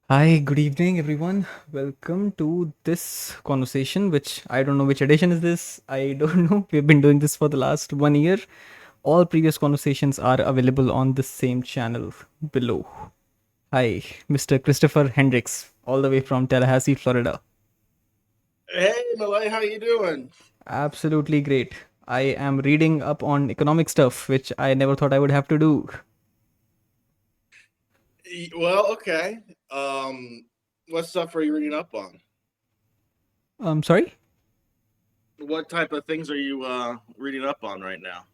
Hi, good evening, everyone. Welcome to this conversation, which I don't know which edition is this. I don't know. We've been doing this for the last 1 year. All previous conversations are available on the same channel below. Hi, Mr. Christopher Hendricks, all the way from Tallahassee, Florida. Hey, Malay, how you doing? Absolutely great. I am reading up on economic stuff, which I never thought I would have to do. Well, okay. What stuff are you reading up on? Sorry? What type of things are you reading up on right now?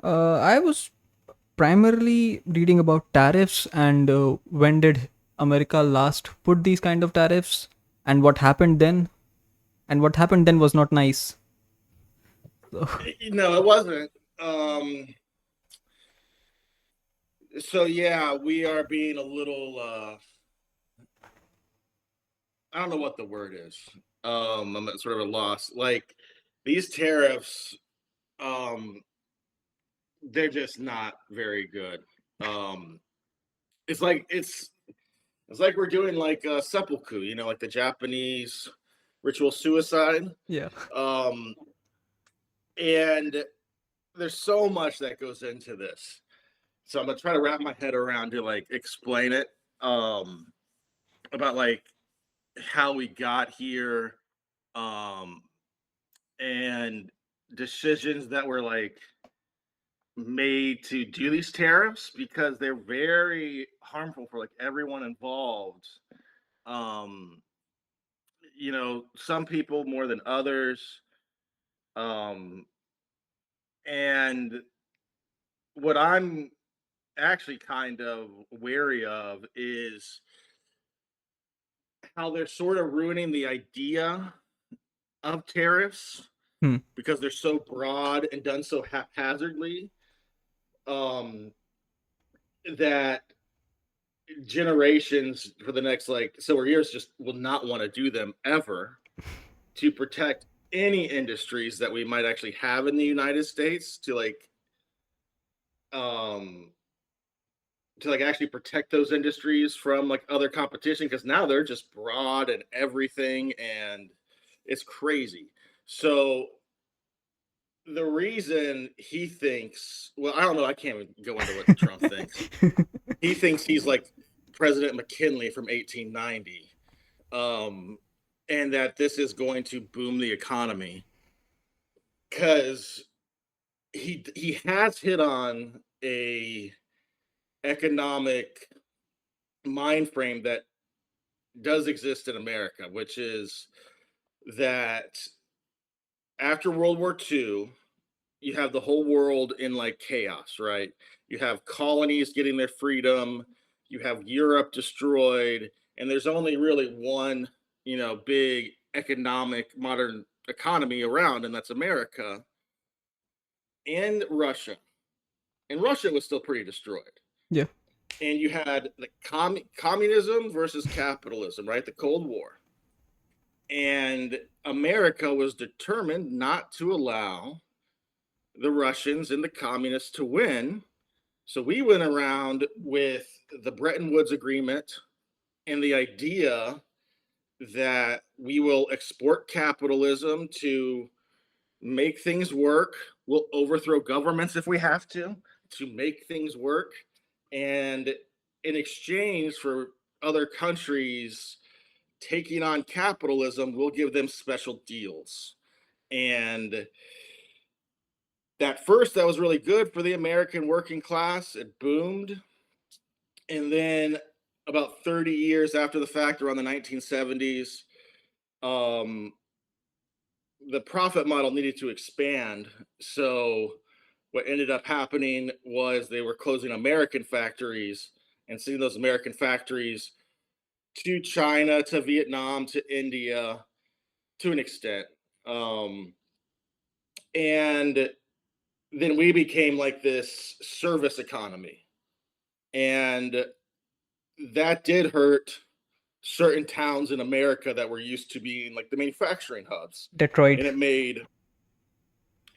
I was primarily reading about tariffs and when did America last put these kind of tariffs and what happened then. And what happened then was not nice. So, No, it wasn't. Um, so yeah, we are being a little. I don't know what the word is. I'm at sort of a loss. Like these tariffs, um, they're just not very good. Um, it's like it's like we're doing like a seppuku, like the Japanese ritual suicide. yeah. Um, and there's so much that goes into this. So I'm gonna try to wrap my head around to like explain it about like how we got here um and decisions that were like made to do these tariffs because they're very harmful for like everyone involved. Um, some people more than others. Um, and what I'm actually kind of wary of is how they're sort of ruining the idea of tariffs Hmm. because they're so broad and done so haphazardly um, that generations for the next like several years just will not want to do them ever to protect any industries that we might actually have in the United States um to like actually protect those industries from like other competition because now they're just broad and everything and it's crazy. So the reason he thinks, well, I don't know, I can't even go into what Trump thinks. He thinks he's like President McKinley from 1890, um, and that this is going to boom the economy because he has hit on a economic mind frame that does exist in America, which is that after World War II, you have the whole world in like chaos, right? You have colonies getting their freedom, you have Europe destroyed, and there's only really one, big economic modern economy around, and that's America and Russia. And Russia was still pretty destroyed. Yeah. And you had the communism versus capitalism, right? The Cold War. And America was determined not to allow the Russians and the communists to win. So we went around with the Bretton Woods Agreement and the idea that we will export capitalism to make things work. We'll overthrow governments if we have to make things work. And in exchange for other countries taking on capitalism, we'll give them special deals. And that was really good for the American working class. It boomed. And then about 30 years after the fact, around the 1970s, um, the profit model needed to expand. So what ended up happening was they were closing American factories and sending those American factories to China, to Vietnam, to India, to an extent. Um, and then we became like this service economy. And that did hurt certain towns in America that were used to being like the manufacturing hubs. Detroit. And it made,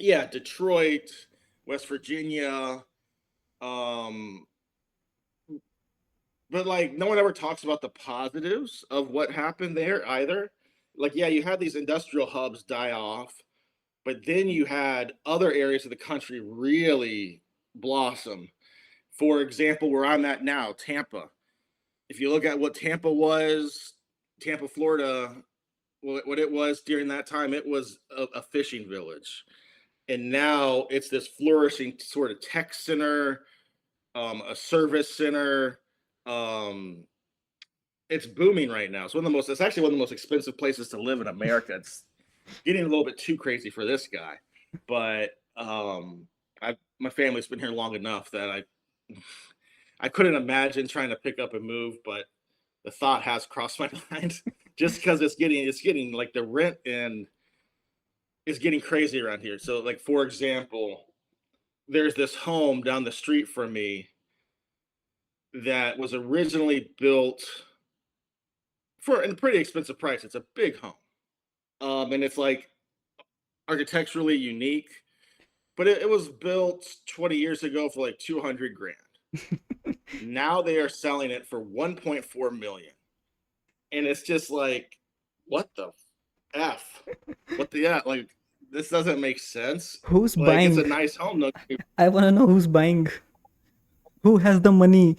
yeah, Detroit, West Virginia, um, but like no one ever talks about the positives of what happened there either. Like, yeah, you had these industrial hubs die off, but then you had other areas of the country really blossom. For example, where I'm at now, Tampa. If you look at what Tampa was, Tampa, Florida, what it was during that time, it was a fishing village. And now it's this flourishing sort of tech center, a service center. Um, it's booming right now. It's actually one of the most expensive places to live in America. It's getting a little bit too crazy for this guy, but my family's been here long enough that I couldn't imagine trying to pick up and move, but the thought has crossed my mind just because it's getting like the rent and it's getting crazy around here. So like for example, there's this home down the street from me that was originally built for a pretty expensive price. It's a big home. And it's like architecturally unique, but it was built 20 years ago for like 200 grand. Now they are selling it for 1.4 million. And it's just like, what the F? What the yeah, like this doesn't make sense. Who's Like it's buying? a nice home though. I want to know who's buying. Who has the money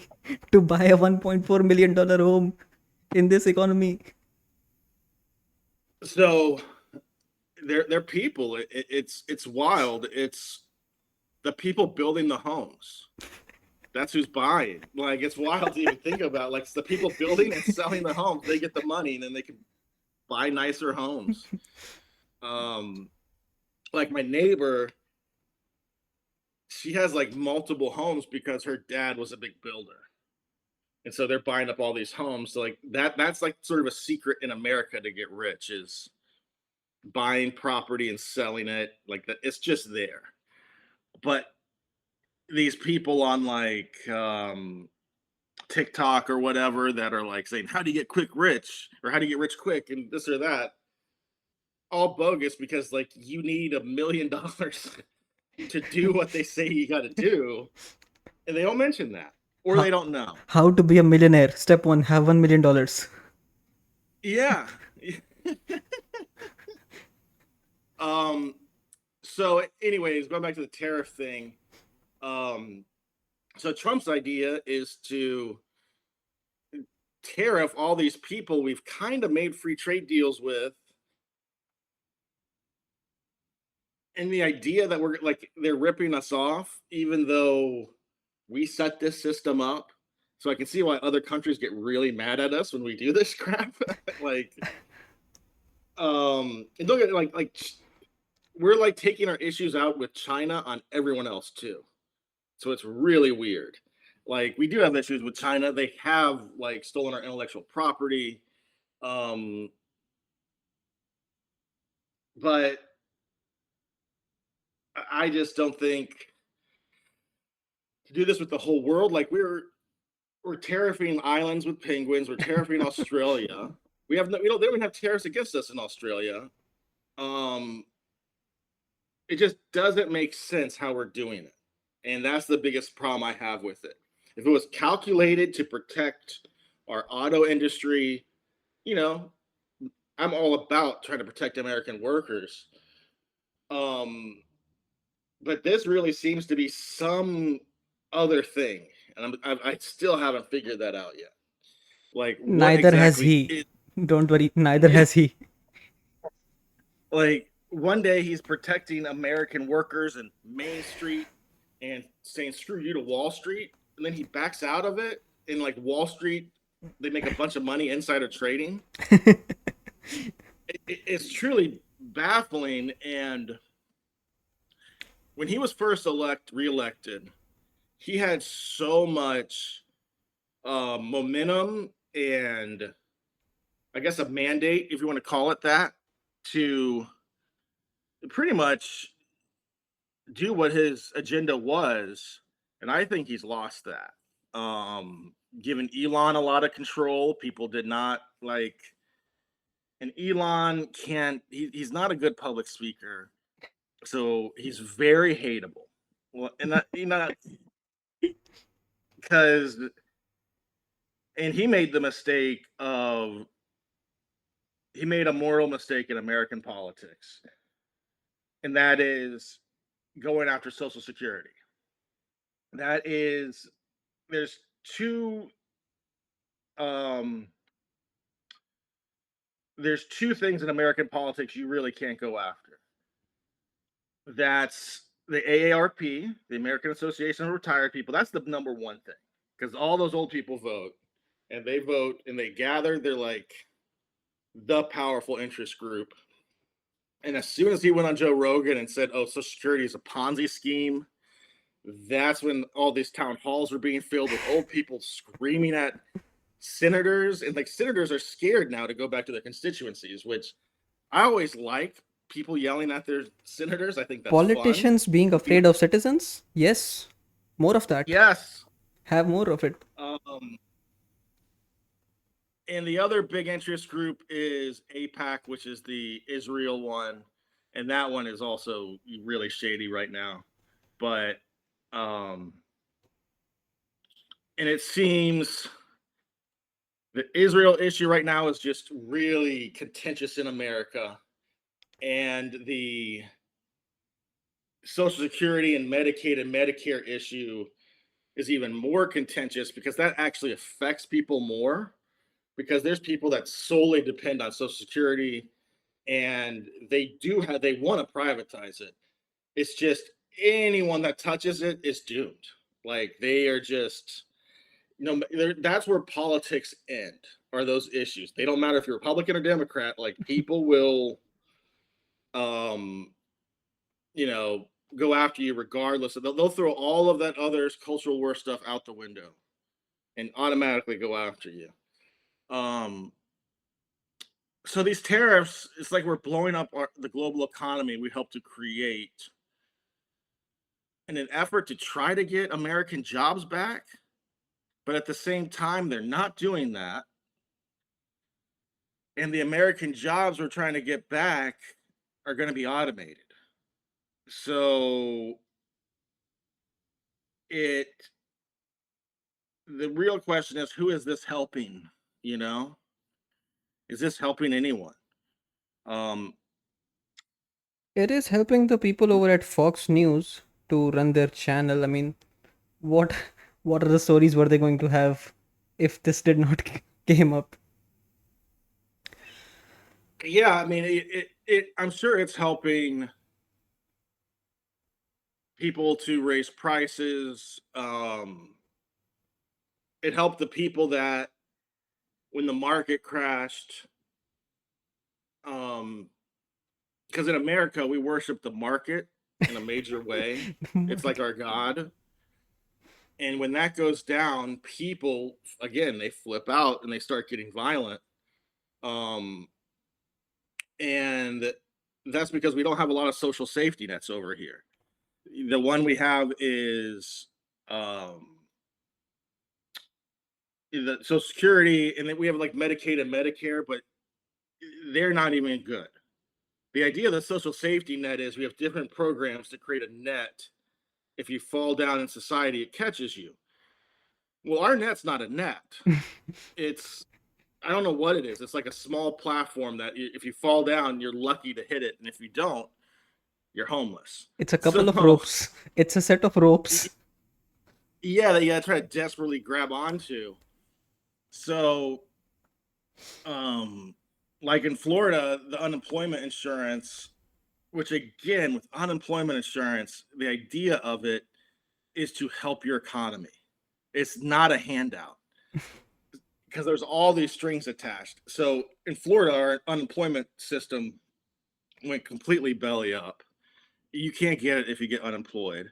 to buy a $1.4 million home in this economy? So they're people. It's wild. It's the people building the homes. That's who's buying. Like it's wild to even think about. Like it's the people building and selling the homes. They get the money and then they can buy nicer homes. Um, like my neighbor, she has like multiple homes because her dad was a big builder. And so they're buying up all these homes. So like that's like sort of a secret in America to get rich is buying property and selling it. Like that it's just there. But these people on like TikTok or whatever that are like saying, how do you get quick rich or how do you get rich quick and this or that, all bogus because like you need $1 million to do what they say you got to do. And they don't mention that or they How, don't know. how to be a millionaire? Step one: have $1 million. Yeah. um, so, anyways, going back to the tariff thing. Um, so Trump's idea is to tariff all these people we've kind of made free trade deals with, and the idea that we're like they're ripping us off, even though we set this system up. So I can see why other countries get really mad at us when we do this crap. Like, and look at like we're like taking our issues out with China on everyone else too. So it's really weird. Like we do have issues with China. They have like stolen our intellectual property. Um, but I just don't think to do this with the whole world. Like we're tariffing islands with penguins. We're tariffing Australia. We have no, we don't they don't even have tariffs against us in Australia. Um, it just doesn't make sense how we're doing it, and that's the biggest problem I have with it. If it was calculated to protect our auto industry, you know, I'm all about trying to protect American workers. Um, but this really seems to be some other thing, and I still haven't figured that out yet. Like, what Neither has exactly he. is? Don't worry, neither Yeah, has he. like one day he's protecting American workers in Main Street and saying "screw you" to Wall Street, and then he backs out of it. And like Wall Street, they make a bunch of money insider trading. It's truly baffling. And when he was first reelected, he had so much momentum and I guess a mandate, if you want to call it that, to pretty much do what his agenda was. And I think he's lost that. Given Elon a lot of control, people did not like, and Elon can't, he's not a good public speaker. So he's very hateable. Well, and that, you know, because And he made the mistake of he made a moral mistake in American politics, and that is going after Social Security. That is there's two um there's two things in American politics you really can't go after. That's the AARP, the American Association of Retired People. That's the number one thing, because all those old people vote, and they vote and they gather. They're like the powerful interest group. And as soon as he went on Joe Rogan and said, "Oh, Social Security is a Ponzi scheme," that's when all these town halls were being filled with old people screaming at senators, and like senators are scared now to go back to their constituencies, which I always like people yelling at their senators. I think that's fun. Politicians being afraid of citizens? Yes. More of that. Yes. Have more of it. Um, and the other big interest group is APAC, which is the Israel one, and that one is also really shady right now. But and it seems the Israel issue right now is just really contentious in America, and the Social Security and Medicaid and Medicare issue is even more contentious because that actually affects people more, because there's people that solely depend on Social Security, and they want to privatize it. It's just anyone that touches it is doomed. Like they are just that's where politics end, are those issues. They don't matter if you're Republican or Democrat. Like people will um you know go after you regardless. They'll throw all of that other cultural war stuff out the window and automatically go after you. um so these tariffs, it's like we're blowing up the global economy we helped to create in an effort to try to get American jobs back, but at the same time they're not doing that, and the American jobs we're trying to get back are going to be automated. So it the real question is, who is this helping? You know, is this helping anyone? Um, It is helping the people over at Fox News to run their channel. I mean, what what are the stories were they going to have if this did not came up? yeah, I mean, I'm sure it's helping people to raise prices. It helped the people that when the market crashed, um, because in America we worship the market in a major way. It's like our god. And when that goes down, people again they flip out and they start getting violent. Um, and that's because we don't have a lot of social safety nets over here. The one we have is the Social Security, and then we have like Medicaid and Medicare, but they're not even good. The idea of the social safety net is we have different programs to create a net. If you fall down in society, it catches you. Well, our net's not a net. It's I don't know what it is. It's like a small platform that if you fall down, you're lucky to hit it, and if you don't, you're homeless. It's a couple of So ropes. It's a set of ropes. yeah, that you gotta try to desperately grab onto. So, um, like in Florida, the unemployment insurance, which again, with unemployment insurance, the idea of it is to help your economy. It's not a handout because there's all these strings attached. So in Florida, our unemployment system went completely belly up. You can't get it if you get unemployed.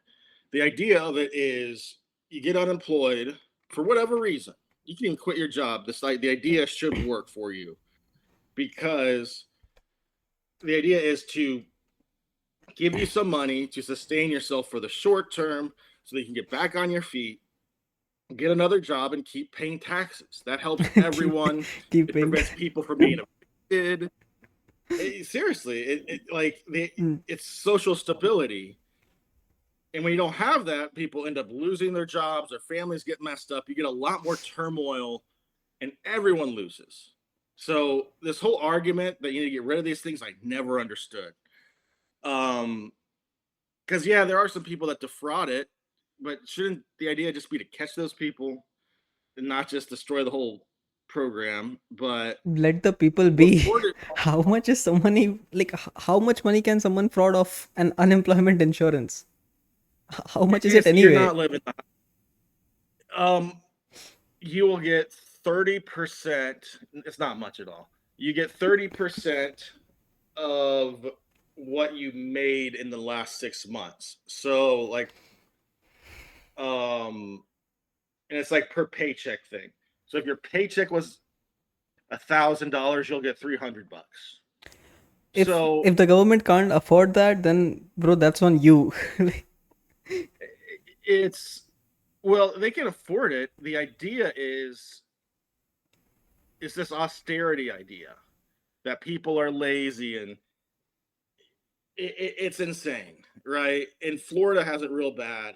The idea of it is you get unemployed for whatever reason. You can even quit your job. The idea should work for you, because the idea is to give you some money to sustain yourself for the short term so that you can get back on your feet, get another job, and keep paying taxes. That helps keep everyone. It keeping. prevents people from being evicted. Seriously, Mm. it's social stability. And when you don't have that, people end up losing their jobs, their families get messed up. You get a lot more turmoil and everyone loses. So this whole argument that you need to get rid of these things, I never understood. Because yeah, there are some people that defraud it, but shouldn't the idea just be to catch those people and not just destroy the whole program? But Let the people what be. Florida, How much is somebody like? How much money can someone fraud off an unemployment insurance? How much is it it's you're anyway? not living. You will get 30%. It's not much at all. You get 30% of what you made in the last 6 months. So like, and it's like per paycheck thing. So if your paycheck was $1,000, you'll get $300. If So the government can't afford that, then bro, that's on you. it's well, they can afford it. The idea is this austerity idea that people are lazy and it's insane, right? And Florida has it real bad.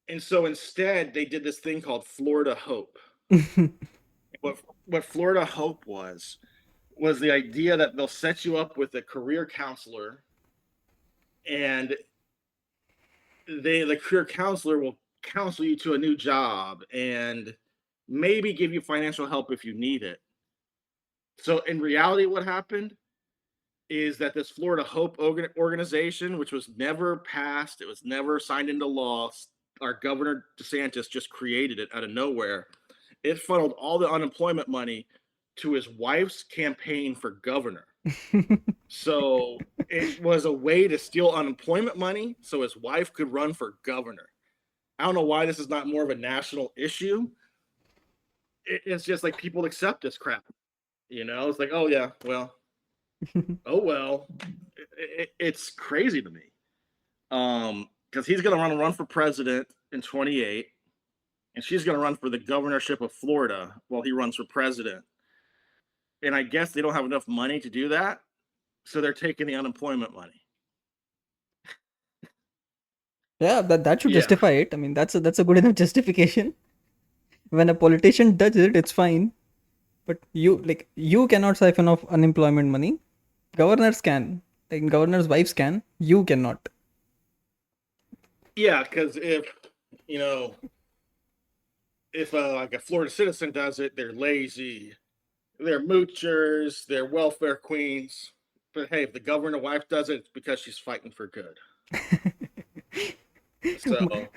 And so instead, they did this thing called Florida Hope. What Florida Hope was the idea that they'll set you up with a career counselor, and the career counselor will counsel you to a new job and maybe give you financial help if you need it. So in reality, what happened is that this Florida Hope organization, which was never passed, it was never signed into law. Our governor DeSantis just created it out of nowhere. It funneled all the unemployment money to his wife's campaign for governor. So it was a way to steal unemployment money so his wife could run for governor. I don't know why this is not more of a national issue. It's just like people accept this crap. It's like, oh yeah, well, oh well. It's crazy to me. Because he's going to run for president in 28, and she's going to run for the governorship of Florida while he runs for president. And I guess they don't have enough money to do that, so they're taking the unemployment money. Yeah, that should Yeah, justify it. I mean, that's a good enough justification. When a politician does it, it's fine. But you cannot siphon off unemployment money. Governors can. Like governors' wives can. You cannot. yeah. Because you know if like a Florida citizen does it, they're lazy, they're moochers, they're welfare queens. But hey, if the governor wife does it, it's because she's fighting for good. So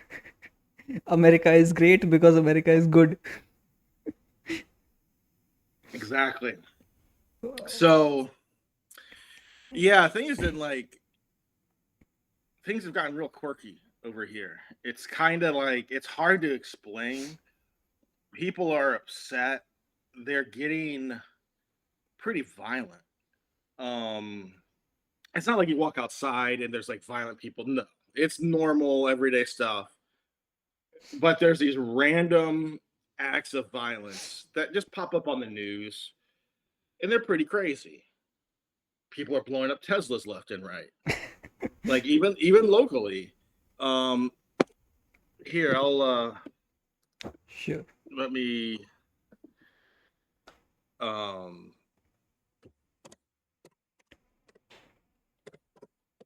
America is great because America is good. exactly. So yeah, things have gotten real quirky over here. It's kind of like it's hard to explain. People are upset. They're getting pretty violent. Um, it's not like you walk outside and there's like violent people. No, it's normal everyday stuff. But there's these random acts of violence that just pop up on the news, and they're pretty crazy. People are blowing up Teslas left and right, like even locally. Um, Here, Sure. let me um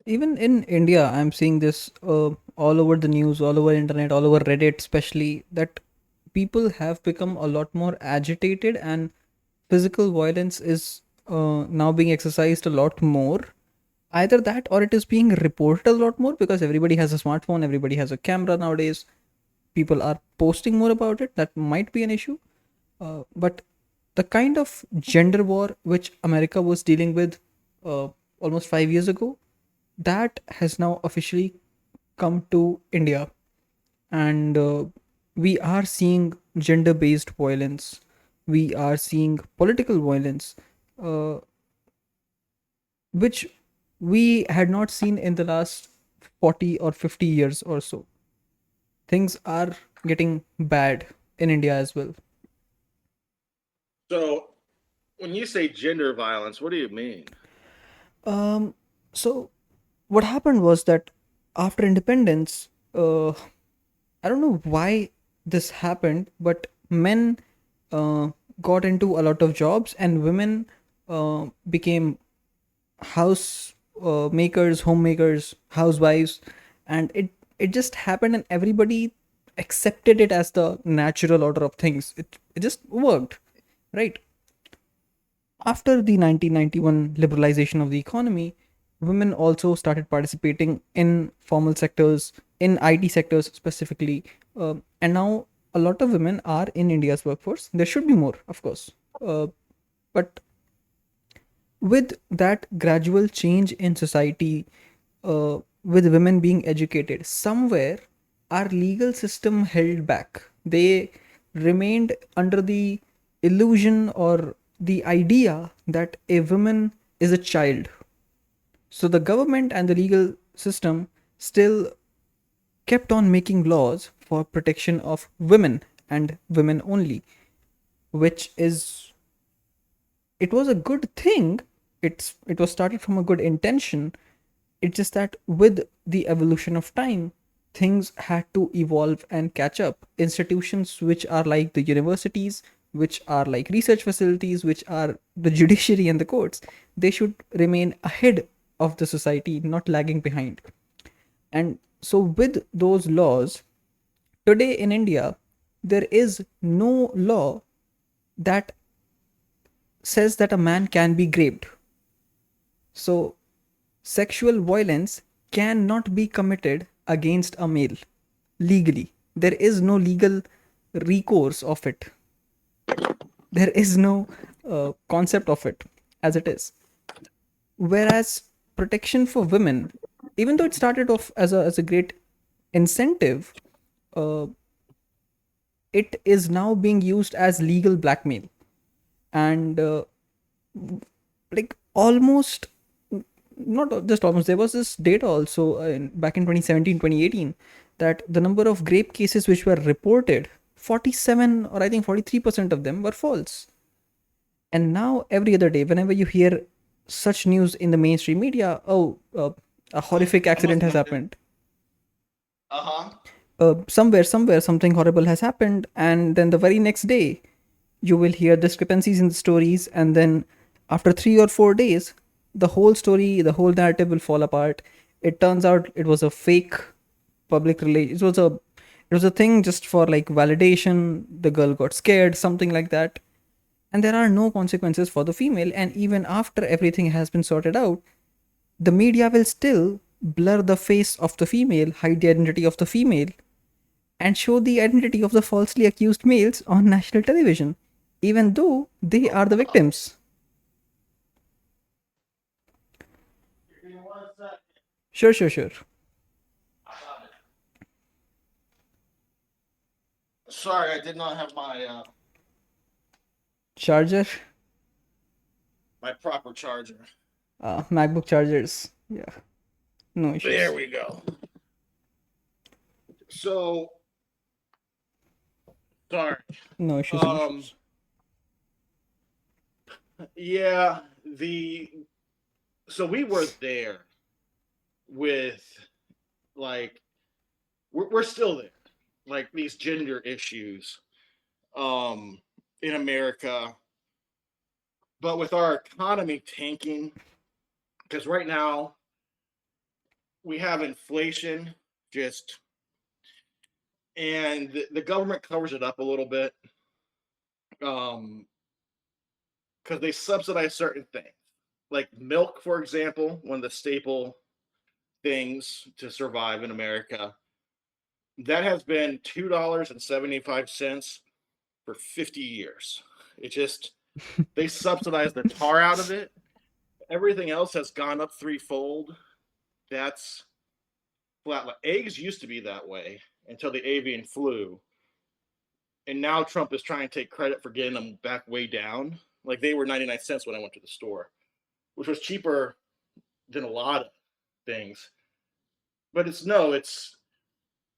Even in India, I'm seeing this all over the news, all over internet, all over Reddit, especially that people have become a lot more agitated and physical violence is now being exercised a lot more. Either that or it is being reported a lot more because everybody has a smartphone, everybody has a camera nowadays. People are posting more about it. That might be an issue. But the kind of gender war which America was dealing with almost 5 years ago, that has now officially come to India. And we are seeing gender based violence, we are seeing political violence, uh, which we had not seen in the last 40 or 50 years or so. Things are getting bad in India as well. so when you say gender violence, what do you mean? Um, so what happened was that after independence, I don't know why this happened, but men uh, got into a lot of jobs, and women became house makers, homemakers, housewives, and it just happened, and everybody accepted it as the natural order of things. It just worked, right? After the 1991 liberalization of the economy, women also started participating in formal sectors, in IT sectors specifically, and now a lot of women are in India's workforce. There should be more, of course, but with that gradual change in society, with women being educated, somewhere our legal system held back. They remained under the illusion or the idea that a woman is a child. So the government and the legal system still kept on making laws for protection of women and women only, which is, it was a good thing. It was started from a good intention. It's just that with the evolution of time, things had to evolve and catch up. Institutions which are like the universities, which are like research facilities, which are the judiciary and the courts, they should remain ahead of the society, not lagging behind. And so with those laws, today in India, there is no law that says that a man can be raped. So sexual violence cannot be committed against a male legally. There is no legal recourse of it. There is no concept of it as it is. Whereas protection for women, even though it started off as a great incentive, uh, it is now being used as legal blackmail. And like almost, not just almost, there was this data also back in 2017, 2018, that the number of rape cases which were reported, 47 or I think 43% of them were false. And now every other day, whenever you hear such news in the mainstream media, oh, a horrific I must accident has have been. happened, Uh-huh. somewhere something horrible has happened, and then the very next day you will hear discrepancies in the stories, and then after 3 or 4 days, the whole story, the whole narrative will fall apart. It turns out it was a fake public relation. It was a thing just for like validation. The girl got scared, something like that. And there are no consequences for the female. And even after everything has been sorted out, the media will still blur the face of the female, hide the identity of the female, and show the identity of the falsely accused males on national television, even though they are the victims. Give me 1 second. Sure, sure, sure. I got it. Sorry, I did not have Charger, my proper charger. MacBook chargers. Yeah, no There issues. we go. So sorry. No issues, no Um, issues. yeah, the so we were there with like we're still there. Like these gender issues um in America, but with our economy tanking, because right now we have inflation just and the government covers it up a little bit um because they subsidize certain things like milk, for example, one of the staple things to survive in America. That has been $2.75 for 50 years. It just, they subsidize the tar out of it. Everything else has gone up threefold. That's flat. Eggs used to be that way until the avian flu. And now Trump is trying to take credit for getting them back way down. Like they were 99 cents when I went to the store, which was cheaper than a lot of things. But it's no, it's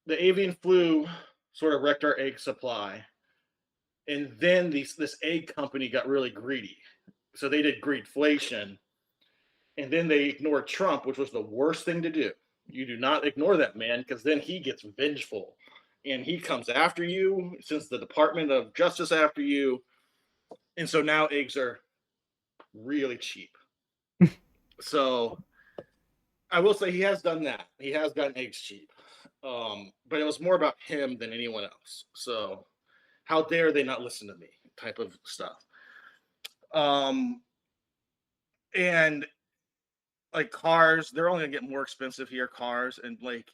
the avian flu sort of wrecked our egg supply. And then this egg company got really greedy. So they did greedflation. And then they ignored Trump, which was the worst thing to do. You do not ignore that man because then he gets vengeful. and he comes after you, since the Department of Justice after you, and so now eggs are really cheap. So I will say he has done that. He has gotten eggs cheap. But it was more about him than anyone else. So how dare they not listen to me? Type of stuff. Um, and like cars, they're only gonna get more expensive here. Cars, and like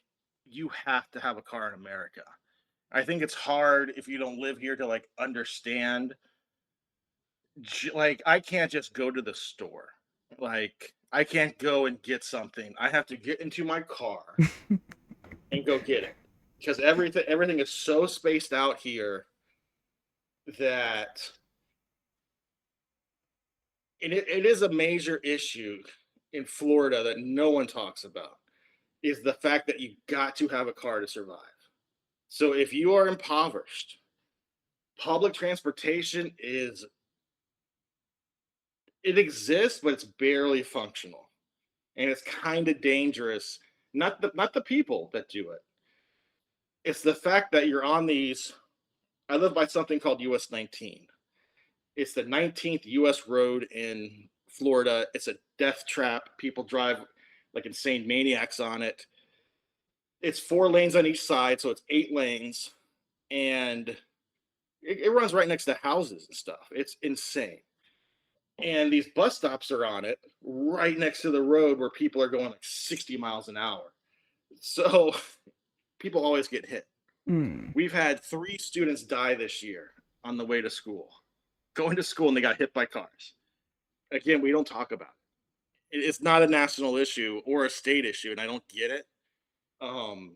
you have to have a car in America. I think it's hard if you don't live here to like understand. Like I can't just go to the store. Like I can't go and get something. I have to get into my car and go get it because everything is so spaced out here that it is a major issue in Florida that no one talks about is the fact that you got to have a car to survive. So if you are impoverished, public transportation is it exists, but it's barely functional. And it's kind of dangerous. Not the people that do it. It's the fact that you're on these. I live by something called US 19. It's the 19th US road in Florida. It's a death trap. People drive like insane maniacs on it. It's 4 lanes on each side, so it's 8 lanes, and it runs right next to houses and stuff. It's insane. And these bus stops are on it right next to the road where people are going like 60 miles an hour. So people always get hit. Hmm. We've had 3 students die this year on the way to school, going to school, and they got hit by cars. Again, we don't talk about it. It's not a national issue or a state issue, and I don't get it. Um,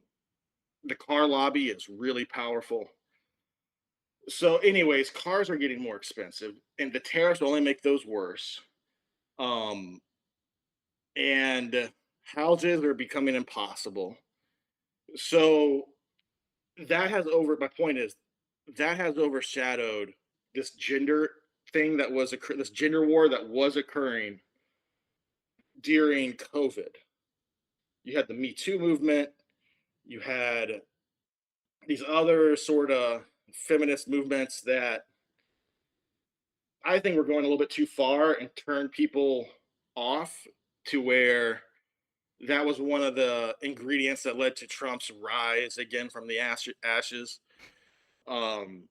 the car lobby is really powerful. So, anyways, cars are getting more expensive, and the tariffs only make those worse. Um, and houses are becoming impossible. So that has over. My point is that has overshadowed this gender thing that was this gender war that was occurring during COVID. You had the Me Too movement. You had these other sort of feminist movements that I think we're going a little bit too far and turn people off to where that was one of the ingredients that led to Trump's rise again from the ashes. Um,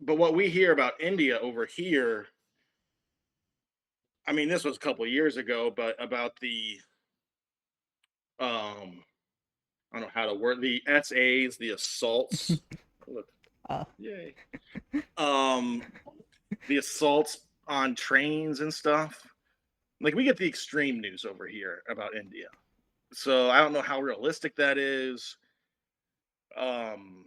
but what we hear about India over here, I mean, this was a couple of years ago, but about the I don't know how to word the SAs, the assaults. Look, Ah. yay. Um, the assaults on trains and stuff. Like we get the extreme news over here about India. So I don't know how realistic that is. Um,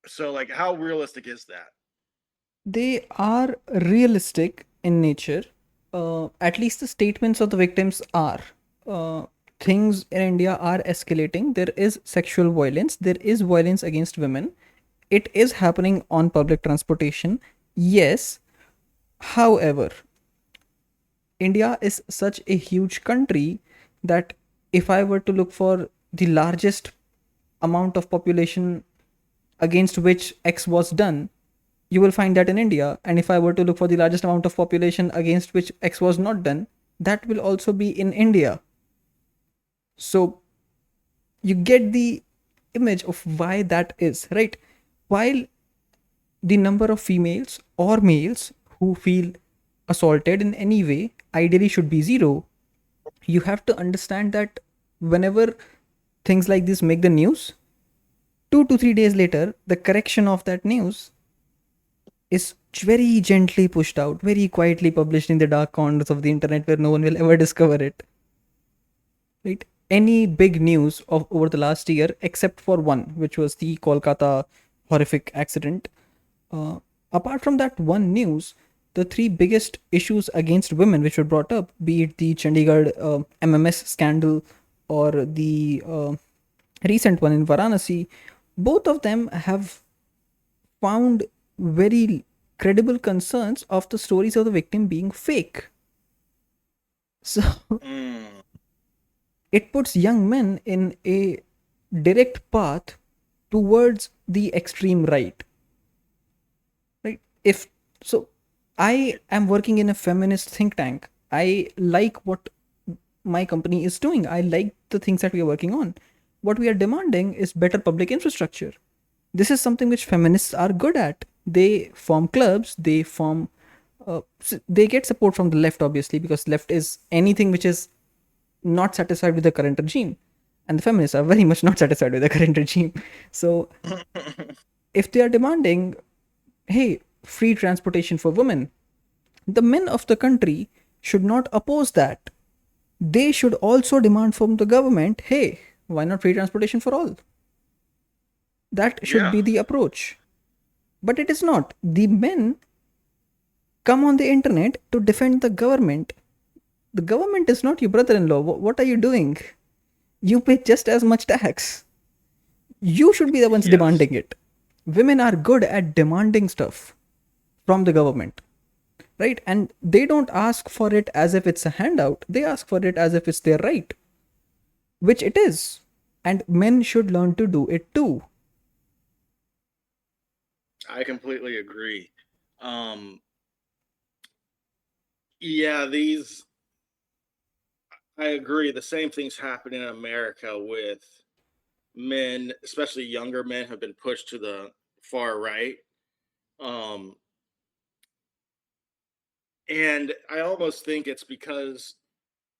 so like how realistic is that? They are realistic in nature. At least the statements of the victims are. Uh, Things in India are escalating. There is sexual violence. There is violence against women. It is happening on public transportation. Yes. However, India is such a huge country that if I were to look for the largest amount of population against which X was done, you will find that in India. And if I were to look for the largest amount of population against which X was not done, that will also be in India. So you get the image of why that is, right? While the number of females or males who feel assaulted in any way ideally should be zero, you have to understand that whenever things like this make the news, 2 to 3 days later, the correction of that news is very gently pushed out, very quietly published in the dark corners of the internet where no one will ever discover it. Right? Any big news of over the last year, except for one, which was the Kolkata horrific accident. Apart from that one news, the three biggest issues against women which were brought up, be it the Chandigarh MMS scandal or the recent one in Varanasi, both of them have found very credible concerns of the stories of the victim being fake. So Mm. it puts young men in a direct path towards the extreme right. Right? If so, I am working in a feminist think tank. I like what my company is doing. I like the things that we are working on. What we are demanding is better public infrastructure. This is something which feminists are good at. They form clubs, they get support from the left, obviously, because left is anything which is not satisfied with the current regime, and the feminists are very much not satisfied with the current regime. So if they are demanding, hey, free transportation for women, the men of the country should not oppose that. They should also demand from the government, hey, why not free transportation for all? That should Yeah. be the approach. But it is not. The men come on the internet to defend the government. The government is not your brother in law. What are you doing? You pay just as much tax. You should be the ones Yes. demanding it. Women are good at demanding stuff from the government, right? And they don't ask for it as if it's a handout, they ask for it as if it's their right, which it is. And men should learn to do it too. I completely agree. Um, yeah, I agree. The same things happen in America with men, especially younger men, have been pushed to the far right. Um, and I almost think it's because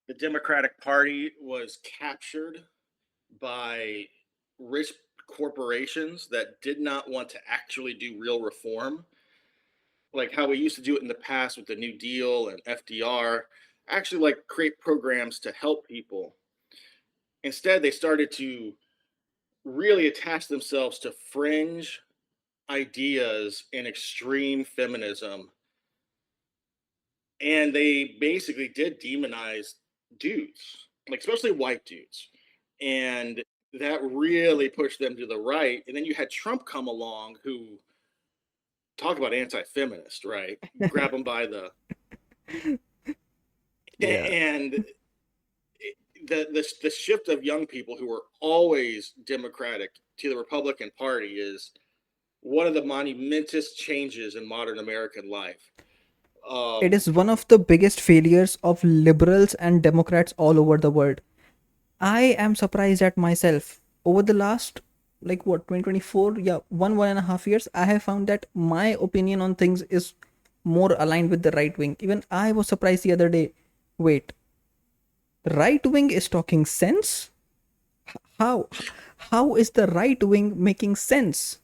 the Democratic Party was captured by rich corporations that did not want to actually do real reform, like how we used to do it in the past with the New Deal and FDR, actually like create programs to help people. Instead, they started to really attach themselves to fringe ideas and extreme feminism. And they basically did demonize dudes, like especially white dudes. And that really pushed them to the right. And then you had Trump come along, who talk about anti-feminist, right? Grab them by the Yeah, and the shift of young people who were always Democratic to the Republican Party is one of the monumentous changes in modern American life. it Um, is one of the biggest failures of liberals and democrats all over the world. I am surprised at myself. Over the last, like what, 2024, yeah, 1.5 years, I have found that my opinion on things is more aligned with the right wing. Even I was surprised the other day. Wait, right wing is talking sense? How? How is the right wing making sense?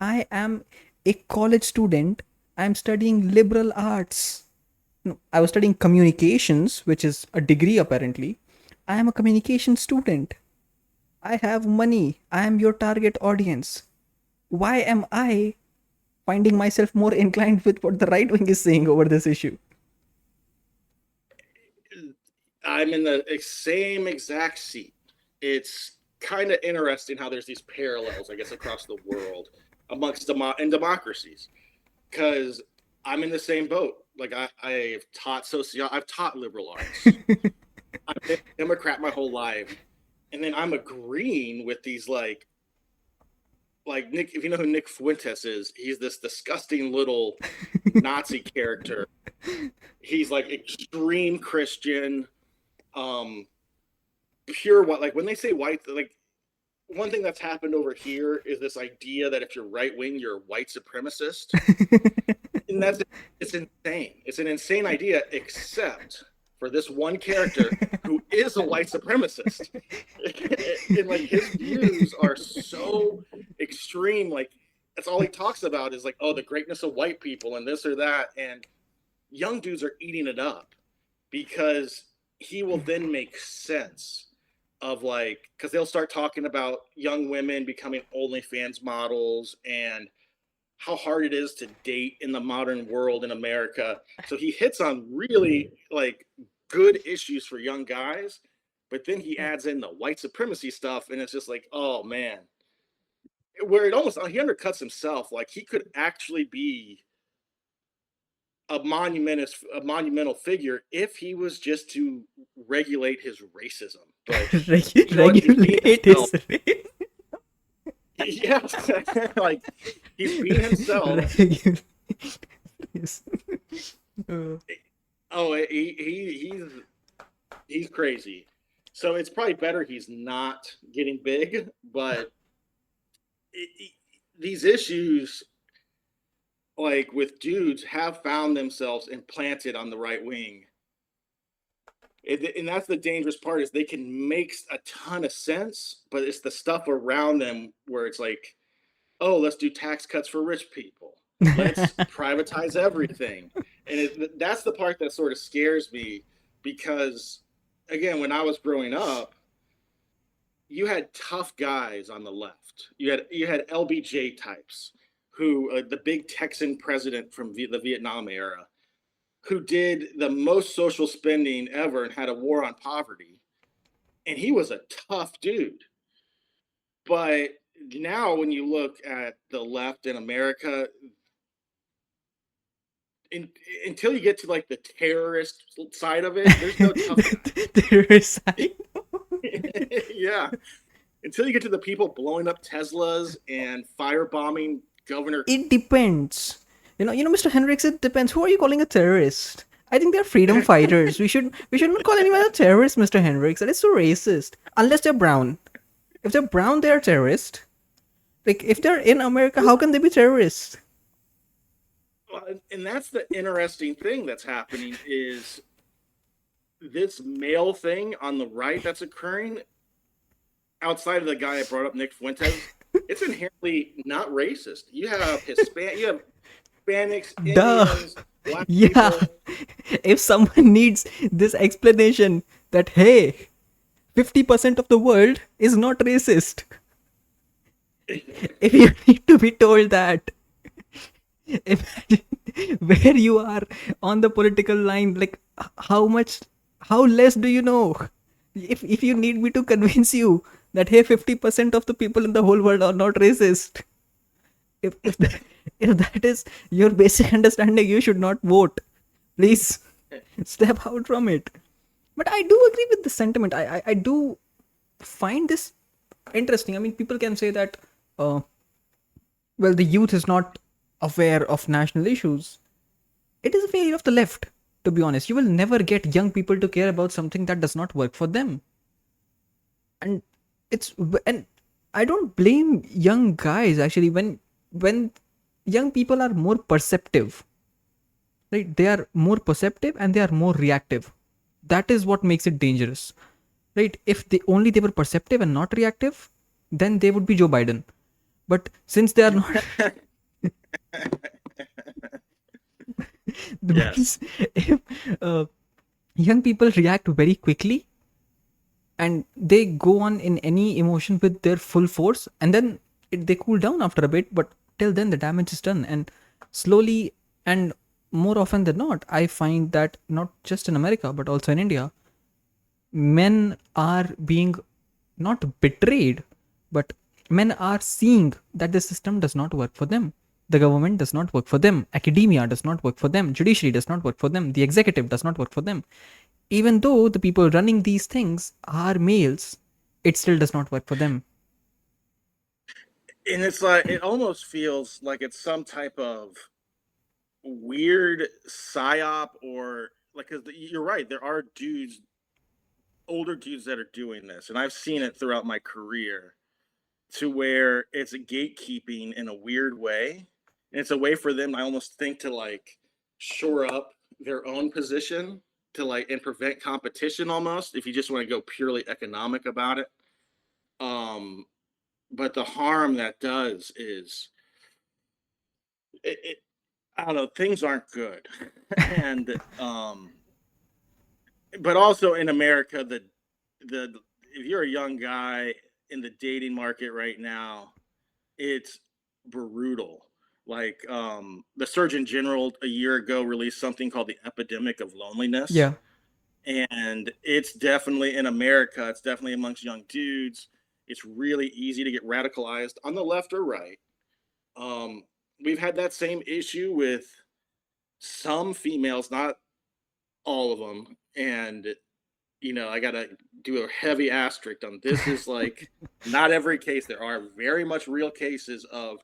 I am a college student. I'm studying liberal arts. No, I was studying communications, which is a degree apparently. I am a communication student. I have money. I am your target audience. Why am I finding myself more inclined with what the right wing is saying over this issue? I'm in the same exact seat. It's kind of interesting how there's these parallels, I guess, across the world amongst democracies, because I'm in the same boat. Like I've taught I've taught liberal arts. I've been a Democrat my whole life, and then I'm agreeing with these like Nick. If you know who Nick Fuentes is, he's this disgusting little Nazi character. He's like extreme Christian, um, pure what. Like when they say white, like one thing that's happened over here is this idea that if you're right wing, you're a white supremacist, and that's it's insane. It's an insane idea, except for this one character who is a white supremacist, and like his views are so extreme. Like that's all he talks about is like, oh, the greatness of white people and this or that, and young dudes are eating it up because he will then make sense of like because they'll start talking about young women becoming OnlyFans models and how hard it is to date in the modern world in America. So he hits on really like good issues for young guys, but then he adds in the white supremacy stuff, and it's just like, oh man, where it almost he undercuts himself. Like he could actually be a monumental figure if he was just to regulate his racism. But you know what? He's being Regulate himself. his race. Yeah, like he's being himself. Regular. Yes. Uh, Oh, he's crazy. So it's probably better he's not getting big, but it, it, these issues, like with dudes, have found themselves implanted on the right wing. And that's the dangerous part is they can make a ton of sense, but it's the stuff around them where it's like, oh, let's do tax cuts for rich people. Let's privatize everything. And that's the part that sort of scares me because, again, when I was growing up, you had tough guys on the left. You had LBJ types who, the big Texan president from the Vietnam era, who did the most social spending ever and had a war on poverty. And he was a tough dude. But now, when you look at the left in America, in, until you get to like the terrorist side of it, there's no tough there is. guy. Yeah. Until you get to the people blowing up Teslas and firebombing Governor. It depends. Mr. Hendricks, it depends. Who are you calling a terrorist? I think they're freedom fighters. We should not call anyone a terrorist, Mr. Hendricks. That is so racist. Unless they're brown. If they're brown, they're terrorists. Like if they're in America, how can they be terrorists? And that's the interesting thing that's happening is this male thing on the right that's occurring outside of the guy I brought up, Nick Fuentes. It's inherently not racist. You have Hispanics, Duh. Indians, black Yeah. people. If someone needs this explanation that hey, 50% of the world is not racist. If you need to be told that, imagine where you are on the political line, like how less do you know? If you need me to convince you that hey, 50% of the people in the whole world are not racist, if if that is your basic understanding, you should not vote. Please step out from it. But I do agree with the sentiment. I do find this interesting. I mean, people can say that, uh, well, the youth is not aware of national issues. It is a failure of the left, to be honest. You will never get young people to care about something that does not work for them. And and I don't blame young guys actually when young people are more perceptive, right? They are more perceptive and they are more reactive. That is what makes it dangerous, right? If they were perceptive and not reactive, then they would be Joe Biden. But since they are not, Yes. if uh, young people react very quickly and they go on in any emotion with their full force, and then they cool down after a bit, but till then the damage is done. And slowly, and more often than not, I find that not just in America but also in India, men are being not betrayed, but men are seeing that the system does not work for them. The government does not work for them. Academia does not work for them. Judiciary does not work for them. The executive does not work for them. Even though the people running these things are males, it still does not work for them. And it's like, it almost feels like it's some type of weird psyop or like, because you're right, there are dudes, older dudes that are doing this. And I've seen it throughout my career to where it's a gatekeeping in a weird way. And it's a way for them, I almost think, to like shore up their own position to like and prevent competition almost if you just want to go purely economic about it. Um, but the harm that does is it I don't know, things aren't good. And but also in America, the if you're a young guy in the dating market right now, it's brutal. Like the Surgeon General a year ago released something called the epidemic of loneliness. Yeah. And it's definitely in America, it's definitely amongst young dudes. It's really easy to get radicalized on the left or right. Um, we've had that same issue with some females, not all of them. And I gotta do a heavy asterisk on this. Is like not every case. There are very much real cases of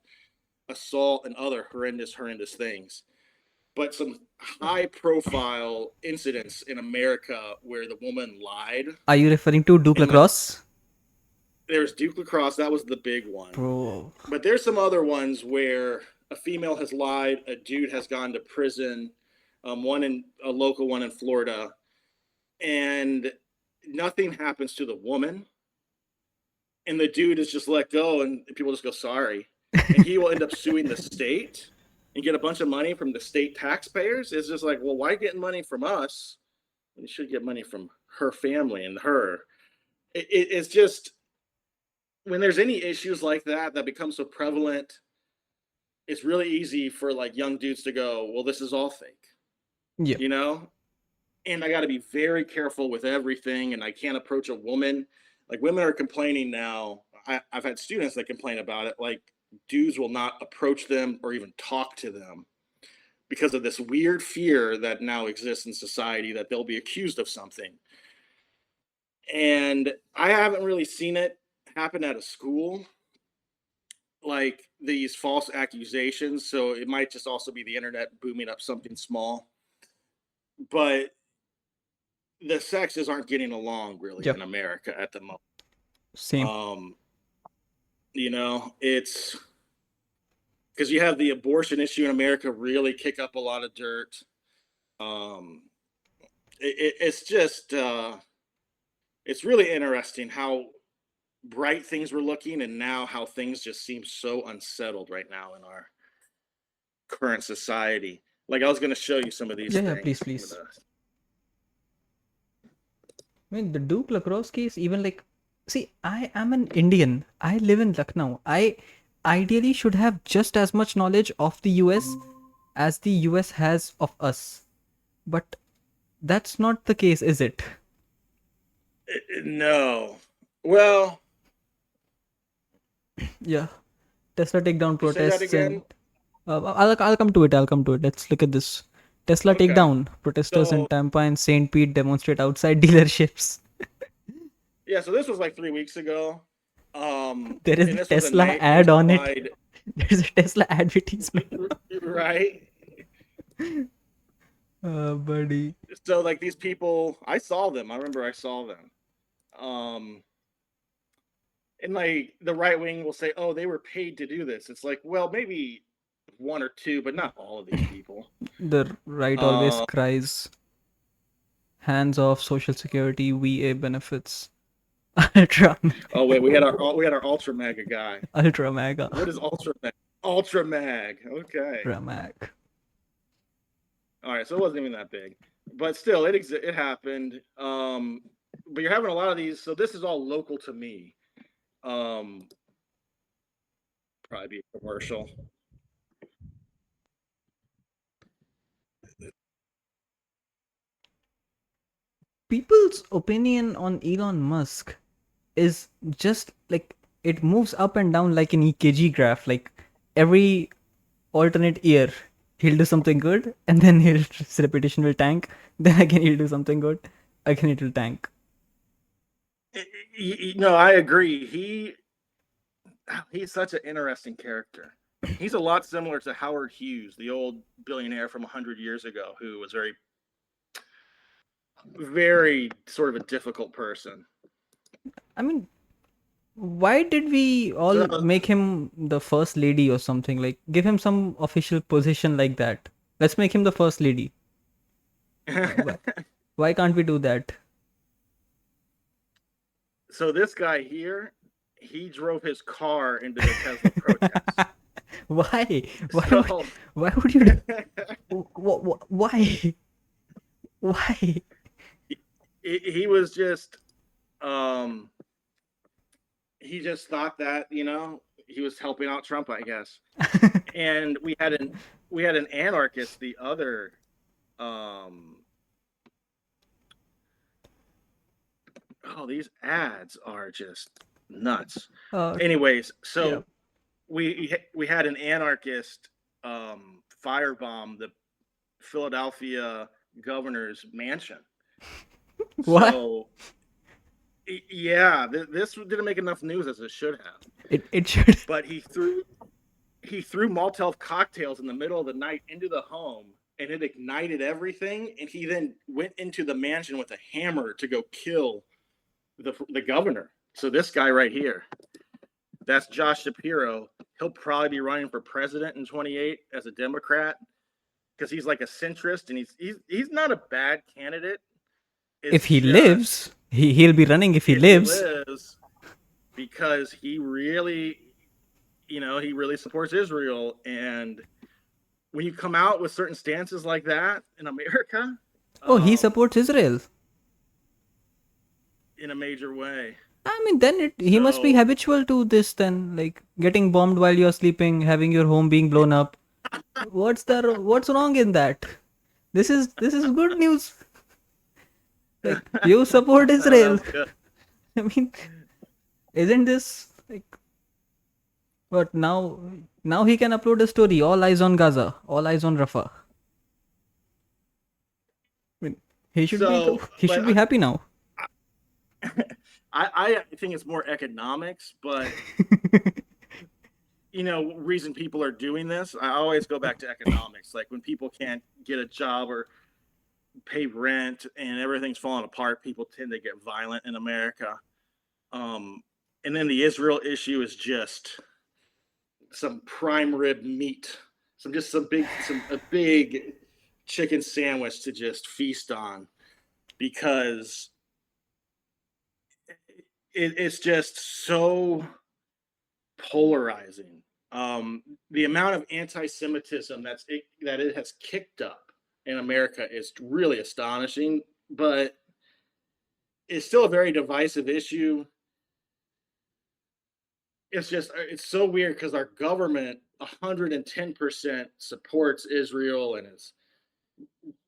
assault and other horrendous things, but some high profile incidents in America where the woman lied. Are you referring to Duke And like Lacrosse? there's Duke Lacrosse, that was the big one. Bro. But there's some other ones where a female has lied, a dude has gone to prison, one in a local one in Florida, and nothing happens to the woman. And the dude is just let go, and people just go sorry. And he will end up suing the state and get a bunch of money from the state taxpayers. It's just like, well, why get money from us? You should get money from her family and her. It's just when there's any issues like that that become so prevalent, it's really easy for like young dudes to go, well, this is all fake, Yeah. you know? And I got to be very careful with everything. And I can't approach a woman. Like women are complaining now. I've had students that complain about it. Like dudes will not approach them or even talk to them because of this weird fear that now exists in society that they'll be accused of something. And I haven't really seen it happen at a school, like these false accusations. So it might just also be the internet booming up something small. But the sexes aren't getting along really Yep. in America at the moment. Same. Um, it's because you have the abortion issue in America really kick up a lot of dirt. Um, it's just it's really interesting how bright things were looking and now how things just seem so unsettled right now in our current society. Like I was going to show you some of these Yeah, yeah, please, things. please. I mean, the Duke Lacrosse case, even like, see, I am an Indian. I live in Lucknow. I ideally should have just as much knowledge of the US as the US has of us. But that's not the case, is it? No. Well, Yeah. Tesla takedown you say that protests and again? I'll come to it. I'll come to it. Let's look at this. Tesla Okay. takedown. Protesters in So, Tampa and St. Pete demonstrate outside dealerships. yeah, so this was like 3 weeks ago. There is And a this was a Tesla ad on it. nationwide, There's a Tesla advertisement. right? Buddy. So like these people, I saw them. I remember I saw them. And like the right wing will say, "Oh, they were paid to do this." It's like, well, maybe one or two, but not all of these people. The right always Um, cries, hands off Social Security, VA benefits. Ultra, oh wait, we had our ultra mega guy. ultra mega, What is ultra mag? Ultra mag. Okay. ultra mag. All right, so it wasn't even that big, but still, it happened. But you're having a lot of these. So this is all local to me. Um, Probably be a commercial. People's opinion on Elon Musk is just like it moves up and down like an EKG graph. Like every alternate year, he'll do something good, and then his reputation will tank. Then again, he'll do something good. Again, it will tank. No, I agree. He's such an interesting character. He's a lot similar to Howard Hughes, the old billionaire from 100 years ago, who was very sort of a difficult person. I mean, why did we all So, make him the first lady or something? Like, give him some official position like that. Let's make him the first lady. Why, why can't we do that? so this guy here, he drove his car into the Tesla protest. Why? So Why would you do? Why? Why? he was just he just thought that he was helping out Trump, I guess. And we had an anarchist, the other oh, these ads are just nuts. Uh, Anyways, yeah. so we had an anarchist firebomb the Philadelphia governor's mansion. Why? So yeah, this didn't make enough news as it should have. It should. But he threw Molotov cocktails in the middle of the night into the home, and it ignited everything. And he then went into the mansion with a hammer to go kill the governor. So this guy right here, that's Josh Shapiro. He'll probably be running for president in 28 as a Democrat because he's like a centrist, and he's not a bad candidate. If It's he just lives, he'll be running if he if he lives. lives, because he really supports Israel. And when you come out with certain stances like that in America, Oh, he um, supports Israel. in a major way. I mean, then he must be So habitual to this. Then, like getting bombed while you're sleeping, having your home being blown up. What's wrong in that? This is good news. Like you support Israel. that's good. I mean, isn't this like what now? Now he can upload a story. All eyes on Gaza. All eyes on Rafah. I mean, So, he but should be happy now. I think it's more economics, but reason people are doing this, I always go back to economics. Like when people can't get a job or pay rent and everything's falling apart, people tend to get violent in America. Um, and then the Israel issue is just some prime rib meat, a big chicken sandwich to just feast on, because it's just so polarizing. The amount of anti-Semitism that it has kicked up in America is really astonishing, but it's still a very divisive issue. It's so weird because our government 110% supports Israel, and it's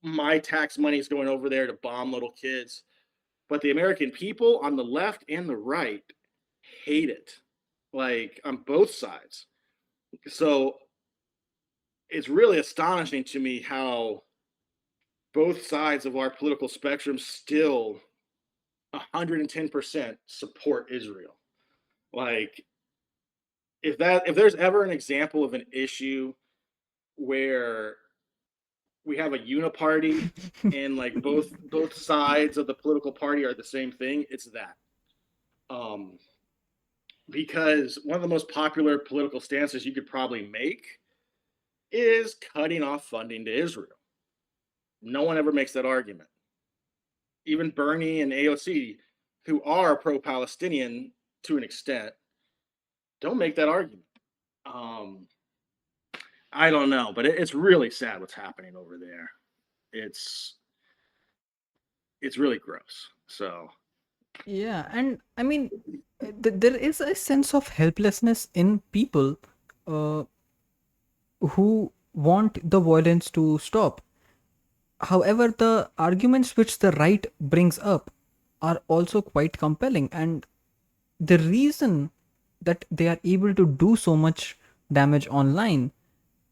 my tax money is going over there to bomb little kids. But the American people on the left and the right hate it, like on both sides. So it's really astonishing to me how both sides of our political spectrum still 110% support Israel. Like if there's ever an example of an issue where we have a uniparty and like both sides of the political party are the same thing, it's that. Um, because one of the most popular political stances you could probably make is cutting off funding to Israel. No one ever makes that argument. Even Bernie and AOC, who are pro-Palestinian to an extent, don't make that argument. Um, I don't know, but it's really sad what's happening over there. It's it's really gross. So Yeah, and I mean, there is a sense of helplessness in people uh, who want the violence to stop. However, the arguments which the right brings up are also quite compelling, and the reason that they are able to do so much damage online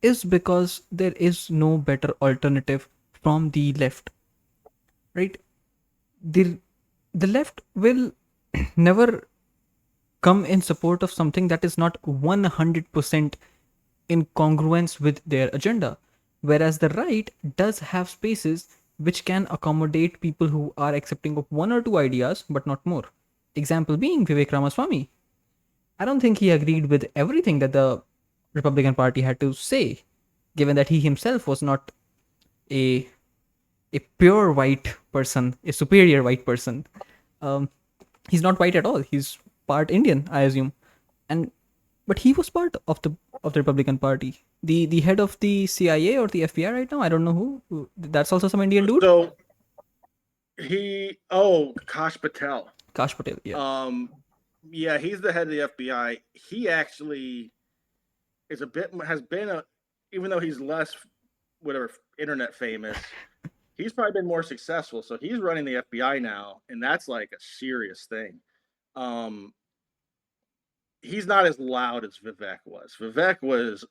is because there is no better alternative from the left, right? The the left will never come in support of something that is not 100% in congruence with their agenda, whereas the right does have spaces which can accommodate people who are accepting of one or two ideas but not more. Example being Vivek Ramaswamy. I don't think he agreed with everything that the Republican Party had to say, given that he himself was not a a pure white person, a superior white person. Um, he's not white at all. He's part Indian, I assume, and but he was part of the Republican Party. The head of the CIA or the FBI right now, I don't know who. That's also some Indian dude. so Kash Patel. Kash Patel. Yeah. Um, yeah, he's the head of the FBI. He actually is a bit has been a even though he's less whatever internet famous, he's probably been more successful. So he's running the FBI now, and that's like a serious thing. Um, he's not as loud as Vivek was. Vivek was,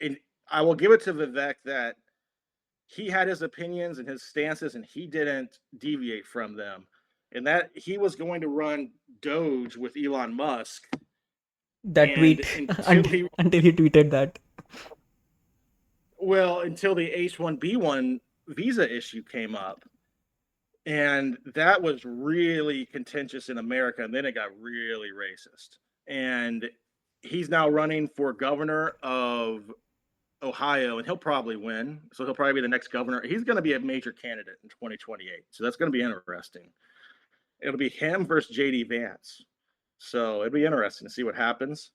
and I will give it to Vivek that he had his opinions and his stances, and he didn't deviate from them. and that he was going to run Doge with Elon Musk, That and tweet until he until he tweeted that. until the H-1B1 visa issue came up, and that was really contentious in America, and then it got really racist. And he's now running for governor of Ohio, and he'll probably win. So he'll probably be the next governor. He's going to be a major candidate in 2028. So that's going to be interesting. It'll be him versus JD Vance. So it'll be interesting to see what happens.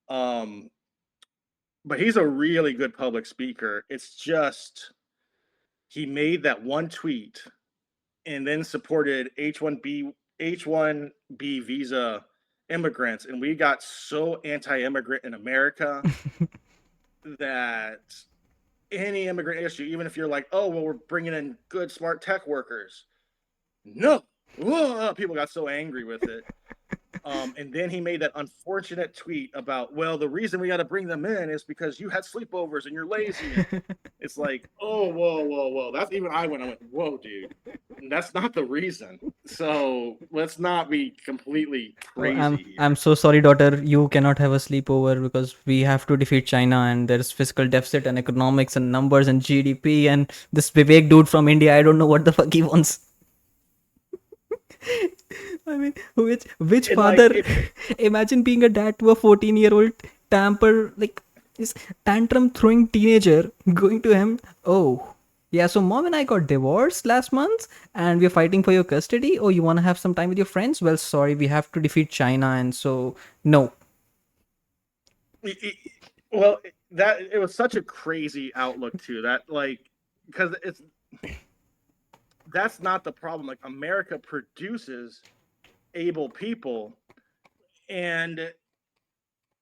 But he's a really good public speaker. It's just he made that one tweet and then supported H1B visa immigrants, and we got so anti-immigrant in America that any immigrant issue, even if you're like, oh well, we're bringing in good smart tech workers, no, whoa, people got so angry with it. And then he made that unfortunate tweet about, well, the reason we got to bring them in is because you had sleepovers and you're lazy. It's like, oh, whoa. That's even I went, whoa, dude. That's not the reason. So let's not be completely Oh, crazy here. I'm so sorry, daughter. You cannot have a sleepover because we have to defeat China, and there's fiscal deficit and economics and numbers and GDP, and this Vivek dude from India. I don't know what the fuck he wants. I mean, which And like, father? Imagine being a dad to a 14-year-old tamper, like this tantrum throwing teenager, going to him. Oh, yeah. So mom and I got divorced last month, and we're fighting for your custody. Oh, you want to have some time with your friends? Well, sorry, we have to defeat China, and so no. well, that it was such a crazy outlook too. That like, because that's not the problem. Like, America produces able people, and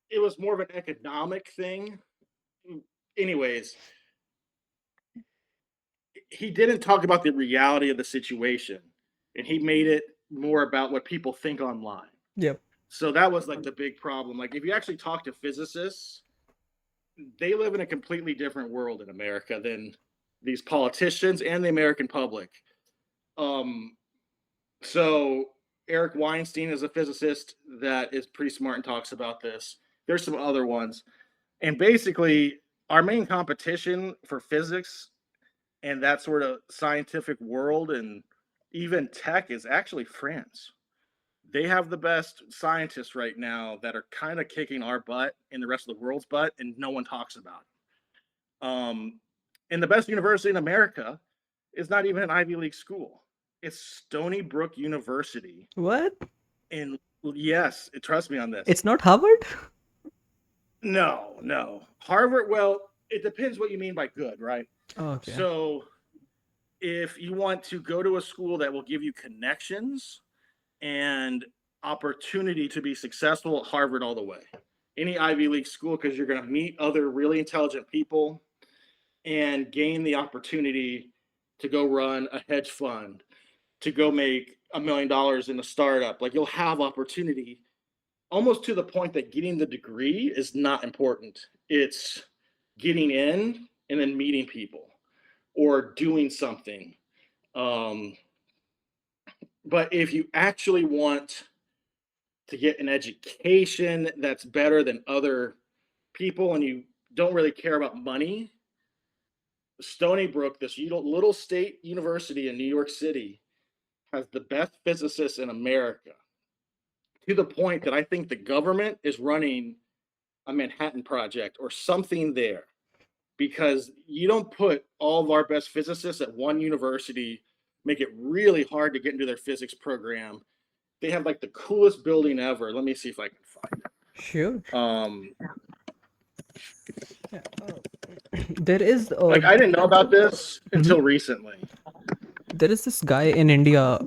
it was more of an economic thing. Anyways, he didn't talk about the reality of the situation, and he made it more about what people think online. Yep. So that was like the big problem. Like, if you actually talk to physicists, they live in a completely different world in America than these politicians and the American public. Um, so Eric Weinstein is a physicist that is pretty smart and talks about this. There's some other ones. And basically, our main competition for physics and that sort of scientific world and even tech is actually France. They have the best scientists right now that are kind of kicking our butt and the rest of the world's butt, and no one talks about it. And the best university in America is not even an Ivy League school. It's Stony Brook University. What? And yes, trust me on this. It's not Harvard? No. Harvard, well, it depends what you mean by good, right? Okay. So if you want to go to a school that will give you connections and opportunity to be successful, Harvard all the way. Any Ivy League school, because you're going to meet other really intelligent people and gain the opportunity to go run a hedge fund, to go make $1 million in a startup. Like, you'll have opportunity almost to the point that getting the degree is not important. It's getting in and then meeting people or doing something. But if you actually want to get an education that's better than other people and you don't really care about money, Stony Brook, this little state university in New York City, has the best physicists in America, to the point that I think the government is running a Manhattan Project or something there, because you don't put all of our best physicists at one university, make it really hard to get into their physics program. They have like the coolest building ever. Let me see if I can find it. Sure. Yeah. There is like, I didn't know about this until recently. There is this guy in India.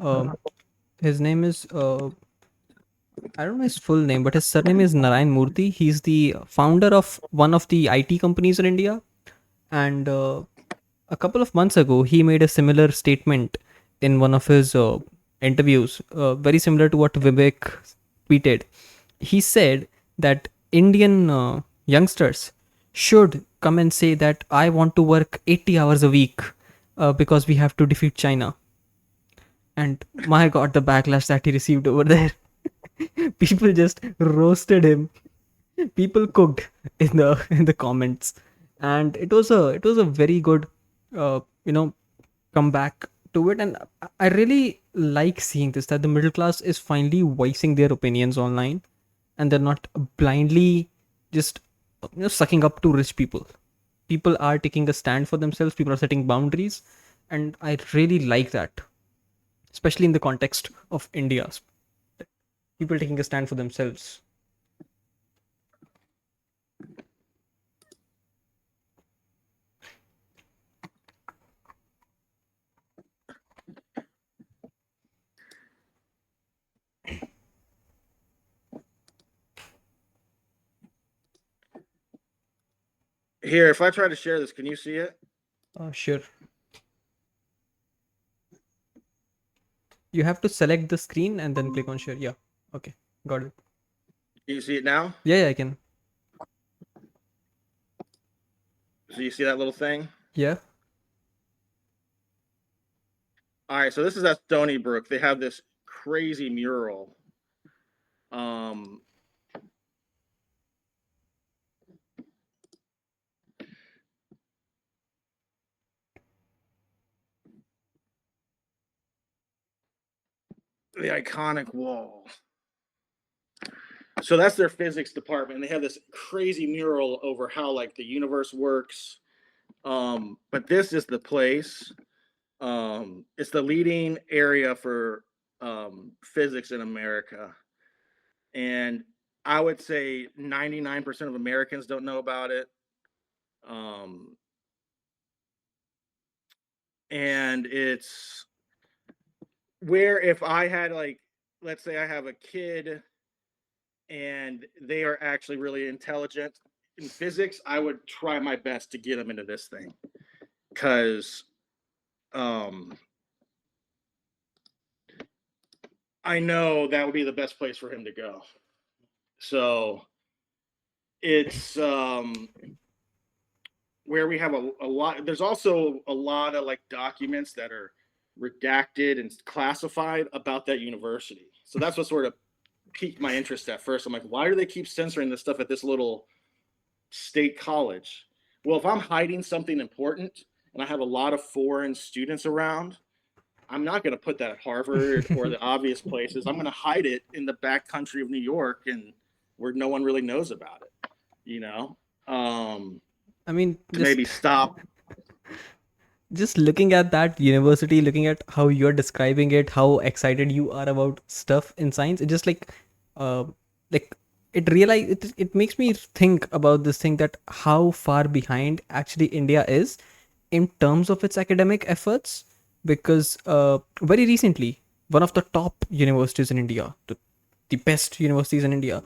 His name is I don't know his full name, but his surname is Narayan Murthy. He's the founder of one of the IT companies in India, and a couple of months ago, he made a similar statement in one of his interviews, very similar to what Vivek tweeted. He said that Indian youngsters should come and say that I want to work 80 hours a week because we have to defeat China. And my god, the backlash that he received over there. People just roasted him. People cooked in the comments, and it was a very good you know comeback to it. And I really like seeing this, that the middle class is finally voicing their opinions online, and they're not blindly just sucking up to rich people. People are taking a stand for themselves, people are setting boundaries, and I really like that, especially in the context of India. People taking a stand for themselves. Here, if I try to share this, can you see it? Sure. You have to select the screen and then click on share. Yeah. Okay. Got it. Can you see it now? Yeah, I can. So you see that little thing? Yeah. All right, so this is at Stony Brook. They have this crazy mural. The iconic wall. So that's their physics department. They have this crazy mural over how like the universe works. But this is the place. It's the leading area for physics in America. And I would say 99% of Americans don't know about it. And it's where if I had like, let's say I have a kid and they are actually really intelligent in physics, I would try my best to get them into this thing because I know that would be the best place for him to go. So it's where we have a lot. There's also a lot of like documents that are redacted and classified about that university. So that's what sort of piqued my interest at first. I'm like, why do they keep censoring this stuff at this little state college? Well, if I'm hiding something important and I have a lot of foreign students around, I'm not going to put that at Harvard or the obvious places. I'm going to hide it in the back country of New York and where no one really knows about it, you know, I mean, to maybe stop. just looking at that university, looking at how you're describing it, how excited you are about stuff in science, it just uh like it makes me think about this thing, that how far behind actually India is in terms of its academic efforts. Because very recently, one of the top universities in India, the best universities in India,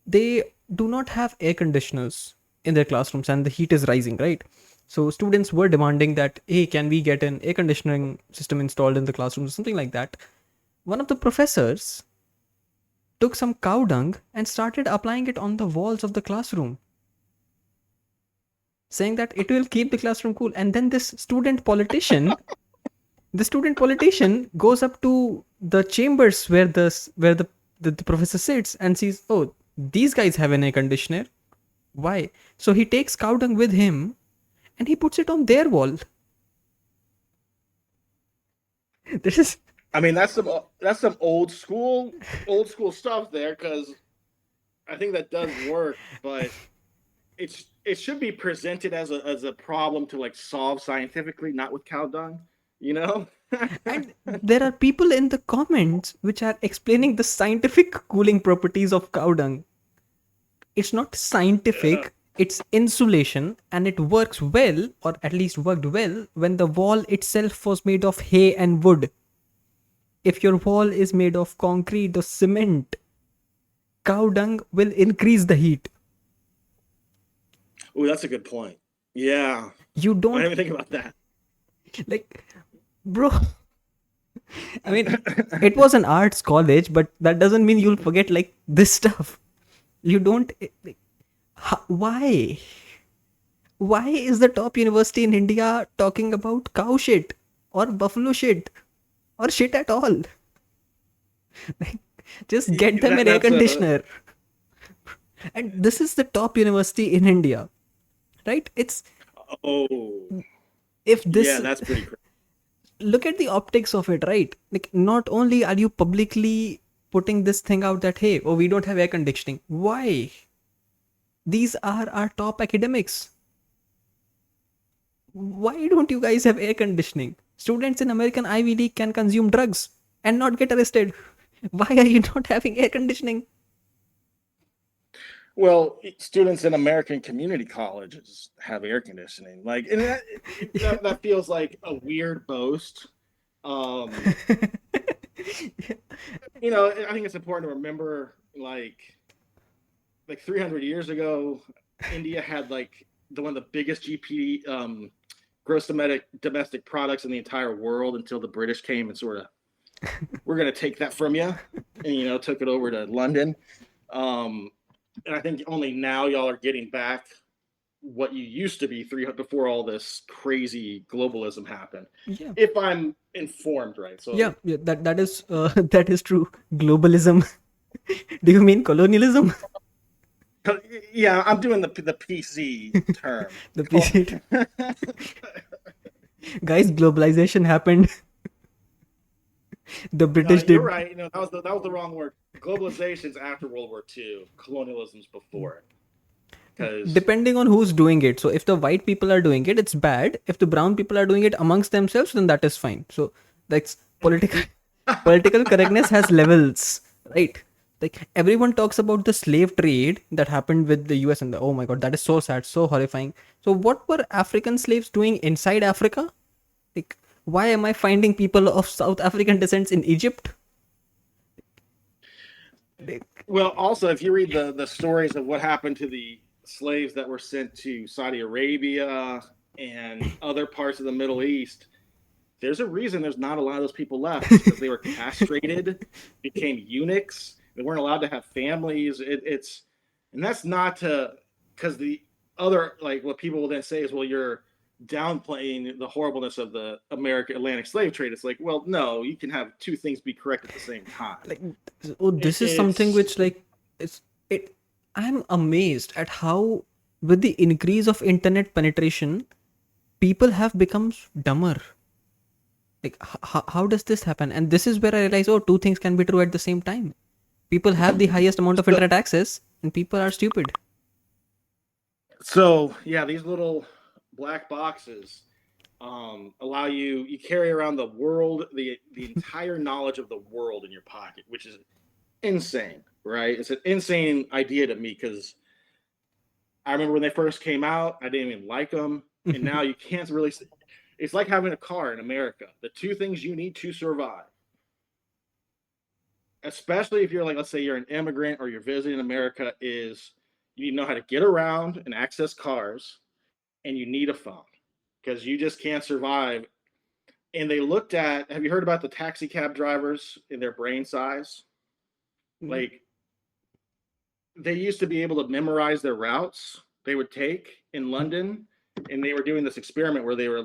they do not have air conditioners in their classrooms, and the heat is rising, right? So students were demanding that, hey, can we get an air conditioning system installed in the classrooms or something like that. One of the professors took some cow dung and started applying it on the walls of the classroom, saying that it will keep the classroom cool. And then this student politician goes up to the chambers where the professor sits and sees, oh, these guys have an air conditioner. Why? So he takes cow dung with him and he puts it on their wall. This is, I mean, that's some old school stuff there because I think that does work, but it should be presented as a problem to like solve scientifically, not with cow dung, you know. and there are people in the comments which are explaining the scientific cooling properties of cow dung. It's not scientific, it's insulation, and it works well, or at least worked well, when the wall itself was made of hay and wood. If your wall is made of concrete or cement, cow dung will increase the heat. Oh, that's a good point. Yeah, You I don't, didn't even think about that. like, bro. I mean, it was an arts college, but that doesn't mean you'll forget like this stuff. You don't. Why? Why is the top university in India talking about cow shit or buffalo shit? or shit at all. Like, just get them an air That's a conditioner. And this is the top university in India, right? It's oh if yeah, this that's pretty crazy. look at the optics of it, right? Like, not only are you publicly putting this thing out that hey, oh, we don't have air conditioning. Why? These are our top academics. Why don't you guys have air conditioning? Students in American Ivy League can consume drugs and not get arrested. Why are you not having air conditioning? Well, students in American community colleges have air conditioning, like, and that feels like a weird boast. Um, I think it's important to remember, like 300 years ago, India had like one of the biggest GP gross domestic products in the entire world until the British came and sort of, we're going to take that from you, and took it over to London. And I think only now y'all are getting back what you used to be before all this crazy globalism happened. Yeah, If I'm informed right, yeah, so yeah. That is that is true. Globalism. Do you mean colonialism? yeah, I'm doing the PC term. The PC. Guys, globalization happened. The British You're did. right. That was the wrong word. Globalization's after World War II. Colonialism's before it. Because Depending on who's doing it. So if the white people are doing it, it's bad. If the brown people are doing it amongst themselves, then that is fine. So that's political correctness has levels, right? Like everyone talks about the slave trade that happened with the US and oh my god, that is so sad, so horrifying. So what were African slaves doing inside Africa? Like, why am I finding people of South African descents in Egypt? Like, well, also if you read the stories of what happened to the slaves that were sent to Saudi Arabia and other parts of the Middle East, there's a reason there's not a lot of those people left. It's because they were castrated, became eunuchs. They weren't allowed to have families. And that's not because the other, like, what people will then say is, well, you're downplaying the horribleness of the American Atlantic slave trade. It's like, well, no, you can have two things be correct at the same time. like oh, It, this is something it's which like it's it. I'm amazed at how, with the increase of internet penetration, people have become dumber. Like, how does this happen? And this is where I realize, oh, two things can be true at the same time. People have the highest amount of so, internet access, and people are stupid. so yeah, these little black boxes allow you carry around the world, the entire knowledge of the world in your pocket, which is insane, right? It's an insane idea to me because I remember when they first came out, I didn't even like them, and now you can't really. It's like having a car in America. The two things you need to survive, especially if you're like, let's say you're an immigrant or you're visiting America, is you need to know how to get around and access cars, and you need a phone because you just can't survive. And they looked at, have you heard about the taxi cab drivers in their brain size? Like, they used to be able to memorize their routes they would take in London, and they were doing this experiment where they were,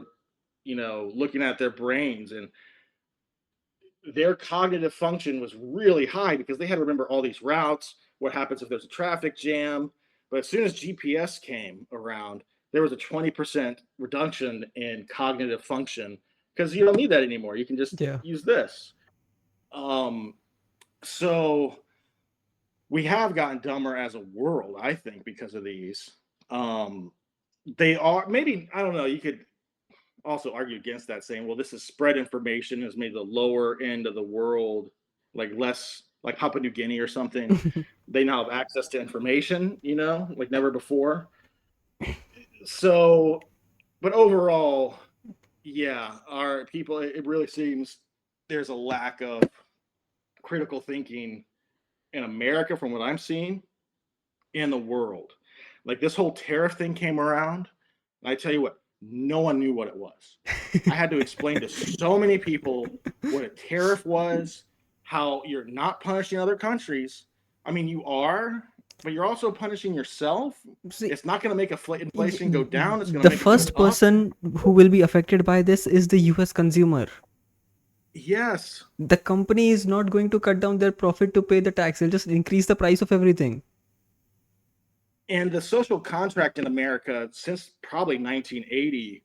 looking at their brains, and their cognitive function was really high because they had to remember all these routes, what happens if there's a traffic jam. But as soon as GPS came around, there was a 20% reduction in cognitive function because you don't need that anymore. You can just Yeah. use this. Um, so we have gotten dumber as a world, I think, because of these. They are, maybe, I don't know, you could also argue against that, saying, well, this is spread information, has made the lower end of the world like less, like Papua New Guinea or something. They now have access to information, like never before. So, but overall, yeah, our people, it really seems there's a lack of critical thinking in America from what I'm seeing, in the world. Like this whole tariff thing came around. I tell you what, no one knew what it was. I had to explain to so many people what a tariff was, how you're not punishing other countries. I mean, you are, but you're also punishing yourself. See, It's not going to make inflation go down. It's going to the make it go first up. person who will be affected by this is the US consumer. Yes. The company is not going to cut down their profit to pay the tax. They'll just increase the price of everything. And the social contract in America since probably 1980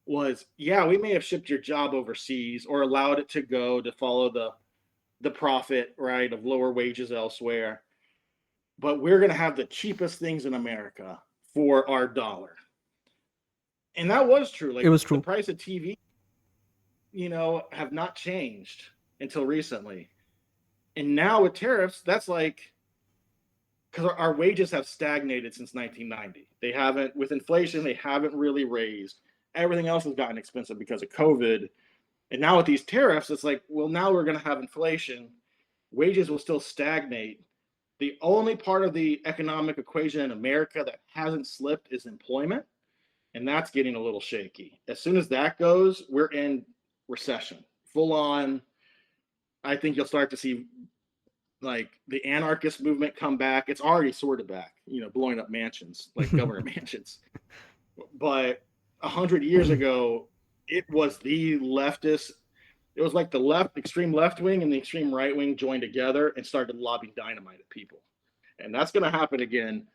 was, yeah, we may have shipped your job overseas or allowed it to go to follow the profit, right, of lower wages elsewhere, but we're going to have the cheapest things in America for our dollar. And that was true. It Like was the true. price of TV, have not changed until recently. And now with tariffs, that's like, because our wages have stagnated since 1990. They haven't, with inflation, they haven't really raised. Everything else has gotten expensive because of COVID. And now with these tariffs, it's like, well, now we're going to have inflation. Wages will still stagnate. The only part of the economic equation in America that hasn't slipped is employment. And that's getting a little shaky. As soon as that goes, we're in recession, full on. I think you'll start to see like the anarchist movement come back. It's already sort of back, blowing up mansions like government mansions. But 100 years ago, it was the leftist. It was like the extreme left wing and the extreme right wing joined together and started lobbing dynamite at people. And that's going to happen again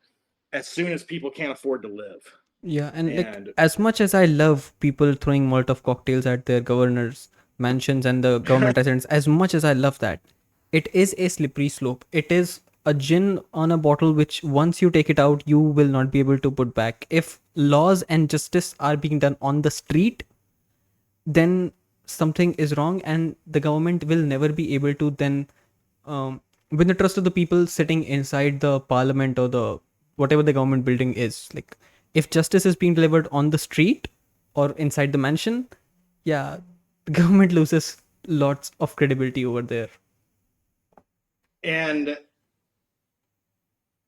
as soon as people can't afford to live. Yeah, and like And as much as I love people throwing Molotov cocktails at their governors' mansions and the government residents, as much as I love that, it is a slippery slope. It is a gin on a bottle which once you take it out, you will not be able to put back. If laws and justice are being done on the street, then something is wrong, and the government will never be able to then win the trust of the people sitting inside the parliament or the whatever the government building is. Like if justice is being delivered on the street or inside the mansion, yeah, the government loses lots of credibility over there. and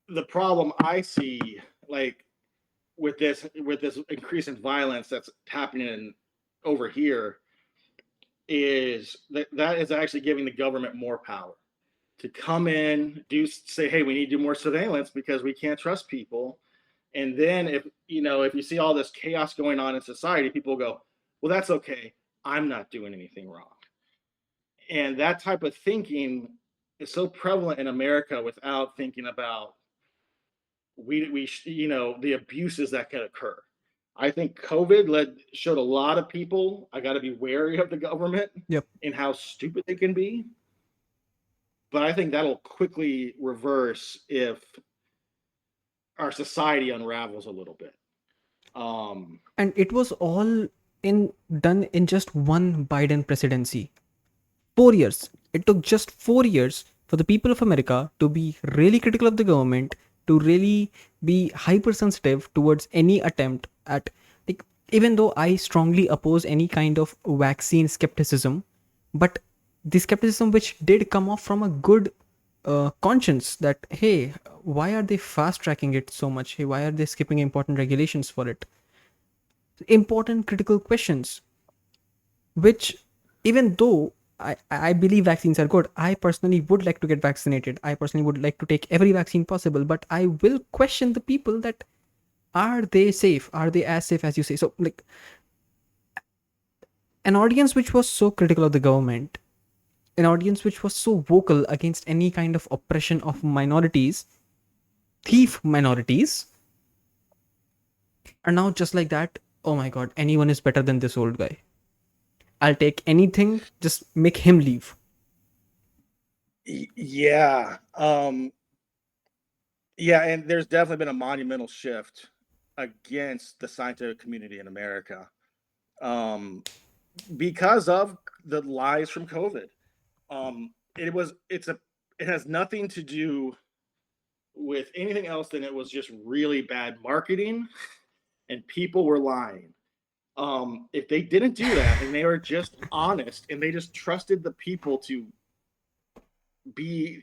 the problem I see, like with this increase in violence that's happening over here, is that is actually giving the government more power to come in, say, hey, we need to do more surveillance because we can't trust people. And then if you see all this chaos going on in society, people go, well, that's okay. I'm not doing anything wrong. And that type of thinking is so prevalent in America without thinking about the abuses that can occur. I think COVID showed a lot of people I got to be wary of the government Yep. and how stupid they can be. But I think that'll quickly reverse if our society unravels a little bit. Um, And it was all in done in just one Biden presidency. 4 years. It took just 4 years for the people of America to be really critical of the government, to really be hypersensitive towards any attempt at, like, even though I strongly oppose any kind of vaccine skepticism, but the skepticism which did come off from a good conscience that, hey, why are they fast tracking it so much? Hey, why are they skipping important regulations for it? Important critical questions which, even though I believe vaccines are good, I personally would like to get vaccinated. I personally would like to take every vaccine possible, but I will question the people that, are they safe? Are they as safe as you say? So, like, an audience which was so critical of the government, an audience which was so vocal against any kind of oppression of minorities, thief minorities, are now just like that. Oh my god, anyone is better than this old guy. I'll take anything, just make him leave. yeah. Yeah, and there's definitely been a monumental shift against the scientific community in America, um, because of the lies from COVID. It has nothing to do with anything else than it was just really bad marketing and people were lying. If they didn't do that and they were just honest and they just trusted the people to be,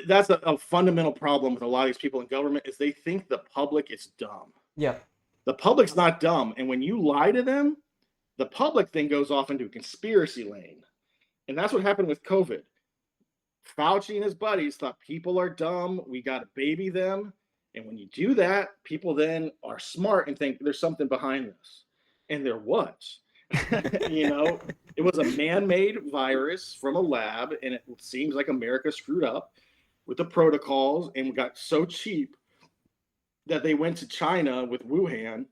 that's a fundamental problem with a lot of these people in government is they think the public is dumb. Yeah. The public's not dumb, and when you lie to them, the public then goes off into a conspiracy lane, and that's what happened with COVID. Fauci and his buddies thought people are dumb. We got to baby them. And when you do that, people then are smart and think there's something behind this. And there was. You know, it was a man-made virus from a lab, and it seems like America screwed up with the protocols and got so cheap that they went to China with Wuhan.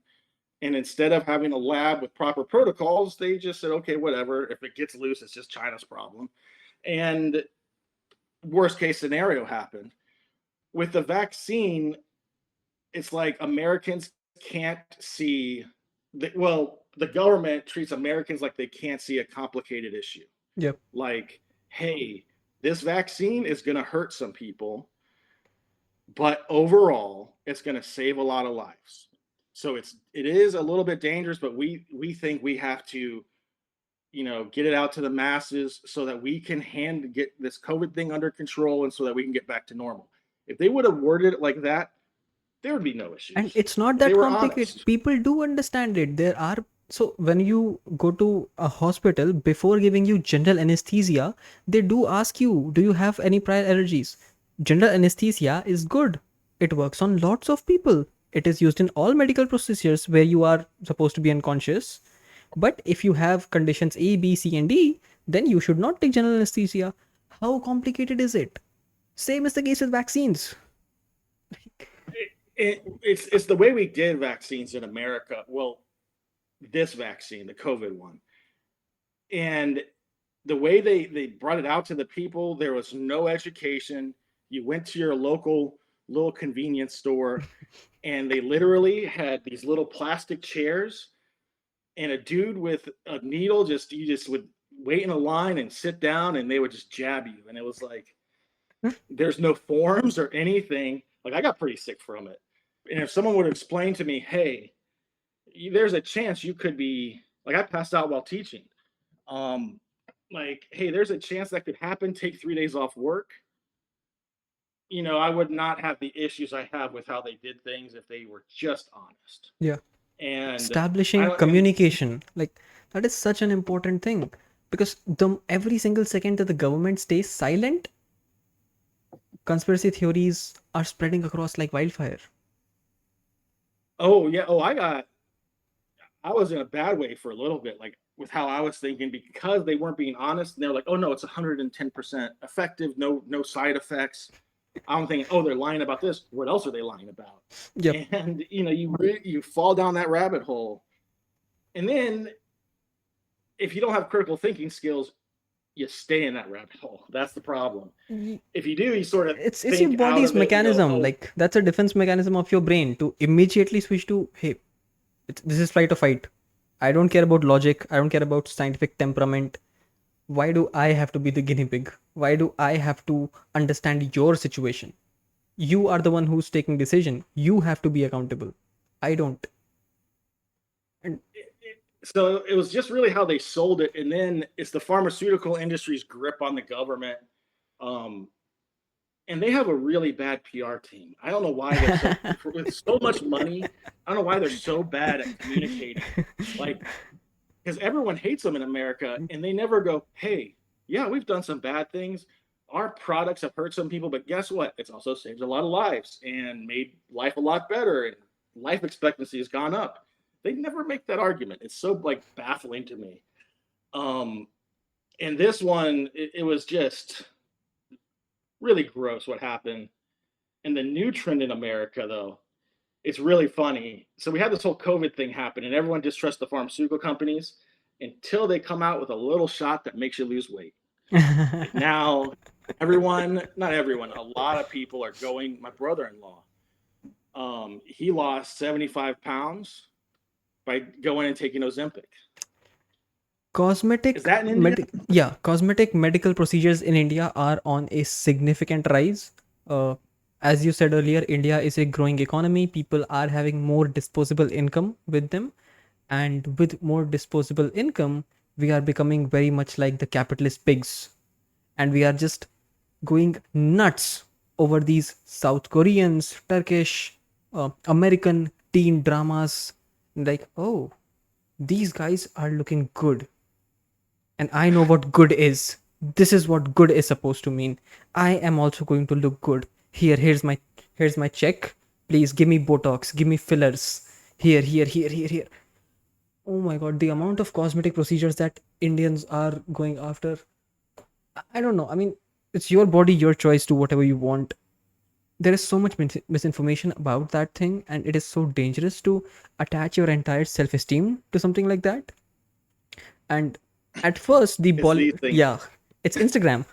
And instead of having a lab with proper protocols, they just said, okay, whatever. If it gets loose, it's just China's problem. And worst case scenario happened. With the vaccine, it's like Americans can't see the government treats Americans like they can't see a complicated issue. Yep. Like, hey, this vaccine is going to hurt some people, but overall, it's going to save a lot of lives. So it is a little bit dangerous, but we think we have to, get it out to the masses so that we can get this COVID thing under control and so that we can get back to normal. If they would have worded it like that, there would be no And issues. it's not They that were complicated. honest. People do understand it. There are, so when you go to a hospital, before giving you general anesthesia, they do ask you, do you have any prior allergies? General anesthesia is good. It works on lots of people. It is used in all medical procedures where you are supposed to be unconscious. But if you have conditions A, B, C, and D, then you should not take general anesthesia. How complicated is it? Same is the case with vaccines. It's the way we did vaccines in America. Well, this vaccine, the COVID one, and the way they brought it out to the people, there was no education. You went to your local little convenience store, and they literally had these little plastic chairs and a dude with a needle. You just would wait in a line and sit down, and they would just jab you. And it was like there's no forms or anything. Like I got pretty sick from it. And if someone would explain to me, hey, there's a chance you could be like I passed out while teaching. Um, like, hey, there's a chance that could happen. Take 3 days off work. I would not have the issues I have with how they did things if they were just honest. Yeah. And I Establishing don't. And communication, like, that is such an important thing, because the every single second that the government stays silent, conspiracy theories are spreading across like wildfire. oh yeah, I was in a bad way for a little bit, like with how I was thinking because they weren't being honest. And they're like, oh no, it's 110% effective, no side effects. I'm thinking, oh, they're lying about this. What else are they lying about? Yep. And you fall down that rabbit hole, and then if you don't have critical thinking skills, you stay in that rabbit hole. That's the problem. If you do, you sort of It's your think out body's of it and go, mechanism, oh, like that's a defense mechanism of your brain to immediately switch to, hey, this is flight or fight. I don't care about logic, I don't care about scientific temperament. Why do I have to be the guinea pig? Why do I have to understand your situation? You are the one who's taking decision, you have to be accountable. I don't. And so it was just really how they sold it, and then it's the pharmaceutical industry's grip on the government, um, and they have a really bad PR team. I don't know why they're with so much money. I don't know why they're so bad at communicating, like because everyone hates them in America, and they never go, "Hey, yeah, we've done some bad things. Our products have hurt some people, but guess what? It's also saved a lot of lives and made life a lot better, and life expectancy has gone up." They never make that argument. It's so like baffling to me. Um, and this one, it was just really gross what happened. And the new trend in America, though, it's really funny. So we had this whole COVID thing happen, and everyone distrusts the pharmaceutical companies until they come out with a little shot that makes you lose weight. Like now, not everyone, a lot of people are going. My brother-in-law, he lost 75 pounds by going and taking Ozempic. Is that in India? Cosmetic medical procedures in India are on a significant rise. uh, as you said earlier, India is a growing economy, people are having more disposable income with them, and with more disposable income we are becoming very much like the capitalist pigs, and we are just going nuts over these South Koreans, Turkish, American teen dramas, like, oh, these guys are looking good, and I know what good is. This is what good is supposed to mean. I am also going to look good. Here's my check. Please give me Botox, give me fillers. Here. Oh my god, the amount of cosmetic procedures that Indians are going after. I don't know. I mean, it's your body, your choice, do whatever you want. There is so much misinformation about that thing, and it is so dangerous to attach your entire self-esteem to something like that. And at first, the It's ball, these things. yeah, it's Instagram.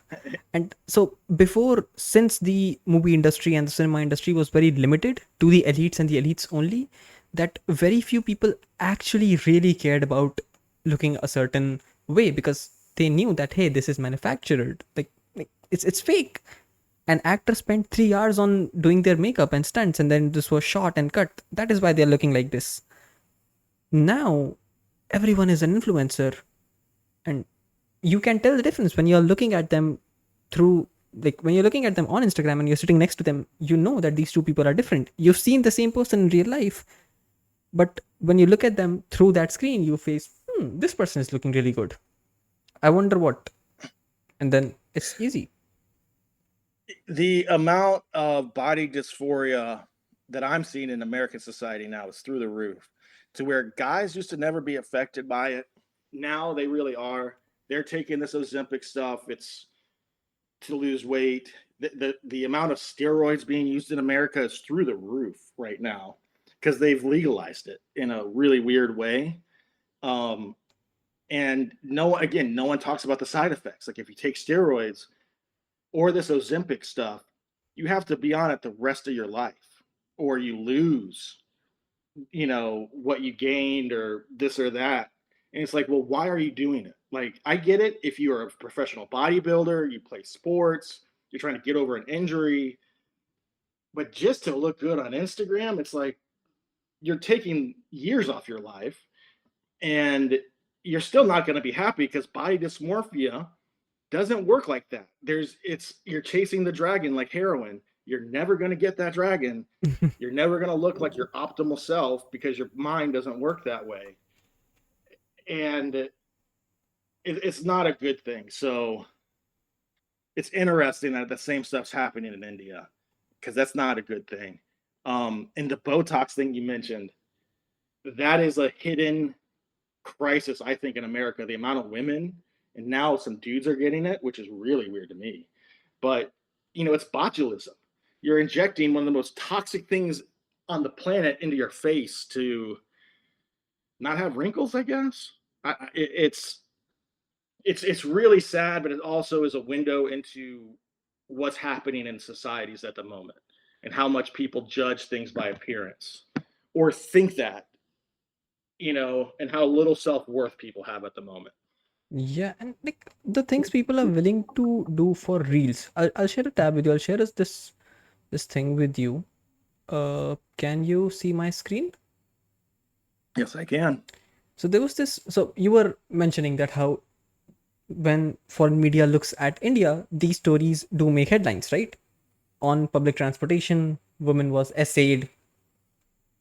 And so before, since the movie industry and the cinema industry was very limited to the elites and the elites only, that very few people actually really cared about looking a certain way, because they knew that, hey, this is manufactured, like it's fake. An actor spent 3 hours on doing their makeup and stunts, and then this was shot and cut. That is why they're looking like this. Now everyone is an influencer, and you can tell the difference when you're looking at them through, like when you're looking at them on Instagram and you're sitting next to them, you know that these two people are different. You've seen the same person in real life, but when you look at them through that screen, you face, this person is looking really good. I wonder what. And then it's easy. The amount of body dysphoria that I'm seeing in American society now is through the roof. To where guys used to never be affected by it, now they really are. They're taking this Ozempic stuff. It's to lose weight. The amount of steroids being used in America is through the roof right now because they've legalized it in a really weird way. Um, and no one talks about the side effects. Like if you take steroids or this Ozempic stuff, you have to be on it the rest of your life, or you lose, what you gained or this or that. And it's like, well, why are you doing it? Like, I get it if you are a professional bodybuilder, you play sports, you're trying to get over an injury, but just to look good on Instagram, it's like you're taking years off your life and you're still not going to be happy because body dysmorphia doesn't work like that. You're chasing the dragon like heroin. You're never going to get that dragon. You're never going to look like your optimal self because your mind doesn't work that way. And it's not a good thing. So it's interesting that the same stuff's happening in India because that's not a good thing. And the Botox thing you mentioned, that is a hidden crisis, I think, in America. The amount of women, and now some dudes are getting it, which is really weird to me. But it's botulism. You're injecting one of the most toxic things on the planet into your face to not have wrinkles, I guess. It's really sad, but it also is a window into what's happening in societies at the moment and how much people judge things by appearance or think that, and how little self-worth people have at the moment. Yeah, and like the things people are willing to do for reels. I'll share a tab with you. I'll share this thing with you. Can you see my screen? Yes, I can. So there was this. So you were mentioning that how when foreign media looks at India, these stories do make headlines, right? On public transportation, woman was essayed.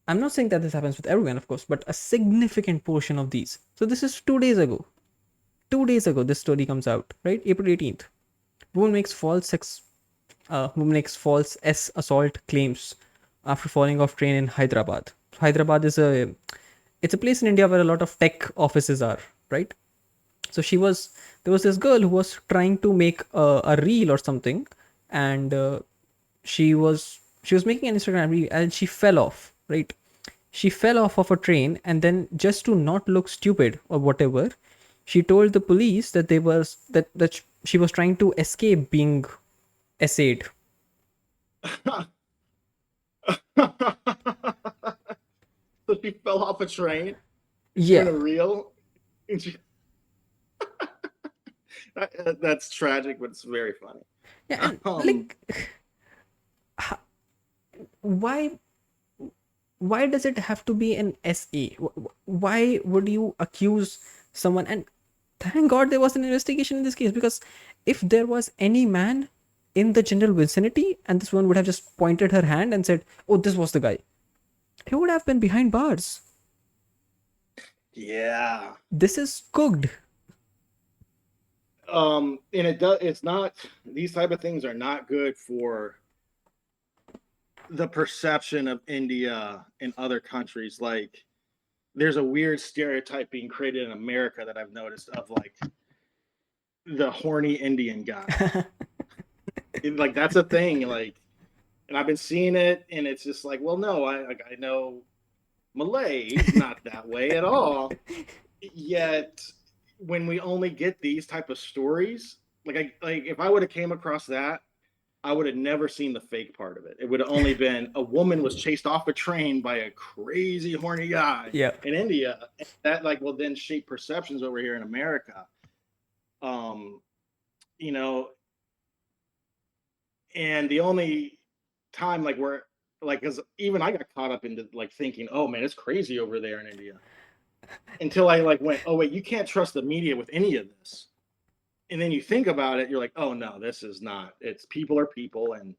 I'm not saying that this happens with everyone, of course, but a significant portion of these. So this is 2 days ago. 2 days ago, this story comes out, right? April 18th. Woman makes woman makes false assault claims after falling off train in Hyderabad. Hyderabad is it's a place in India where a lot of tech offices are, right? So there was this girl who was trying to make a reel or something, and she was making an Instagram reel, and she fell off, right? She fell off of a train, and then just to not look stupid or whatever, she told the police that she was trying to escape being essayed. So she fell off a train. She's doing Yeah, a reel. And that's tragic, but it's very funny. yeah, and Um, like, why why does it have to be an SA? Why would you accuse someone? And thank God there was an investigation in this case, because if there was any man in the general vicinity and this one would have just pointed her hand and said, "Oh, this was the guy," he would have been behind bars. yeah. This is cooked. And it's not, these type of things are not good for the perception of India and other countries. Like, there's a weird stereotype being created in America that I've noticed of like the horny Indian guy. Like that's a thing. Like, and I've been seeing it, and it's just like, well, no, I know Malay's not that way at all. Yet, when we only get these type of stories, like if I would have came across that, I would have never seen the fake part of it. It would have only been a woman was chased off a train by a crazy horny guy Yeah. in India. And that like will then shape perceptions over here in America. Um, you know, and the only time like where like because even I got caught up into like thinking, oh man, it's crazy over there in India. Until I like went, oh wait, you can't trust the media with any of this. And then you think about it, you're like, oh no, this is not. It's people are people, and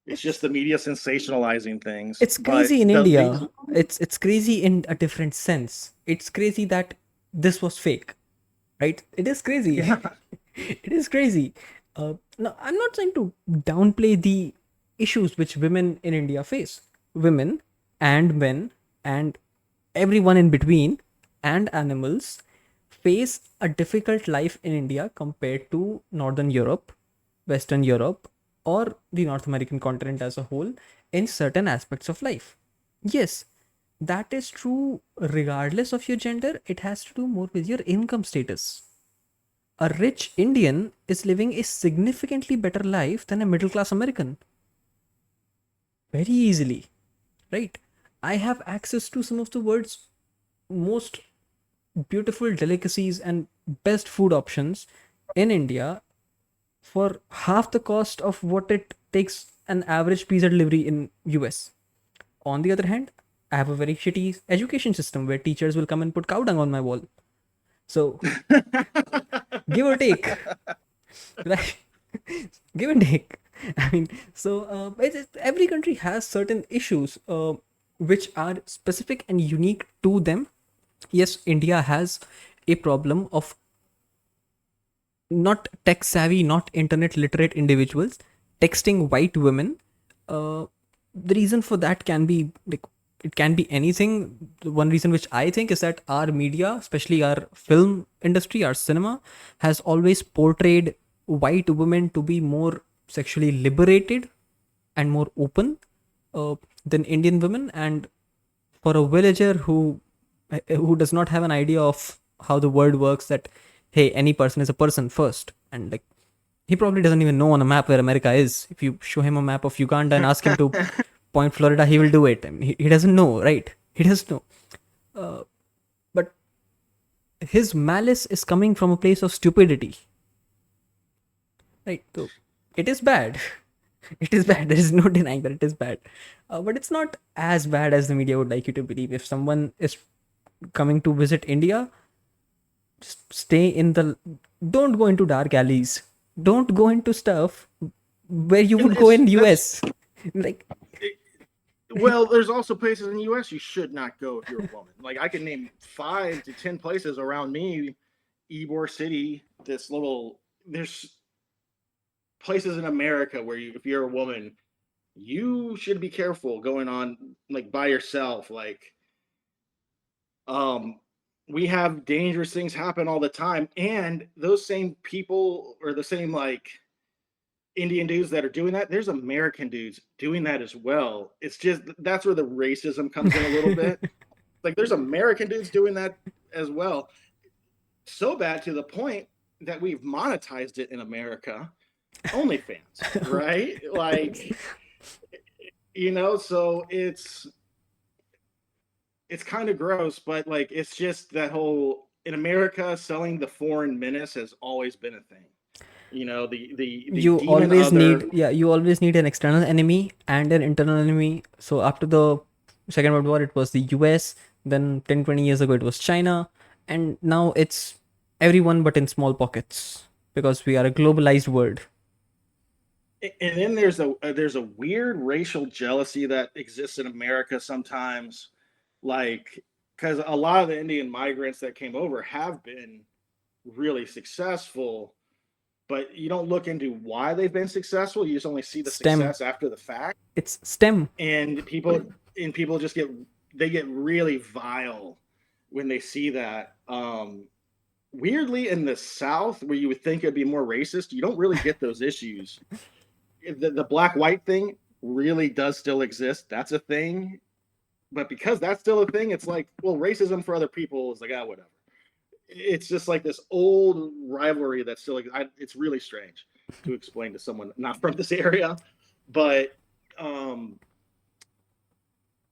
it's just It's the media sensationalizing things. it's But crazy in these, India. It's crazy in a different sense. It's crazy that this was fake, right? It is crazy. yeah, It is crazy. No, I'm not trying to downplay the issues which women in India face. Women and men and everyone in between and animals face a difficult life in India compared to Northern Europe, Western Europe, or the North American continent as a whole in certain aspects of life. Yes, that is true regardless of your gender. It has to do more with your income status. A rich Indian is living a significantly better life than a middle class American. Very easily, right? I have access to some of the world's most beautiful delicacies and best food options in India for half the cost of what it takes an average pizza delivery in US. On the other hand, I have a very shitty education system where teachers will come and put cow dung on my wall. So give or take, right? Give and take. I mean, so every country has certain issues which are specific and unique to them. Yes, India has a problem of not tech savvy, not internet literate individuals texting white women. Uh, the reason for that can be like it can be anything. One reason which I think is that our media, especially our film industry, our cinema, has always portrayed white women to be more sexually liberated and more open than Indian women. And for a villager who does not have an idea of how the world works, that hey, any person is a person first, and like he probably doesn't even know on a map where America is. If you show him a map of Uganda and ask him to point Florida, he will do it. I mean, he doesn't know, right? He doesn't know. But his malice is coming from a place of stupidity, right? So it is bad. It is bad. There is no denying that it is bad. But it's not as bad as the media would like you to believe. If someone is coming to visit India, just stay in the. Don't go into dark alleys. Don't go into stuff where you and would go in that's US. Like, well, there's also places in the U.S. you should not go if you're a woman. Like I can name 5 to 10 places around me, Ybor City. This little there's places in America where you, if you're a woman, you should be careful going on like by yourself. Like, um, we have dangerous things happen all the time, and those same people or the same like Indian dudes that are doing that, there's American dudes doing that as well. It's just that's where the racism comes in a little bit. Like there's American dudes doing that as well. So bad to the point that we've monetized it in America. OnlyFans, right? Like, so it's kind of gross, but like it's just that whole in America selling the foreign menace has always been a thing. The you demon always other. need, yeah, you always need an external enemy and an internal enemy. So after the Second World War, it was the US. Then 10, 20 years ago, it was China. And now it's everyone but in small pockets because we are a globalized world. And then there's a weird racial jealousy that exists in America sometimes, like because a lot of the Indian migrants that came over have been really successful, but you don't look into why they've been successful. You just only see the STEM. success after the fact, It's STEM. and people just get they get really vile when they see that. Weirdly, in the South, where you would think it'd be more racist, you don't really get those issues. The black white thing really does still exist. That's a thing. But because that's still a thing, it's like, well, racism for other people is like, ah, whatever. It's just like this old rivalry that's still, it's really strange to explain to someone not from this area. But um,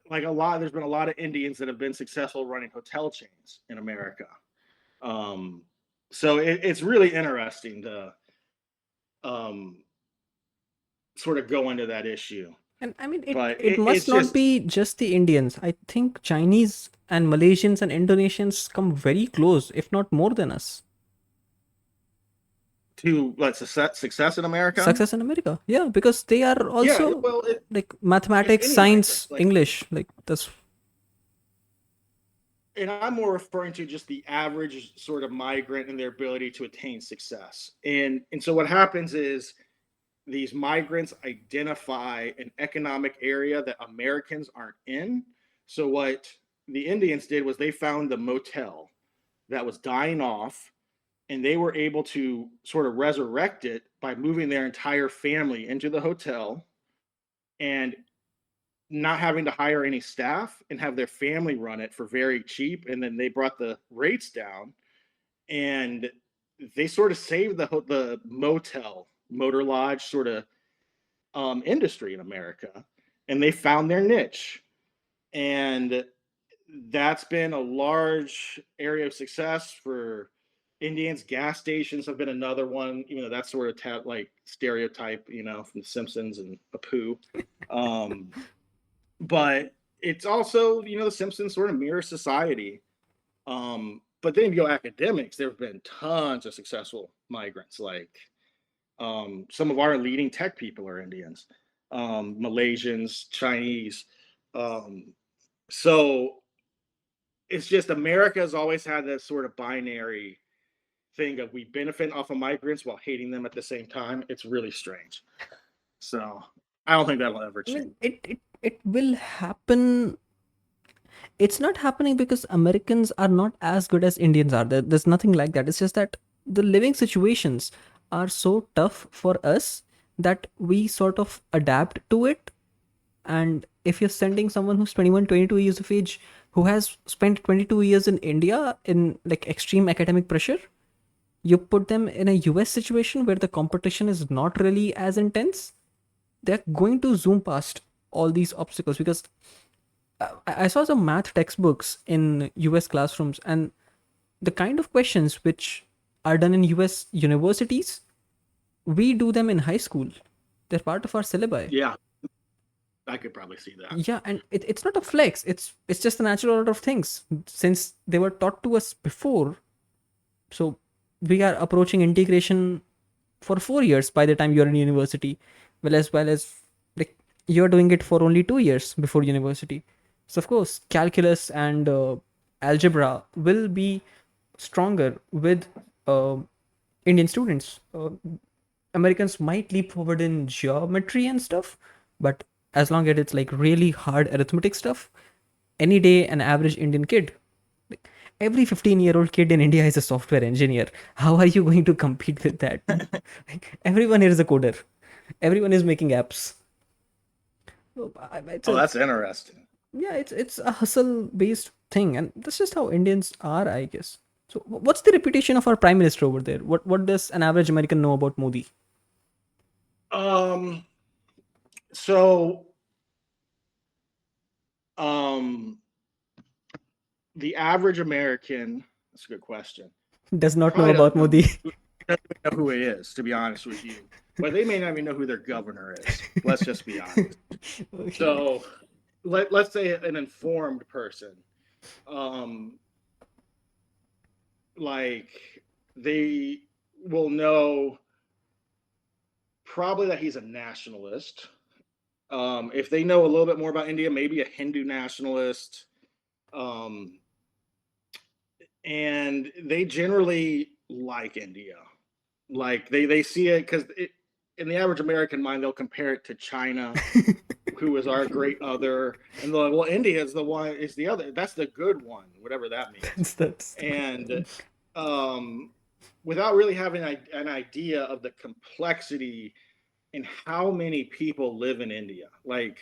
like there's been a lot of Indians that have been successful running hotel chains in America. Um, so it's really interesting to um, sort of go into that issue. And I mean, But it must it's not just be just the Indians. I think Chinese and Malaysians and Indonesians come very close, if not more than us. to like success in America. Success in America. Yeah, because they are Yeah, also well, like it's mathematics, any migrant. science, Like, English. Like that's and I'm more referring to just the average sort of migrant and their ability to attain success. And so what happens is these migrants identify an economic area that Americans aren't in. So what the Indians did was they found the motel that was dying off, and they were able to sort of resurrect it by moving their entire family into the hotel and not having to hire any staff and have their family run it for very cheap. And then they brought the rates down, and they sort of saved the motel motor lodge sort of industry in America, and they found their niche. And that's been a large area of success for Indians. Gas stations have been another one, even though that's sort of like stereotype, from The Simpsons and Apu. Um, but it's also, The Simpsons sort of mirror society. But then if you go academics, there have been tons of successful migrants. Like some of our leading tech people are Indians, Malaysians, Chinese. Um, so it's just America has always had this sort of binary thing of we benefit off of migrants while hating them at the same time. It's really strange. So I don't think that'll ever I change. mean it will happen. It's not happening because Americans are not as good as Indians are. There's nothing like that. It's just that the living situations are so tough for us that we sort of adapt to it. And if you're sending someone who's 21, 22 years of age, who has spent 22 years in India in like extreme academic pressure, you put them in a US situation where the competition is not really as intense, they're going to zoom past all these obstacles. Because I saw some math textbooks in US classrooms, and the kind of questions which are done in US universities, we do them in high school. They're part of our syllabi. Yeah, I could probably see that. Yeah, and it's not a flex. It's just the natural order of things since they were taught to us before. So we are approaching integration for 4 years by the time you're in university, well as like you're doing it for only 2 years before university. So of course, calculus and algebra will be stronger with uh, Indian students. Americans might leap forward in geometry and stuff, but as long as it's like really hard arithmetic stuff, any day an average Indian kid, like, every 15-year-old kid in India is a software engineer. How are you going to compete with that? Like, everyone here is a coder. Everyone is making apps. So, it's Oh, a that's interesting. yeah, it's a hustle based thing, and that's just how Indians are, I guess. So, what's the reputation of our prime minister over there? What does an average American know about Modi? Um, so um, the average American, that's a good question. Does not know Probably about Modi. doesn't know who he is, to be honest with you. But they may not even know who their governor is. Let's just be honest. Okay. So let's say an informed person, um, like they will know probably that he's a nationalist. If they know a little bit more about India, maybe a Hindu nationalist. Um, and they generally like India. Like they see it because in the average American mind, they'll compare it to China, who is our great other, and they're like, well, India is the one, is the other, that's the good one, whatever that means. that's And without really having an idea of the complexity and how many people live in India. Like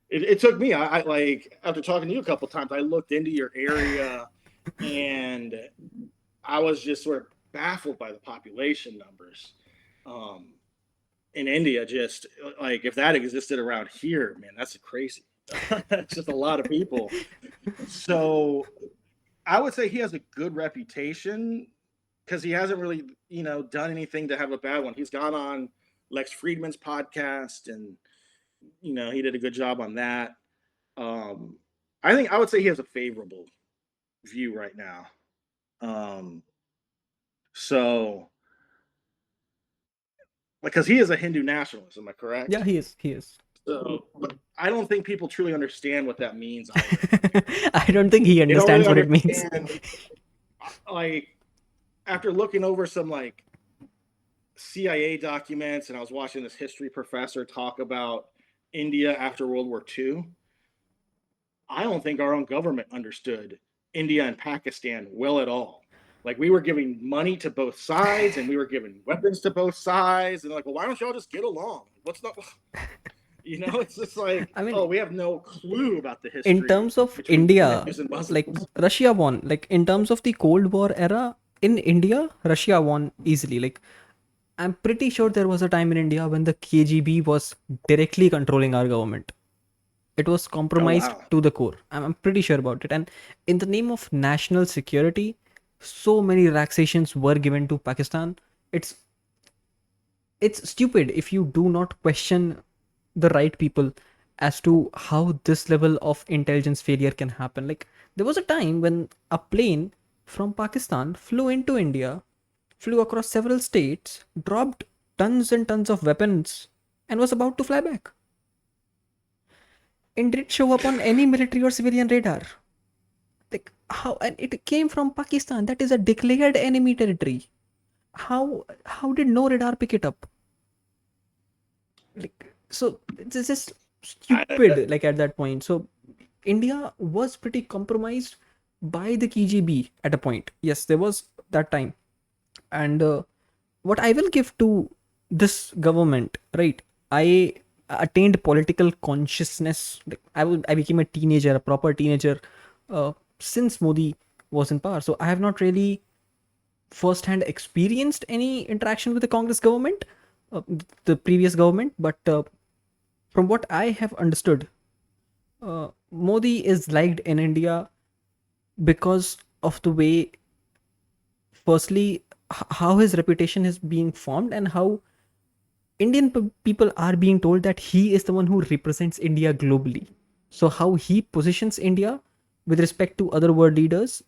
it took me, I like after talking to you a couple times, I looked into your area and I was just sort of baffled by the population numbers. Um, in India, just like if that existed around here, man, that's crazy. That's just a lot of people. So I would say he has a good reputation because he hasn't really, done anything to have a bad one. He's gone on Lex Friedman's podcast, and he did a good job on that. Um, I think I would say he has a favorable view right now. Um, so because he is a Hindu nationalist, am I correct? yeah, he is. So, but I don't think people truly understand what that means either. I don't think he They don't really understands what it means. understand. Like after looking over some like CIA documents, and I was watching this history professor talk about India after World War II. I don't think our own government understood India and Pakistan well at all. Like we were giving money to both sides, and we were giving weapons to both sides, and like, well, why don't y'all just get along? What's not? It's just like, I mean, oh, we have no clue about the history. in terms of India, like Russia won. Like in terms of the Cold War era, in India, Russia won easily. Like I'm pretty sure there was a time in India when the KGB was directly controlling our government. It was compromised wow. to the core. I'm pretty sure about it. And in the name of national security, so many relaxations were given to Pakistan. It's stupid if you do not question the right people as to how this level of intelligence failure can happen. Like there was a time when a plane from Pakistan flew into India, flew across several states, dropped tons and tons of weapons, and was about to fly back. It didn't show up on any military or civilian radar. Like how? And it came from Pakistan. That is a declared enemy territory. How did no radar pick it up? Like so, it's just stupid. Like at that point, so India was pretty compromised by the KGB at a point. Yes, there was that time. And what I will give to this government, right? I attained political consciousness. Like, I became a teenager, a proper teenager, since Modi was in power. So I have not really first-hand experienced any interaction with the Congress government, the previous government. But from what I have understood, Modi is liked in India because of the way, firstly, how his reputation is being formed, and how Indian people are being told that he is the one who represents India globally. So how he positions India with respect to other world leaders,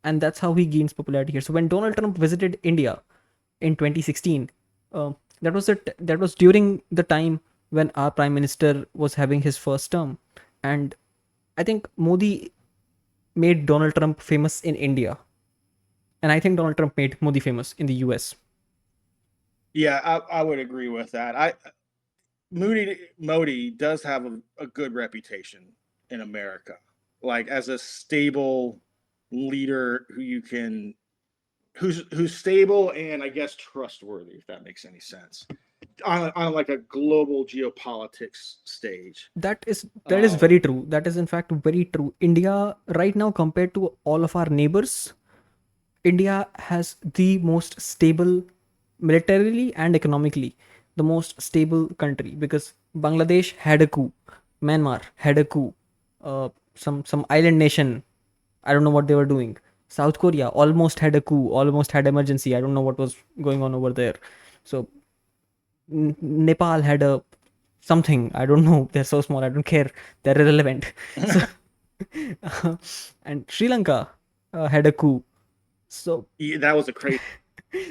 and that's how he gains popularity here. So when Donald Trump visited India in 2016, that was during the time when our prime minister was having his first term, and I think Modi made Donald Trump famous in India, and I think Donald Trump made Modi famous in the US. Yeah, I would agree with that. Modi does have a good reputation in America, like as a stable leader who's stable and I guess trustworthy, if that makes any sense, on like a global geopolitics stage. That is very true. That is in fact very true. India right now, compared to all of our neighbors, India has the most stable, militarily and economically, the most stable country, because Bangladesh had a coup, Myanmar had a coup, some island nation, I don't know what they were doing. South Korea almost had a coup, almost had emergency. I don't know what was going on over there. So Nepal had a something. I don't know. They're so small. I don't care. They're irrelevant. So and Sri Lanka had a coup. So Yeah, that was a crazy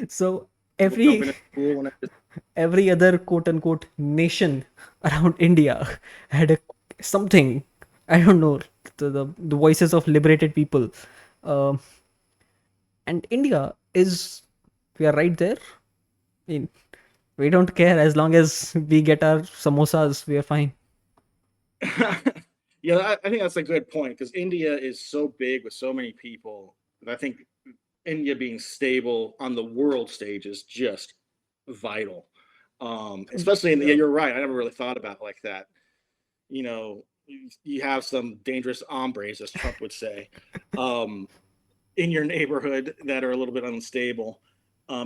so jumping every in pool and every other quote unquote nation around India had a something. I don't know, the voices of liberated people, um, and India is, we are right there. I mean, we don't care as long as we get our samosas. We are fine. Yeah, I think that's a good point because India is so big with so many people that I think India being stable on the world stage is just vital. Especially in the, yeah, Yeah. you're right. I never really thought about it like that. You have some dangerous hombres, as Trump would say, um, in your neighborhood that are a little bit unstable.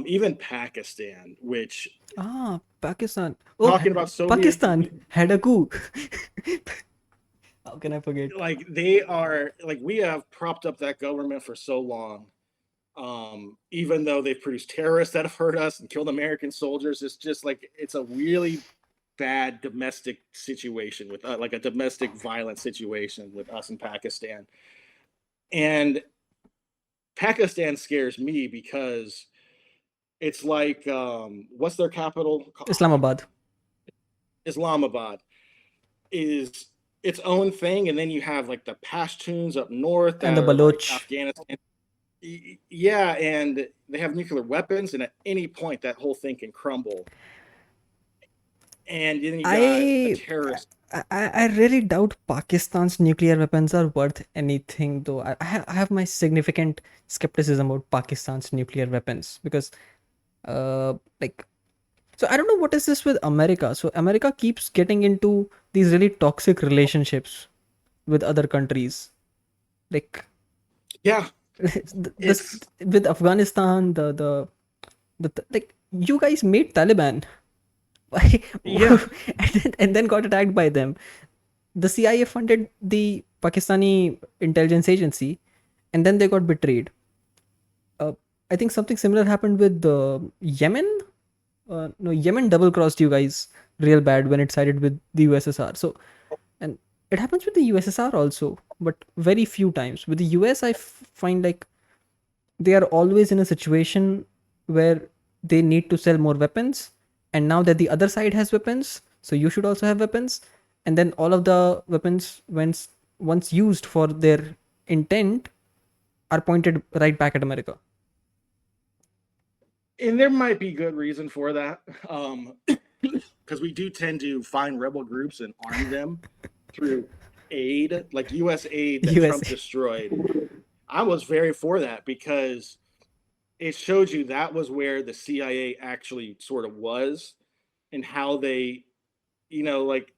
Even Pakistan, which Ah, Pakistan. Oh, talking about Soviet, Pakistan had a coup. How can I forget? like they are like we have propped up that government for so long. Even though they've produced terrorists that have hurt us and killed American soldiers, it's just like it's a really bad domestic situation with like a domestic violence situation with us in Pakistan. And Pakistan scares me because it's like what's their capital? Islamabad Islamabad is its own thing, and then you have like the Pashtuns up north and that the are like Baloch. Afghanistan. Yeah, and they have nuclear weapons, and at any point that whole thing can crumble. And then you got the I, terrorists. I really doubt Pakistan's nuclear weapons are worth anything, though. I have my significant skepticism about Pakistan's nuclear weapons because, like, so I don't know what is this with America. So America keeps getting into these really toxic relationships with other countries, like Yeah, this it's with Afghanistan. Like you guys made Taliban. Why? yeah. And then got attacked by them. The CIA funded the Pakistani intelligence agency, and then they got betrayed. Uh, I think something similar happened with Yemen. No, Yemen double crossed you guys real bad when it sided with the USSR. So, and it happens with the USSR also, but very few times. With the US, find like they are always in a situation where they need to sell more weapons, and now that the other side has weapons, so you should also have weapons, and then all of the weapons once used for their intent are pointed right back at America. And there might be good reason for that. Because we do tend to find rebel groups and arm them through aid, like US aid that USA. Trump destroyed. I was very for that because it showed you that was where the CIA actually sort of was and how they, like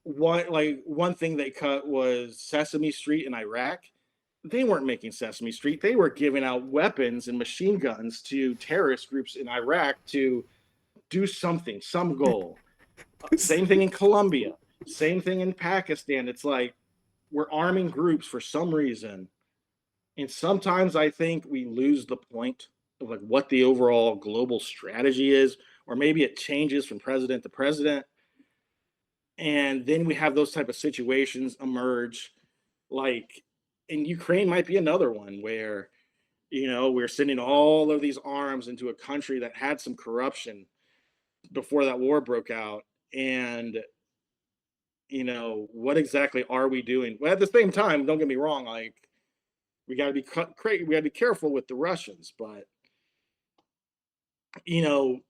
one thing they cut was Sesame Street in Iraq. They weren't making Sesame Street. They were giving out weapons and machine guns to terrorist groups in Iraq to do something, some goal. Same thing in Colombia. Same thing in Pakistan. It's like we're arming groups for some reason. And sometimes I think we lose the point of like what the overall global strategy is, or maybe it changes from president to president. And then we have those type of situations emerge, like in Ukraine might be another one where we're sending all of these arms into a country that had some corruption before that war broke out. And what exactly are we doing? Well, at the same time, don't get me wrong, like we got to be we got to be careful with the Russians, but you know,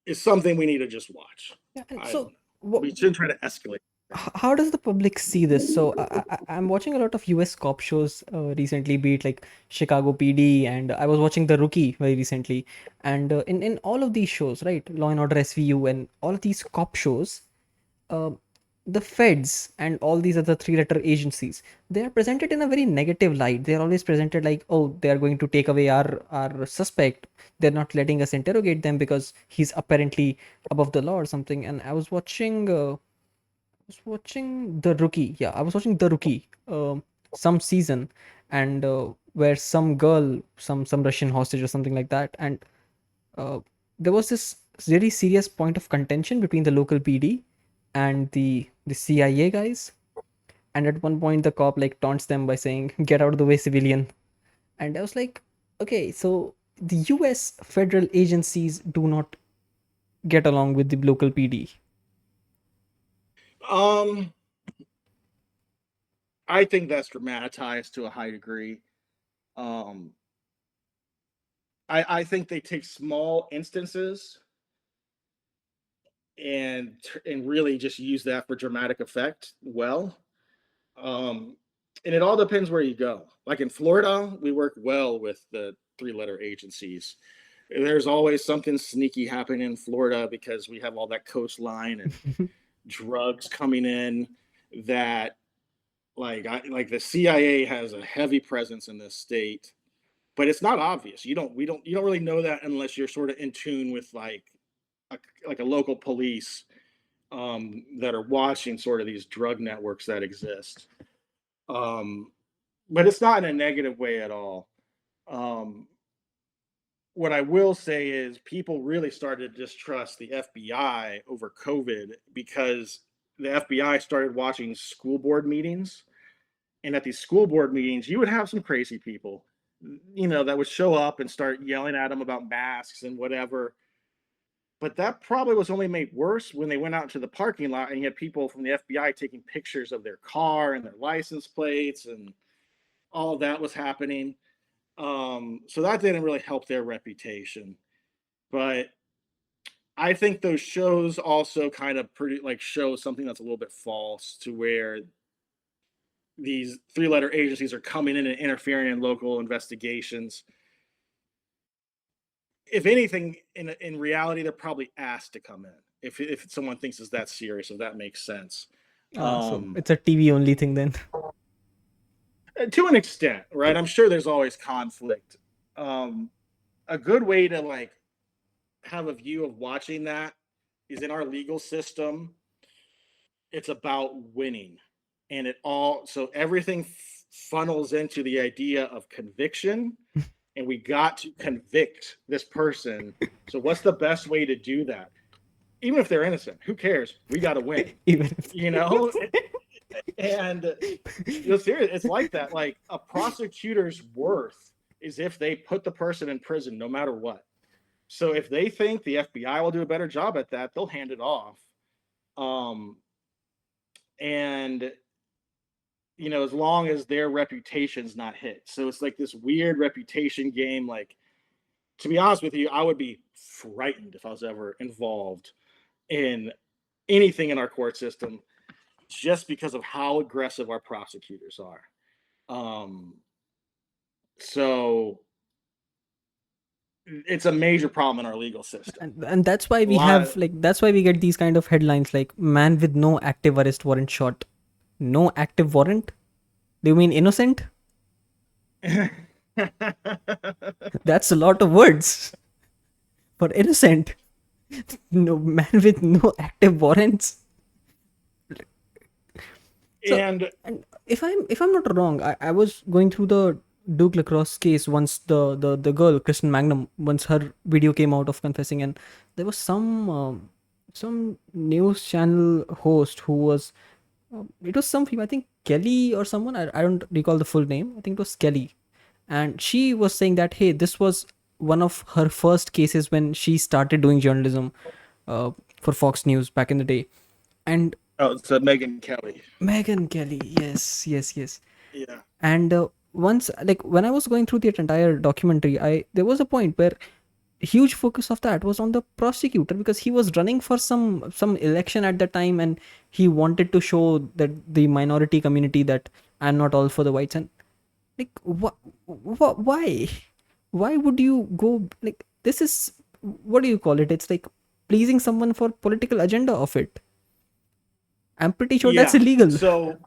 it's something we need to just watch. Yeah, and I so don't know. what? We shouldn't try to escalate things. How does the public see this? So I'm watching a lot of US cop shows recently, be it like Chicago PD, and I was watching The Rookie very recently. And in all of these shows, right, Law and Order SVU, and all of these cop shows, uh, the feds and all these other three-letter agencies, they are presented in a very negative light. They are always presented like, oh, they are going to take away our suspect. They're not letting us interrogate them because he's apparently above the law or something. And I was watching The Rookie. Yeah, I was watching The Rookie, some season, and where some girl, some Russian hostage or something like that, and uh, there was this really serious point of contention between the local PD and the CIA guys. And at one point, the cop like taunts them by saying, "Get out of the way, civilian." And I was like, okay, so the U.S. federal agencies do not get along with the local PD. Um, I think that's dramatized to a high degree. Um, I think they take small instances and really just use that for dramatic effect well. Um, and it all depends where you go. Like in Florida, we work well with the three-letter agencies. There's always something sneaky happening in Florida because we have all that coastline and drugs coming in that like the CIA has a heavy presence in this state, but it's not obvious. You don't really know that unless you're sort of in tune with a, like a local police that are watching sort of these drug networks that exist. Um, but it's not in a negative way at all. Um, what I will say is people really started to distrust the FBI over COVID because the FBI started watching school board meetings. And at these school board meetings, you would have some crazy people, that would show up and start yelling at them about masks and whatever. But that probably was only made worse when they went out into the parking lot and you had people from the FBI taking pictures of their car and their license plates, and all of that was happening. So that didn't really help their reputation. But I think those shows also kind of pretty like show something that's a little bit false, to where these three-letter agencies are coming in and interfering in local investigations. If anything, in reality, they're probably asked to come in if someone thinks it's that serious, if that makes sense. So Um, it's a TV only thing then. to an extent, right? I'm sure there's always conflict. Um, a good way to like have a view of watching that is in our legal system. It's about winning, and so everything funnels into the idea of conviction, and we got to convict this person. So what's the best way to do that? Even if they're innocent, who cares? We got to win, Even if you know. And serious, it's like that. Like a prosecutor's worth is if they put the person in prison no matter what. So if they think the FBI will do a better job at that, they'll hand it off. um and as long as their reputation's not hit. So it's like this weird reputation game. Like, to be honest with you, I would be frightened if I was ever involved in anything in our court system, just because of how aggressive our prosecutors are. So it's a major problem in our legal system. and that's why A we lot have of, like that's why we get these kind of headlines like man with no active arrest warrant shot. No active warrant? Do you mean innocent? That's a lot of words for innocent. No man with no active warrants. So, and and if I'm not wrong, I was going through the Duke Lacrosse case once. The girl Kristen Magnum, once her video came out of confessing, and there was some news channel host who was it was some female, I think Kelly or someone. I don't recall the full name. I think it was Kelly, and she was saying that hey, this was one of her first cases when she started doing journalism uh, for Fox News back in the day, and oh, it's Megan Kelly. Megan Kelly, yes, yes, yes. Yeah. And once, like when I was going through that entire documentary, I there was a point where huge focus of that was on the prosecutor because he was running for some election at the time, and he wanted to show that the minority community that I'm not all for the whites. And like why would you go like this? Is what do you call it? It's like pleasing someone for political agenda of it. I'm pretty sure that's Yeah. illegal. So,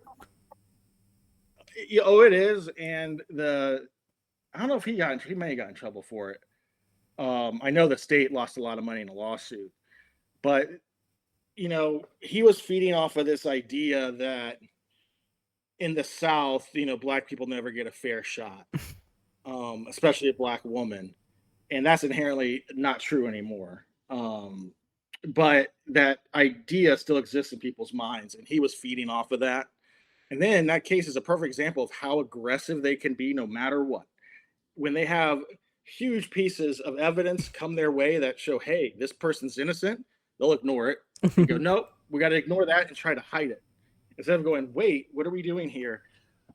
oh, it is. And I don't know if he may have got in trouble for it. I know the state lost a lot of money in a lawsuit, but he was feeding off of this idea that in the South, black people never get a fair shot, especially a black woman, and that's inherently not true anymore. But that idea still exists in people's minds, and he was feeding off of that. And then that case is a perfect example of how aggressive they can be no matter what. When they have huge pieces of evidence come their way that show, hey, this person's innocent, they'll ignore it and go, nope, we got to ignore that and try to hide it. Instead of going, wait, what are we doing here?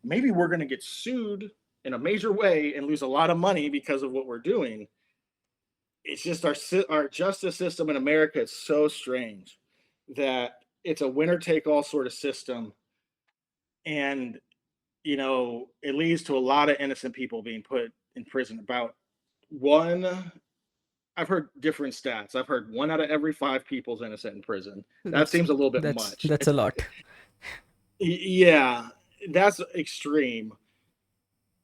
Maybe we're going to get sued in a major way and lose a lot of money because of what we're doing. It's just our justice system in America is so strange. that it's a winner take all sort of system, and it leads to a lot of innocent people being put in prison. About one, I've heard different stats. I've heard 1 out of every 5 people's innocent in prison. That That's seems a little bit that's much. that's a lot. Yeah, that's extreme.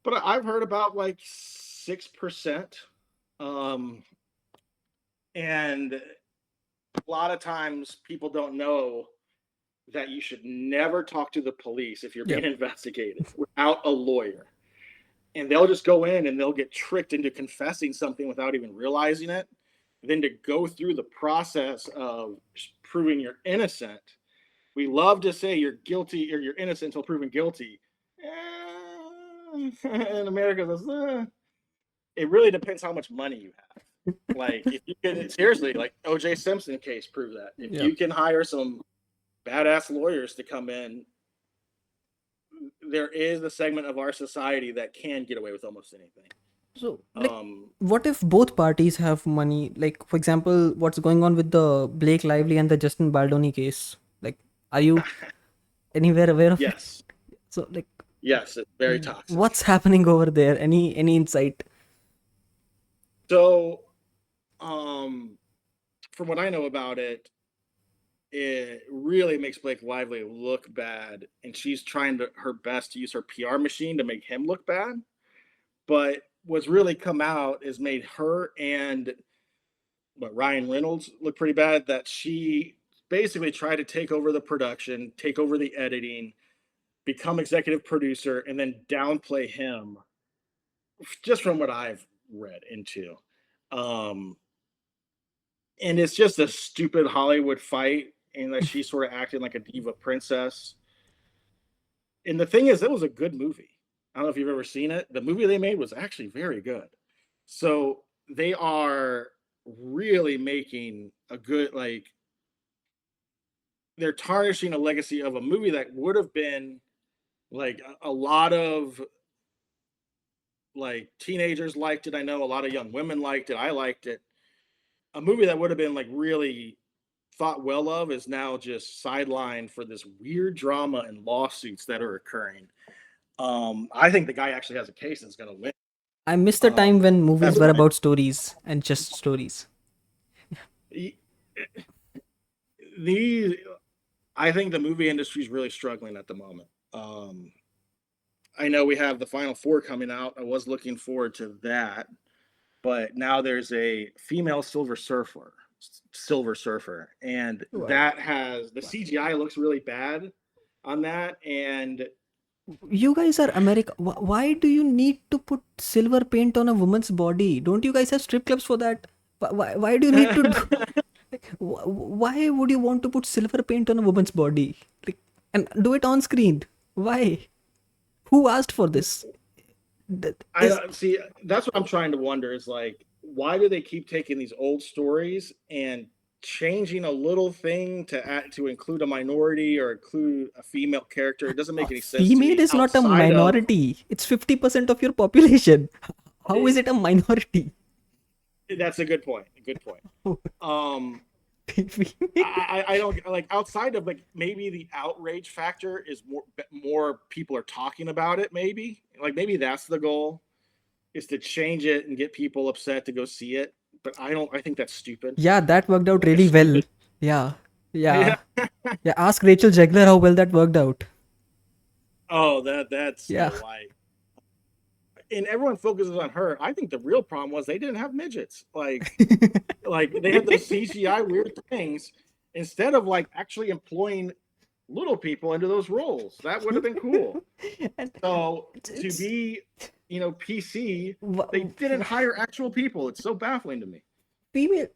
But I've heard about like 6%. Um, and a lot of times people don't know that you should never talk to the police if you're being Yep. investigated without a lawyer. And they'll just go in and they'll get tricked into confessing something without even realizing it. Then to go through the process of proving you're innocent, we love to say you're guilty or you're innocent until proven guilty. In America, it really depends how much money you have. Like, if you can, seriously, like OJ Simpson case proved that. If Yep. you can hire some badass lawyers to come in, there is a segment of our society that can get away with almost anything. So, like, Um, what if both parties have money? Like, for example, what's going on with the Blake Lively and the Justin Baldoni case? Like, are you anywhere aware of it? yes, So, like, yes, it's very toxic. what's happening over there? Any insight? So, from what I know about it, it really makes Blake Lively look bad, and she's trying her best to use her PR machine to make him look bad. But what's really come out is made her and Ryan Reynolds look pretty bad. That she basically tried to take over the production, take over the editing, become executive producer, and then downplay him. Just from what I've read into, um, and it's just a stupid Hollywood fight, and that she's sort of acting like a diva princess. And the thing is, it was a good movie. I don't know if you've ever seen it. The movie they made was actually very good. So they are really making a good, like, they're tarnishing a legacy of a movie that would have been like a lot of like teenagers liked it. I know a lot of young women liked it. I liked it. A movie that would have been like really thought well of is now just sidelined for this weird drama and lawsuits that are occurring. I think the guy actually has a case that's going to win. I miss the time when movies That's were why about stories and just stories. the I think the movie industry is really struggling at the moment. I know we have the Final Four coming out. I was looking forward to that, but now there's a female silver surfer, and Why? that has the CGI looks really bad on that, and You guys are America. Why do you need to put silver paint on a woman's body? Don't you guys have strip clubs for that? Why do you need to do? Like, why would you want to put silver paint on a woman's body? Like, and do it on screen? Why? Who asked for this? I Is don't see. That's what I'm trying to wonder is like, why do they keep taking these old stories and changing a little thing to include a minority or include a female character? It doesn't a make any sense to female me is not a outside of. minority. It's 50% of your population. How is It, it a minority? that's a good point. A good point. Um, I don't like outside of like maybe the outrage factor is more people are talking about it. Maybe like maybe that's the goal is to change it and get people upset to go see it. But I don't. I think that's stupid. Yeah, that worked out Like a really well. stupid. Yeah, Yeah. yeah, yeah. Ask Rachel Zegler how well that worked out. Oh, that's Yeah. so like. And everyone focuses on her. I think the real problem was they didn't have midgets. Like they had those CGI weird things instead of like actually employing little people into those roles. That would have been cool. And So to it's be, PC, they wh- didn't hire actual people. It's so baffling to me. female.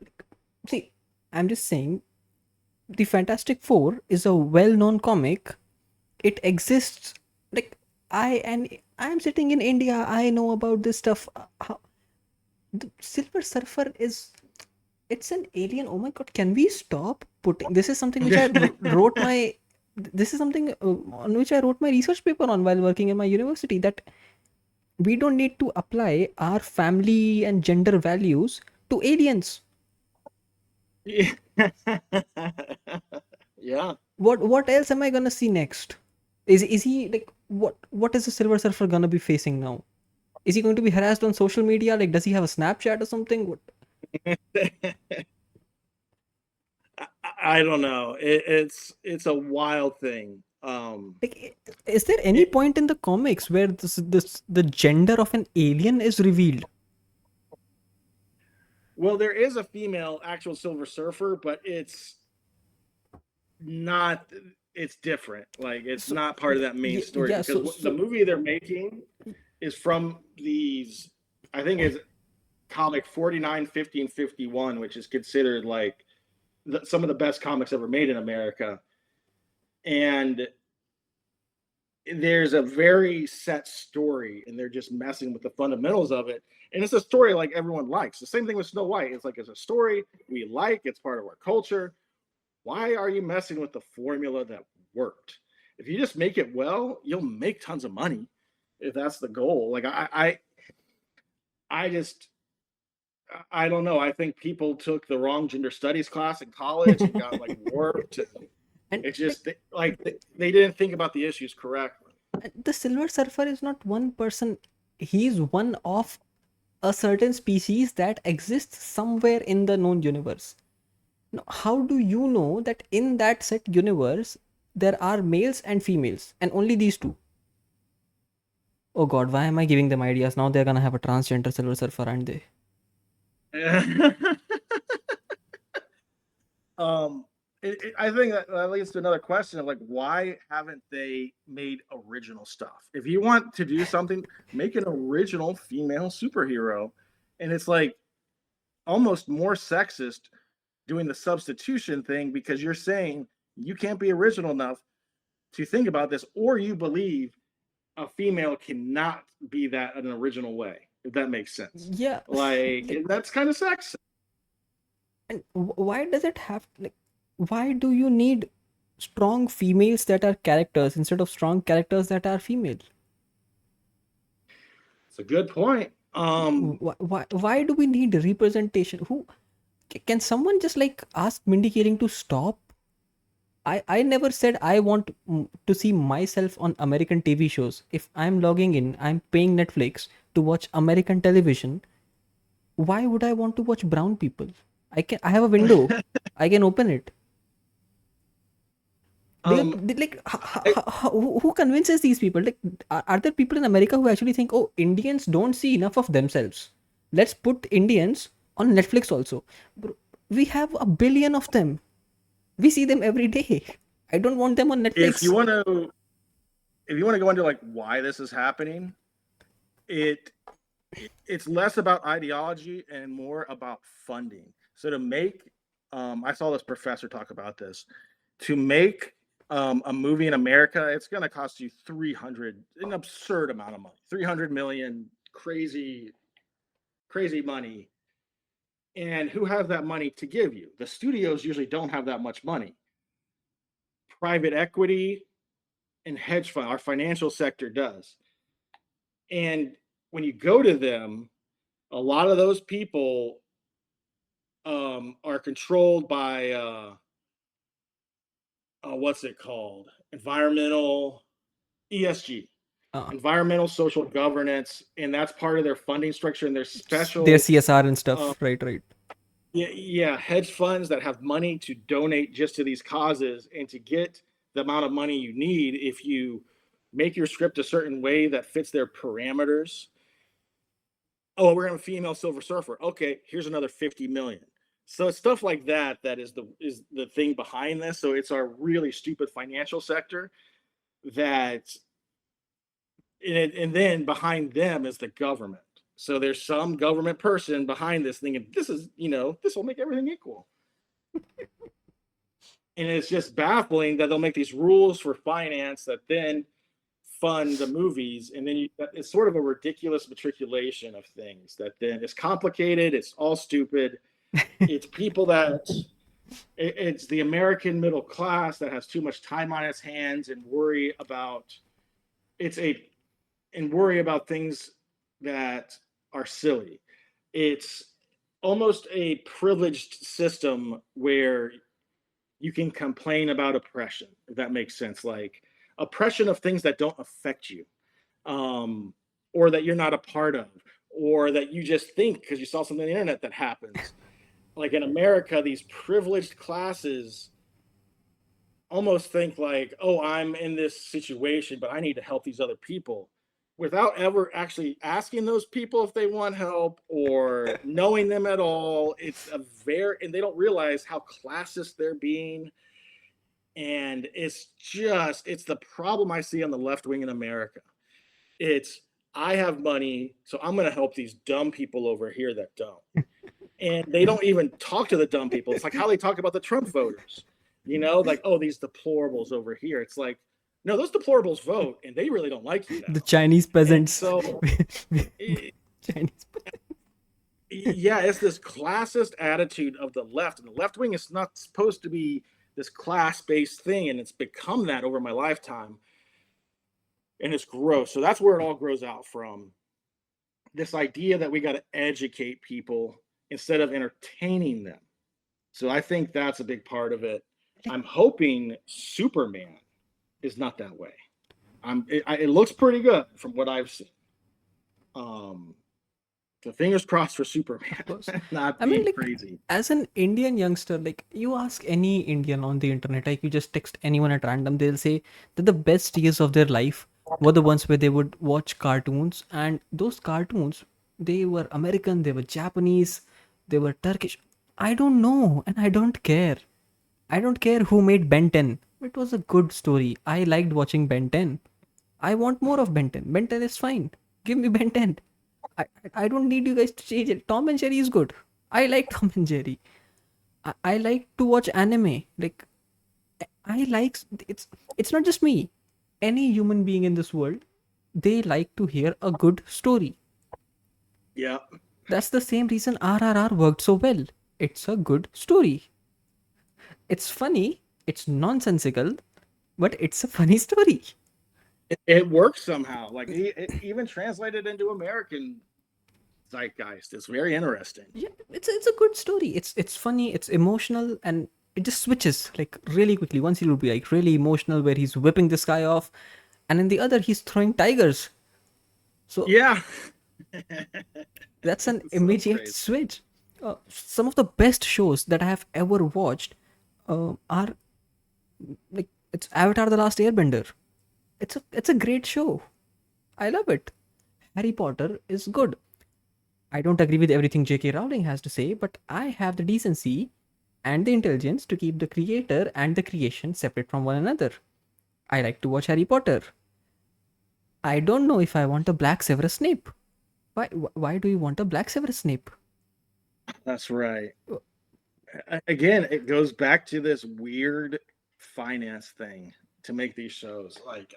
See, I'm just saying, the Fantastic Four is a well-known comic. It exists. Like I'm sitting in India. I know about this stuff. The Silver Surfer is it's an alien. Oh my god, can we stop putting this is something which I wrote my this is something on which I wrote my research paper on while working in my university, that we don't need to apply our family and gender values to aliens. Yeah. Yeah. What else am I gonna see next? Is he like what is the Silver Surfer gonna be facing now? Is he going to be harassed on social media? Like, does he have a Snapchat or something? What, I don't know. It's a wild thing. like, is there any It, point in the comics where this the gender of an alien is revealed? well, there is a female actual Silver Surfer, but not. It's different. Like it's So not part of that main story yeah, because the movie they're making is from these. I think it's comic 49, 50, and 51, which is considered like some of the best comics ever made in America. And there's a very set story, and they're just messing with the fundamentals of it. And it's a story like everyone likes. The same thing with Snow White. It's like it's a story we like, it's part of our culture. Why are you messing with the formula that worked? If you just make it well, you'll make tons of money if that's the goal. Like I just I don't know. I think people took the wrong gender studies class in college and got like warped. and It's like just like they didn't think about the issues correctly. the Silver Surfer is not one person. He's one of a certain species that exists somewhere in the known universe. Now, how do you know that in that set universe there are males and females and only these two? Oh god, why am I giving them ideas? Now they're gonna have a transgender Silver Surfer, aren't they? um, I think that leads to another question of like, why haven't they made original stuff? If you want to do something, make an original female superhero, and it's like almost more sexist doing the substitution thing because you're saying you can't be original enough to think about this, or you believe a female cannot be that in an original way, if that makes sense. Yeah, Like like, that's kind of sexist. and why does it have like? Why do you need strong females that are characters instead of strong characters that are female? It's a good point. Why do we need representation? Who can someone just like ask Mindy Kaling to stop? I never said I want to see myself on American TV shows. If I'm logging in, I'm paying Netflix to watch American television. Why would I want to watch brown people? I have a window. I can open it. um, Like I, who convinces these people? Like are there people in America who actually think, oh, Indians don't see enough of themselves? Let's put Indians on Netflix also. Bro, we have a billion of them. We see them every day. I don't want them on if you Netflix. want to, if you want to go into like why this is happening, it it's less about ideology and more about funding. So to make, I saw this professor talk about this. To make a movie in America, it's going to cost you 300, an absurd amount of money, 300 million, crazy money. And who has that money to give you? The studios usually don't have that much money. Private equity and hedge fund, our financial sector does. And when you go to them, a lot of those people are controlled by what's it called? Environmental ESG, Uh, environmental social governance, and that's part of their funding structure and their their special CSR and uh, stuff. Right, right. yeah, hedge funds that have money to donate just to these causes and to get the amount of money you need if you make your script a certain way that fits their parameters. Oh, we're gonna have a female Silver Surfer. Okay, here's another 50 million. So it's stuff like that that is the thing behind this. So it's our really stupid financial sector that and then behind them is the government. So there's some government person behind this thing, and this is, this will make everything equal. And it's just baffling that they'll make these rules for finance that then fund the movies, and then it's sort of a ridiculous matriculation of things that then it's complicated, it's all stupid. It's people that it's the American middle class that has too much time on its hands and it's a worry about things that are silly. It's almost a privileged system where you can complain about oppression, if that makes sense. Like oppression of things that don't affect you, um, or that you're not a part of, or that you just think because you saw something on the internet that happens. Like in America, these privileged classes almost think like, oh, I'm in this situation, but I need to help these other people without ever actually asking those people if they want help or knowing them at all. It's a very, and they don't realize how classist they're being. And it's the problem I see on the left wing in America. It's, I have money, so I'm going to help these dumb people over here that don't. And they don't even talk to the dumb people. It's like how they talk about the Trump voters, like, oh, these deplorables over here. It's like, no, those deplorables vote and they really don't like you The now. Chinese And peasants. so, it, Chinese. yeah, it's this classist attitude of the left. And the left wing is not supposed to be this class based thing. And it's become that over my lifetime. And it's gross. So that's where it all grows out from. This idea that we got to educate people instead of entertaining them. So I think that's a big part of it. I'm hoping Superman is not that way. It looks pretty good from what I've seen. So fingers crossed for Superman not I mean, being like, crazy. as an Indian youngster, like, you ask any Indian on the internet, like, you just text anyone at random, they'll say that the best years of their life were the ones where they would watch cartoons, and those cartoons, they were American, they were Japanese, they were Turkish. I don't know, and I don't care. I don't care who made Ben 10. It was a good story. I liked watching Ben 10. I want more of Ben 10. Ben 10 is fine. Give me Ben 10. I don't need you guys to change it. Tom and Jerry is good. I like Tom and Jerry. I like to watch anime. Like, I like it's not just me. Any human being in this world, they like to hear a good story. Yeah. That's the same reason RRR worked so well. It's a good story. It's funny, it's nonsensical, but it's a funny story. It works somehow. Like even translated into American zeitgeist. It's very interesting. Yeah, it's a good story. It's funny, it's emotional, and it just switches like really quickly. Once he'll be like really emotional where he's whipping this guy off, and in the other he's throwing tigers. So Yeah. that's an It's so immediate crazy. switch. Some of the best shows that I have ever watched are like, it's Avatar: The Last Airbender. It's a great show. I love it. Harry Potter is good. I don't agree with everything J.K. Rowling has to say, but I have the decency and the intelligence to keep the creator and the creation separate from one another. I like to watch Harry Potter. I don't know if I want a Black Severus Snape. Why do you want a Black Severus Snape? That's right. Again, it goes back to this weird finance thing to make these shows. Like,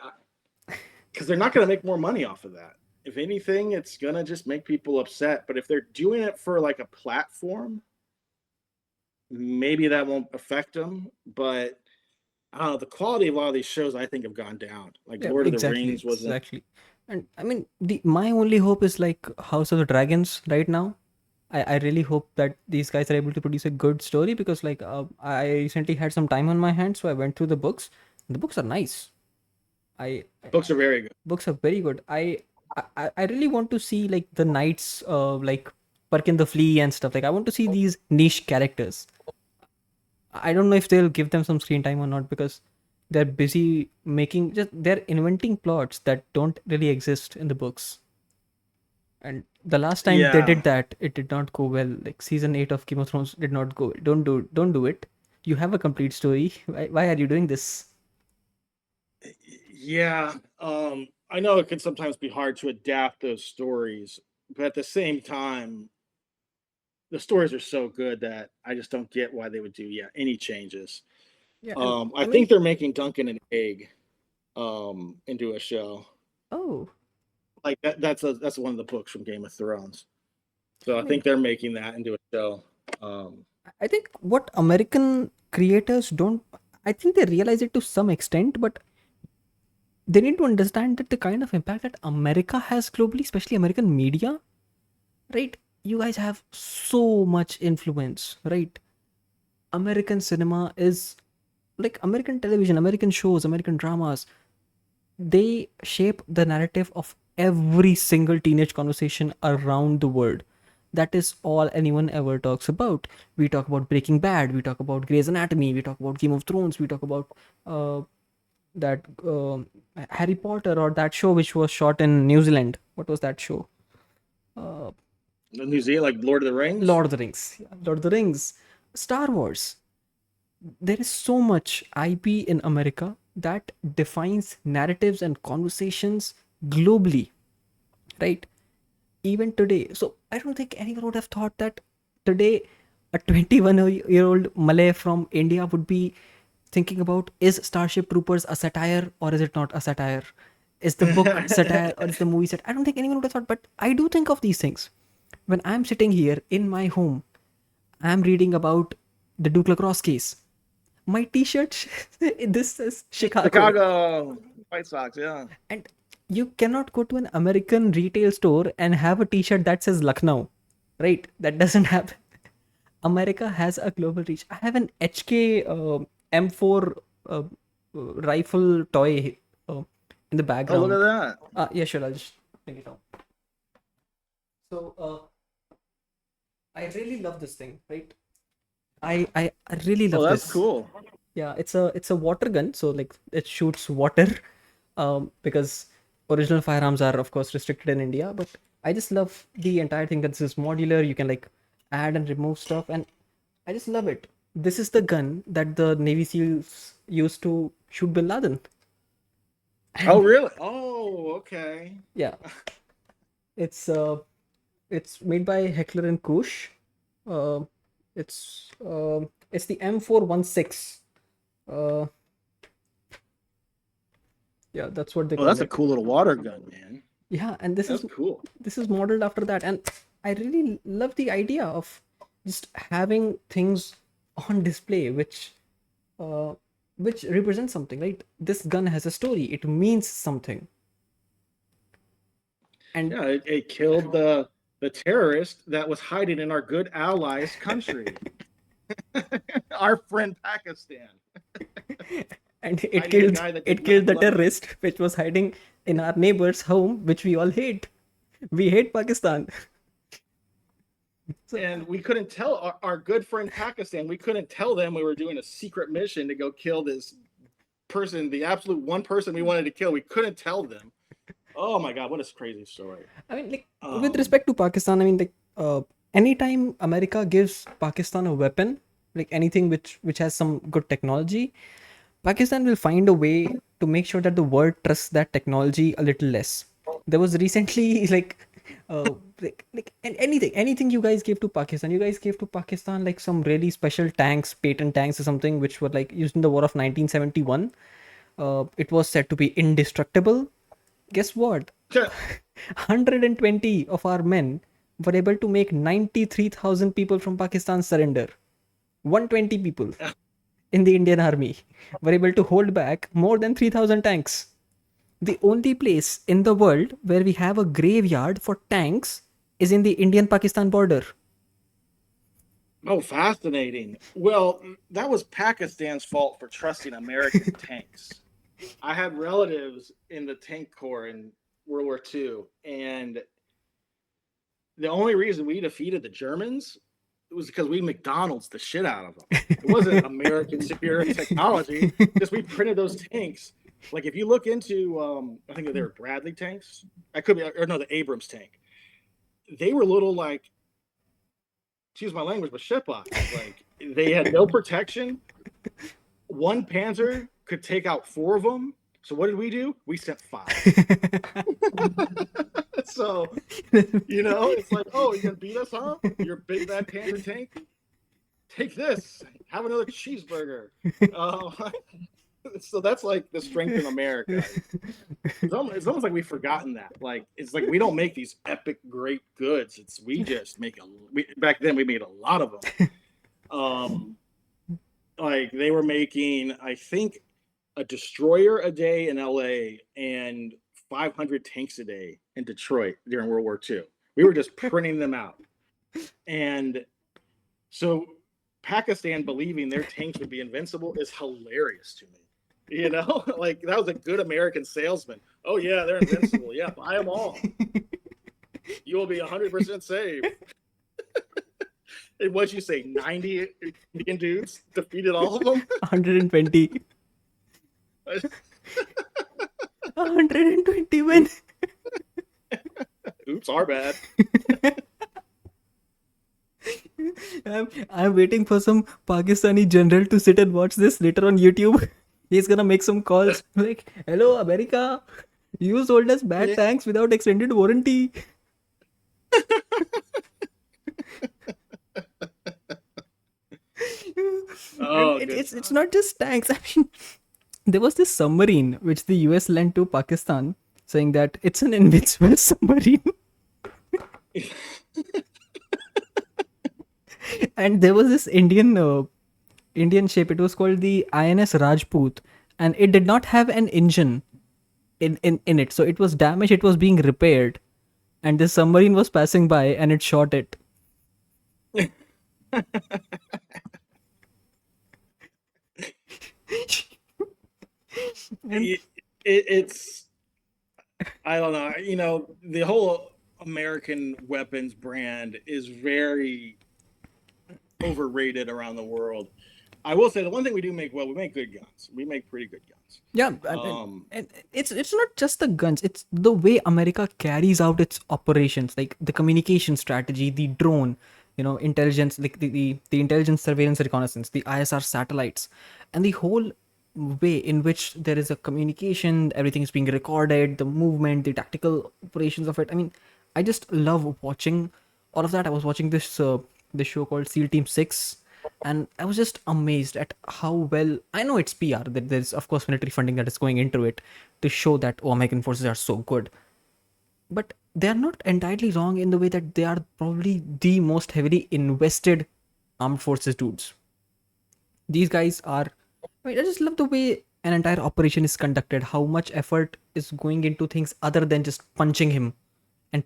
because they're not going to make more money off of that. If anything, it's going to just make people upset. But if they're doing it for like a platform, maybe that won't affect them. But I don't know, the quality of a lot of these shows I think have gone down. Like Yeah, Lord of the exactly, Rings wasn't. exactly. And I mean, the my only hope is like House of the Dragons right now. I really hope that these guys are able to produce a good story because like I recently had some time on my hands, so I went through the books. The books are nice. I Books are very good. books are very good. I really want to see like the knights, like Perkin the Flea and stuff. Like, I want to see these niche characters. I don't know if they'll give them some screen time or not because they're busy making, just they're inventing plots that don't really exist in the books. And the last time they Yeah. did that, it did not go well. Like, season 8 of Game of Thrones did not go. Don't do it. You have a complete story. Why are you doing this? Yeah. I know it can sometimes be hard to adapt those stories, but at the same time, the stories are so good that I just don't get why they would do any changes. Yeah, and I I mean, think they're making Duncan and Egg into a show. oh, Like that's one of the books from Game of Thrones. So I I mean, think they're making that into a show. Um, I think what American creators don't, I think they realize it to some extent, but they need to understand that the kind of impact that America has globally, especially American media, right? You guys have so much influence, right? American cinema is like American television, American shows, American dramas, they shape the narrative of every single teenage conversation around the world. That is all anyone ever talks about. We talk about Breaking Bad, we talk about Grey's Anatomy, we talk about Game of Thrones, we talk about uh, that Harry Potter, or that show which was shot in New Zealand. What was that show? Uh, New Zealand, like Lord of the Rings. Lord of the Rings. Yeah, Lord of the Rings. Star Wars. There is so much IP in America that defines narratives and conversations globally, right? Even today. So I don't think anyone would have thought that today a 21-year-old Malay from India would be thinking about, is Starship Troopers a satire or is it not a satire? Is the book satire or is the movie satire? I don't think anyone would have thought, but I do think of these things. When I'm sitting here in my home, I'm reading about the Duke Lacrosse case. My t-shirt, this says Chicago. Chicago White Sox, yeah. And you cannot go to an American retail store and have a t-shirt that says Lucknow, right? That doesn't happen. America has a global reach. I have an HK M4 rifle toy in the Oh, look background. at that. Yeah, sure. I'll just bring it out. So I really love this thing, right? I really Oh, love that's this. cool. Yeah, it's a water gun, so like it shoots water, because original firearms are of course restricted in India. But I just love the entire thing that this is modular. You can like add and remove stuff, and I just love it. This is the gun that the Navy SEALs used to shoot Bin Laden. Oh, And really? Oh, okay. yeah, it's uh it's made by Heckler and Koch. Uh, it's the M416. Uh, yeah, that's what they Oh, call that's a it. cool little water gun, man. Yeah, and this That's is cool. this is modeled after that, and I really love the idea of just having things on display uh which represent something, right? This gun has a story, it means something. And Yeah, it killed the terrorist that was hiding in our good allies' country, our friend Pakistan. and I need a guy that did it killed nine the 11. terrorist which was hiding in our neighbor's home, which we all hate. We hate Pakistan. So And we couldn't tell our good friend Pakistan, we couldn't tell them we were doing a secret mission to go kill this person, the absolute one person we wanted to kill. We couldn't tell them. Oh my God, what a crazy story. I mean, like, with Um, respect to Pakistan, I mean, like, anytime America gives Pakistan a weapon, like anything which has some good technology, Pakistan will find a way to make sure that the world trusts that technology a little less. There was recently anything you guys gave to Pakistan. You guys gave to Pakistan like some really special tanks, patent tanks or something, which were like used in the war of 1971. It was said to be indestructible. Guess what? 120 of our men were able to make 93,000 people from Pakistan surrender. 120 people in the Indian army were able to hold back more than 3,000 tanks. The only place in the world where we have a graveyard for tanks is in the Indian Pakistan border. oh, fascinating. Well, that was Pakistan's fault for trusting American tanks. I had relatives in the tank corps in World War II, and the only reason we defeated the Germans was because we McDonald's the shit out of them. It wasn't American superior technology, just we printed those tanks. Like if you look into, I think they were Bradley tanks. I could be, or no, the Abrams tank. They were little like, excuse my language, but shit boxes. Like they had no protection. One Panzer could take out four of them. So what did we do? We sent five. So it's like, oh, you're gonna beat us, huh? Your big bad Panzer tank. Take this. Have another cheeseburger. Uh, so that's like the strength of America. It's almost like we've forgotten that. Like it's like we don't make these epic great goods. We just make back then we made a lot of them. Like they were making, I think, a destroyer a day in LA and 500 tanks a day in Detroit during World War II. We were just printing them out. And so Pakistan believing their tanks would be invincible is hilarious to me. You know, like that was a good American salesman. Oh yeah, they're invincible. Yeah, buy them all. You will be 100% safe. And what'd you say? 90 Indian dudes defeated all of them. 120. 120 men. Oops, our bad. I'm waiting for some Pakistani general to sit and watch this later on YouTube. He's gonna make some calls like, "Hello, America. You sold us bad Yeah. tanks without extended warranty." And Oh, good it's times. not just tanks. I mean, there was this submarine which the US lent to Pakistan, saying that it's an invincible submarine. And there was this Indian ship. It was called the INS Rajput, and it did not have an engine in it, so it was damaged. It was being repaired, and the submarine was passing by, and it shot it. And It's I don't know. You know, the whole American weapons brand is very overrated around the world. I will say the one thing we do make well, we make good guns. We make pretty good guns. yeah, Um, and it's not just the guns. It's the way America carries out its operations, like the communication strategy, the drone, intelligence, like the intelligence, surveillance, reconnaissance, the ISR satellites, and the whole way in which there is a communication, everything is being recorded, the movement, the tactical operations of it. I mean, I just love watching all of that. I was watching this show called SEAL Team 6, and I was just amazed at how well, I know it's PR, that there's of course military funding that is going into it to show that, oh, American forces are so good, but they are not entirely wrong in the way that they are probably the most heavily invested armed forces dudes. These guys are, I mean, I just love the way an entire operation is conducted, how much effort is going into things other than just punching him. And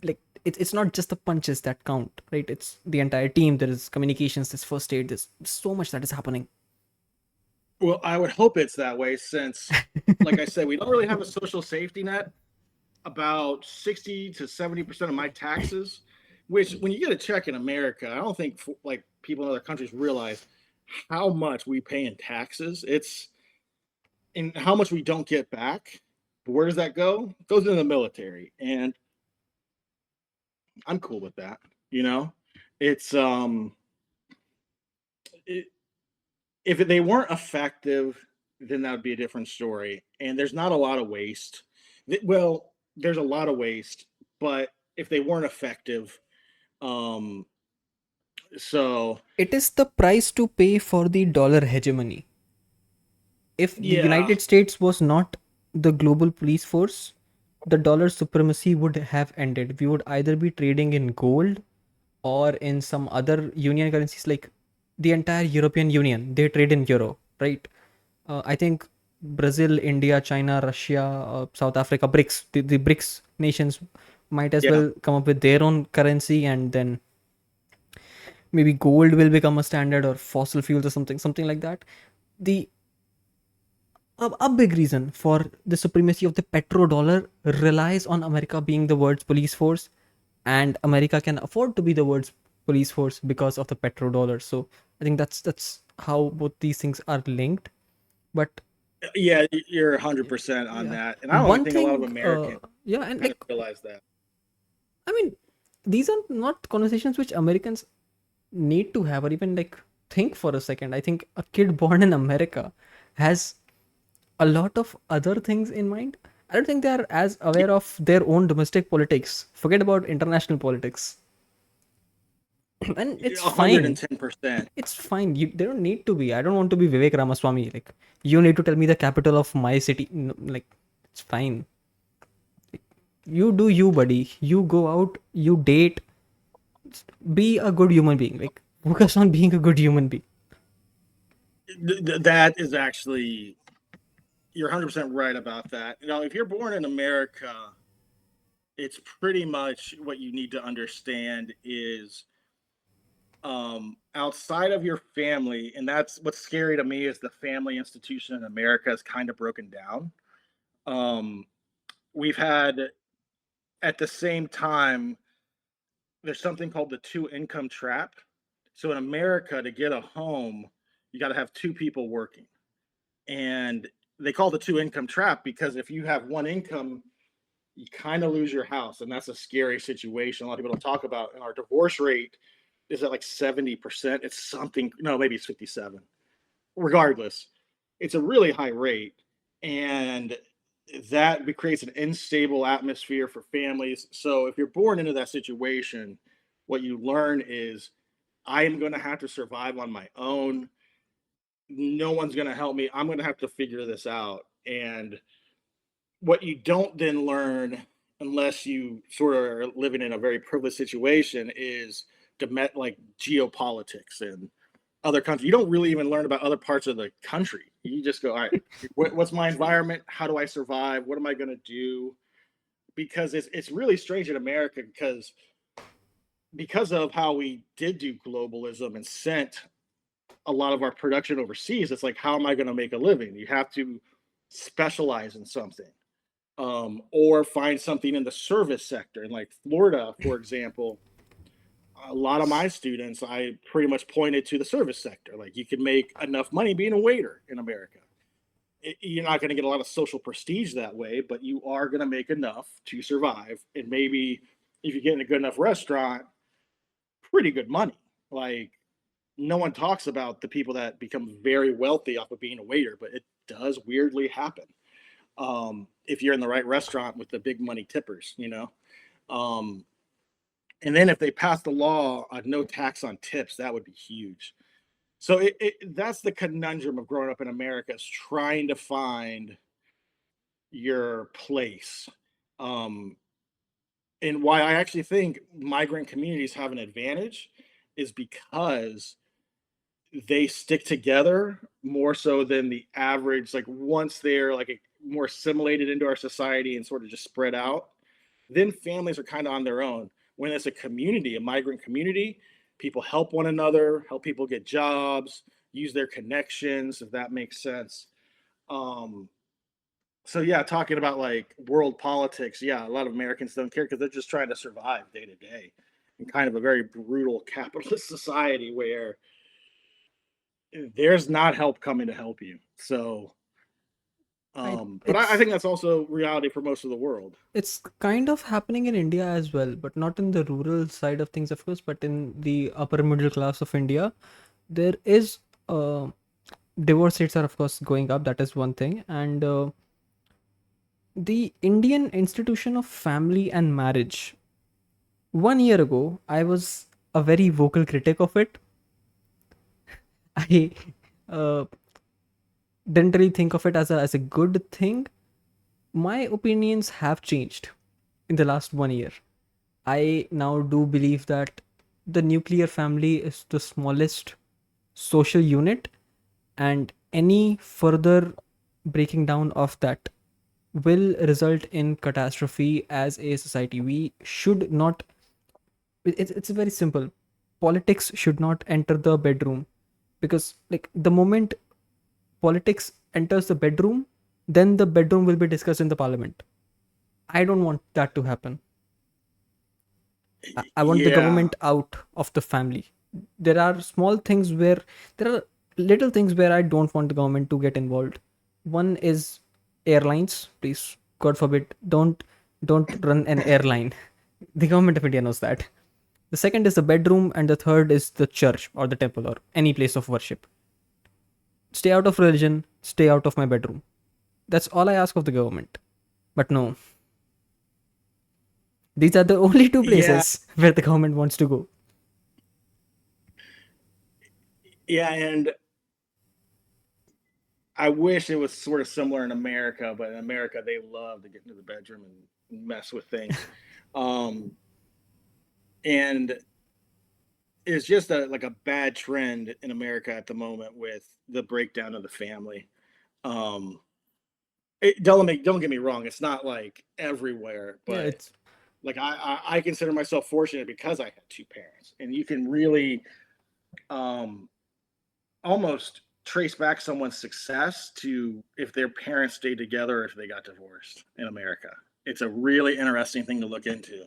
like, it's not just the punches that count, right? It's the entire team. There is communications, there's first aid, there's so much that is happening. well, I would hope it's that way since, like I said, we don't really have a social safety net. About 60 to 70% of my taxes, which when you get a check in America, I don't think like people in other countries realize how much we pay in taxes. It's and how much we don't get back. But where does that go? It goes into the military, and I'm cool with that. You know, it's it, if they weren't effective, then that would be a different story. And there's not a lot of waste. Well, there's a lot of waste, but if they weren't effective, um, so It is the price to pay for the dollar hegemony. If the yeah, United States was not the global police force, the dollar supremacy would have ended. We would either be trading in gold or in some other union currencies, like the entire European Union. They trade in euro, right? I think Brazil, India, China, Russia, South Africa, BRICS, the BRICS nations might as yeah, well come up with their own currency, and then maybe gold will become a standard, or fossil fuels, or something like that. The a big reason for the supremacy of the petrodollar relies on America being the world's police force, and America can afford to be the world's police force because of the petrodollar. So I think that's how both these things are linked. But yeah, you're 100% on yeah, that. And I don't even one think a lot of thing, Americans yeah, and kind of like, realize that. I mean, these are not conversations which Americans need to have or even like think for a second. I think a kid born in America has a lot of other things in mind. I don't think they are as aware of their own domestic politics. Forget about international politics. And it's fine. 110%. It's fine. They don't need to be. I don't want to be Vivek Ramaswamy. Like, you need to tell me the capital of my city. No, like, it's fine. You do you, buddy. You go out, you date, be a good human being. Like, focus on being a good human being. That is actually, you're 100% right about that. You know, if you're born in America, it's pretty much what you need to understand is Outside of your family, and that's what's scary to me is the family institution in America is kind of broken down. Um, we've had at the same time, there's something called the two income trap. So in America, to get a home, you got to have two people working. And they call the two income trap because if you have one income, you kind of lose your house. And that's a scary situation. A lot of people don't talk about. And our divorce rate is at like 70%. It's something, no, maybe it's 57. Regardless, it's a really high rate. And that creates an unstable atmosphere for families. So if you're born into that situation, what you learn is I am going to have to survive on my own. No one's going to help me. I'm going to have to figure this out. And what you don't then learn, unless you sort of are living in a very privileged situation, is like geopolitics and other countries. You don't really even learn about other parts of the country. You just go, all right, what's my environment? How do I survive? What am I going to do? Because it's really strange in America because of how we did do globalism and sent a lot of our production overseas. It's like, how am I going to make a living? You have to specialize in something, or find something in the service sector. And like Florida, for example, a lot of my students, I pretty much pointed to the service sector. Like you can make enough money being a waiter in America. You're not going to get a lot of social prestige that way, but you are going to make enough to survive. And maybe if you get in a good enough restaurant, pretty good money. Like no one talks about the people that become very wealthy off of being a waiter, but it does weirdly happen. If you're in the right restaurant with the big money tippers, you know. Um, and then if they pass the law on no tax on tips, that would be huge. So that's the conundrum of growing up in America is trying to find your place. Um, and why I actually think migrant communities have an advantage is because they stick together more so than the average. Like once they're like more assimilated into our society and sort of just spread out, then families are kind of on their own. When it's a community, a migrant community, people help one another, help people get jobs, use their connections, if that makes sense. Um, so yeah, talking about like world politics, yeah, a lot of Americans don't care because they're just trying to survive day to day in kind of a very brutal capitalist society where there's not help coming to help you. So, I but I think that's also reality for most of the world. it's kind of happening in India as well, but not in the rural side of things, of course, but in the upper middle class of India. There is divorce rates are of course going up. That is one thing, and the Indian institution of family and marriage. 1 year ago, I was a very vocal critic of it. I uh, didn't really think of it as a good thing. My opinions have changed in the last 1 year. I now do believe that the nuclear family is the smallest social unit, and any further breaking down of that will result in catastrophe as a society. We should not, it's very simple. Politics should not enter the bedroom, because like the moment politics enters the bedroom, then the bedroom will be discussed in the parliament. I don't want that to happen. I want the Yeah, government out of the family. There are small things where there are little things where I don't want the government to get involved. One is airlines. Please, God forbid, don't run an airline. The government of India knows that. The second is the bedroom, and the third is the church or the temple or any place of worship. Stay out of religion. Stay out of my bedroom. That's all I ask of the government. But no, these are the only two yeah, places where the government wants to go. yeah. And I wish it was sort of similar in America, but in America, they love to get into the bedroom and mess with things. Um, and it's just like a bad trend in America at the moment with the breakdown of the family. Um, don't get me wrong, it's not like everywhere, Yeah, but it's like I consider myself fortunate because I had two parents, and you can really um, almost trace back someone's success to if their parents stayed together or if they got divorced in America. It's a really interesting thing to look into.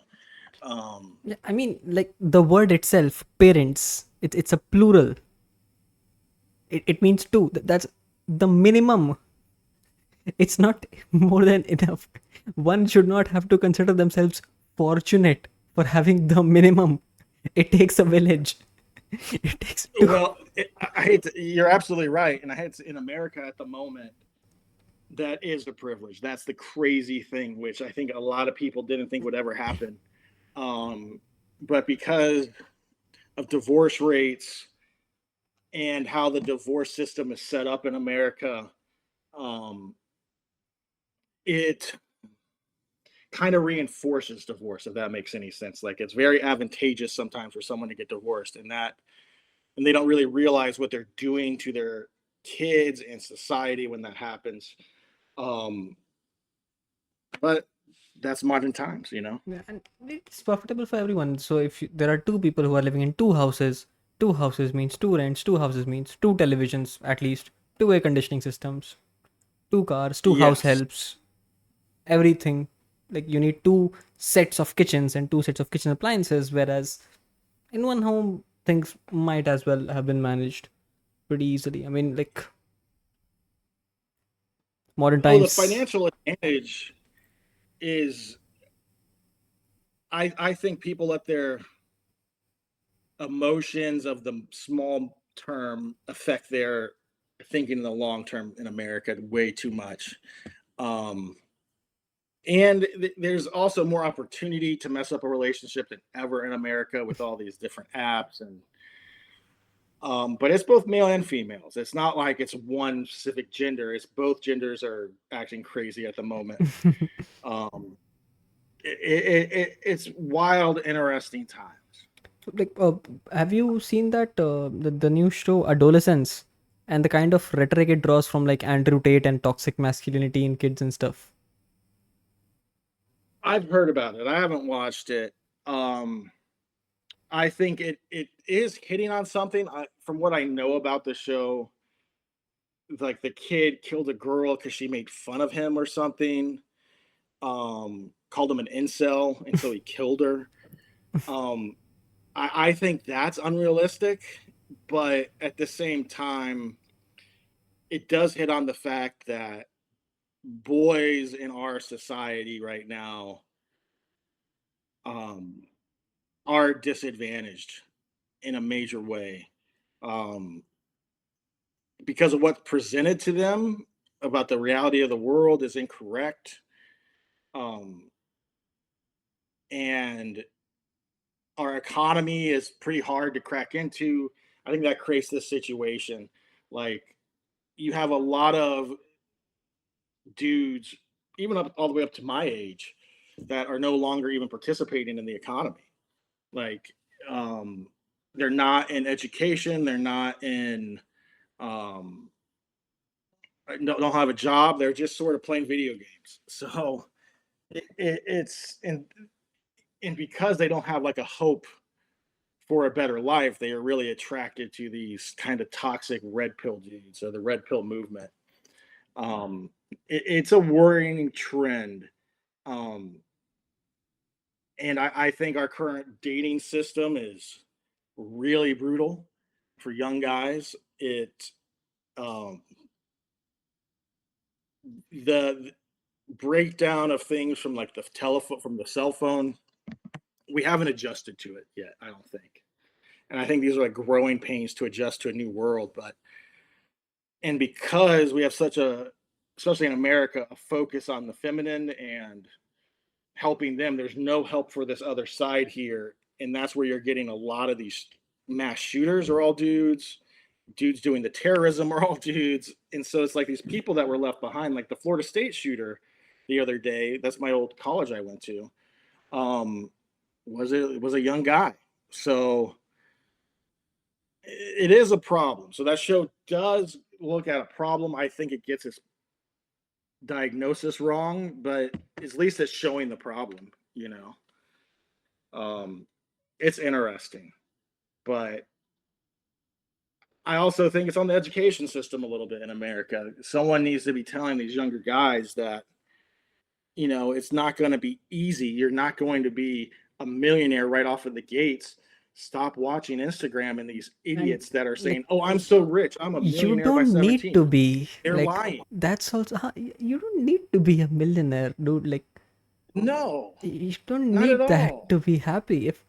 Um, Yeah, I mean, like the word itself, parents, it's a plural. It means two. That's the minimum. It's not more than enough. One should not have to consider themselves fortunate for having the minimum. It takes a village. It takes two. well, I hate to, you're absolutely right, and I hate to, in America at the moment, that is a privilege. That's the crazy thing, which I think a lot of people didn't think would ever happen. Um, but because of divorce rates and how the divorce system is set up in America, um, it kind of reinforces divorce, if that makes any sense. Like it's very advantageous sometimes for someone to get divorced, and they don't really realize what they're doing to their kids and society when that happens. Um, but that's modern times, you know. Yeah, and it's profitable for everyone. So if there are two people who are living in two houses means two rents, two houses means two televisions at least, two air conditioning systems, two cars, two house Yes. helps, everything. Like you need two sets of kitchens and two sets of kitchen appliances, whereas in one home things might as well have been managed pretty easily. I mean, like modern Oh, the times. financial advantage is I think people let their emotions of the small term affect their thinking in the long term in America way too much. Um, and there's also more opportunity to mess up a relationship than ever in America with all these different apps and but it's both male and females. It's not like it's one specific gender. It's both genders are acting crazy at the moment. Um, it's wild, interesting times. Like, have you seen that the new show Adolescence and the kind of rhetoric it draws from like Andrew Tate and toxic masculinity in kids and stuff? I've heard about it. I haven't watched it. Um, I think it is hitting on something. From what I know about the show, like the kid killed a girl because she made fun of him or something. Called him an incel, and so he killed her. Um, I think that's unrealistic, but at the same time, it does hit on the fact that boys in our society right now um, are disadvantaged in a major way um, because of what's presented to them about the reality of the world is incorrect. Um, and our economy is pretty hard to crack into. I think that creates this situation. Like, you have a lot of dudes, even up all the way up to my age, that are no longer even participating in the economy. Like, um, they're not in education. They're not in um, don't have a job. They're just sort of playing video games. So it's and because they don't have like a hope for a better life, they are really attracted to these kind of toxic red pill dudes or the red pill movement. It's a worrying trend. Um, and I think our current dating system is really brutal for young guys. It um, the breakdown of things from like the telephone from the cell phone, we haven't adjusted to it yet, I don't think. And I think these are like growing pains to adjust to a new world. But and because we have such a, especially in America, a focus on the feminine and helping them, there's no help for this other side here. And that's where you're getting a lot of these mass shooters are all dudes, dudes doing the terrorism are all dudes. And so it's like these people that were left behind, like the Florida State shooter the other day. That's my old college I went to. Um, was a young guy. So it is a problem. So that show does look at a problem. I think it gets its diagnosis wrong, but at least it's showing the problem, you know. It's interesting, but I also think it's on the education system a little bit in America. Someone needs to be telling these younger guys that, it's not going to be easy. You're not going to be a millionaire right off of the gates. Stop watching Instagram and these And idiots that are like saying, "Oh, I'm so rich. I'm a you millionaire by don't need to 17." be They're like lying. that's also you don't need to be a millionaire, dude. Like No, you don't not at need that all. to be happy. If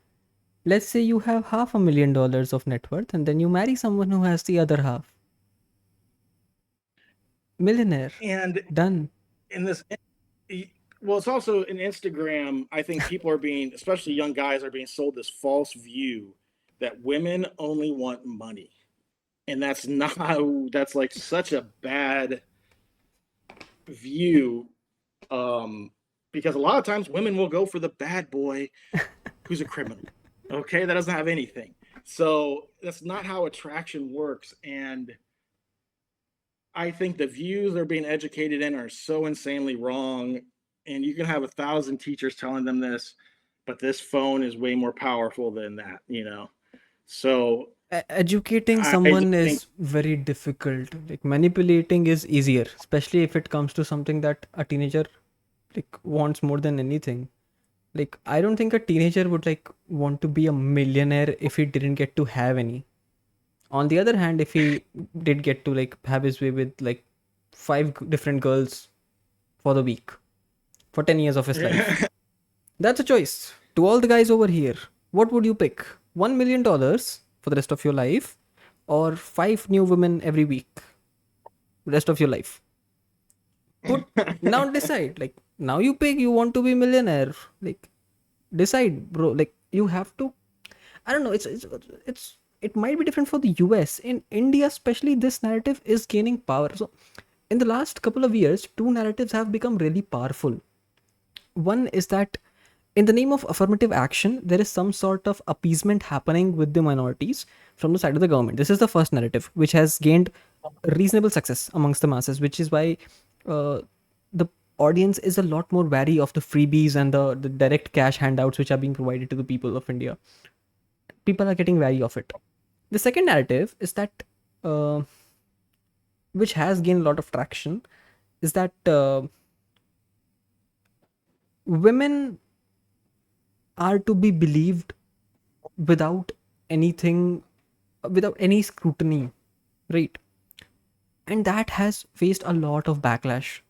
let's say you have $500,000 of net worth and then you marry someone who has the other half, millionaire, And done. in this, well, it's also in Instagram. I think people are being, especially young guys, are being sold this false view that women only want money. And that's not, that's like such a bad view, because a lot of times women will go for the bad boy who's a criminal. Okay, that doesn't have anything. So that's not how attraction works. And I think the views they're being educated in are so insanely wrong. And you can have 1,000 teachers telling them this, but this phone is way more powerful than that. So Educating I just someone think, is very difficult. Like manipulating is easier, especially if it comes to something that a teenager like wants more than anything. Like I don't think a teenager would like want to be a millionaire if he didn't get to have any. On the other hand, if he did get to like have his way with like five different girls for the week for 10 years of his life, that's a choice. To all the guys over here, what would you pick? $1 million for the rest of your life, or five new women every week, rest of your life? Put now decide. Like now you pick. You want to be millionaire. Like decide, bro. Like you have to. I don't know. It might be different for the US. In India, especially, this narrative is gaining power. So, in the last couple of years, two narratives have become really powerful. One is that in the name of affirmative action, there is some sort of appeasement happening with the minorities from the side of the government. This is the first narrative, which has gained reasonable success amongst the masses, which is why uh, the audience is a lot more wary of the freebies and the direct cash handouts which are being provided to the people of India. People are getting wary of it. The second narrative is that, uh, which has gained a lot of traction, is that women are to be believed without anything, without any scrutiny, right? And that has faced a lot of backlash,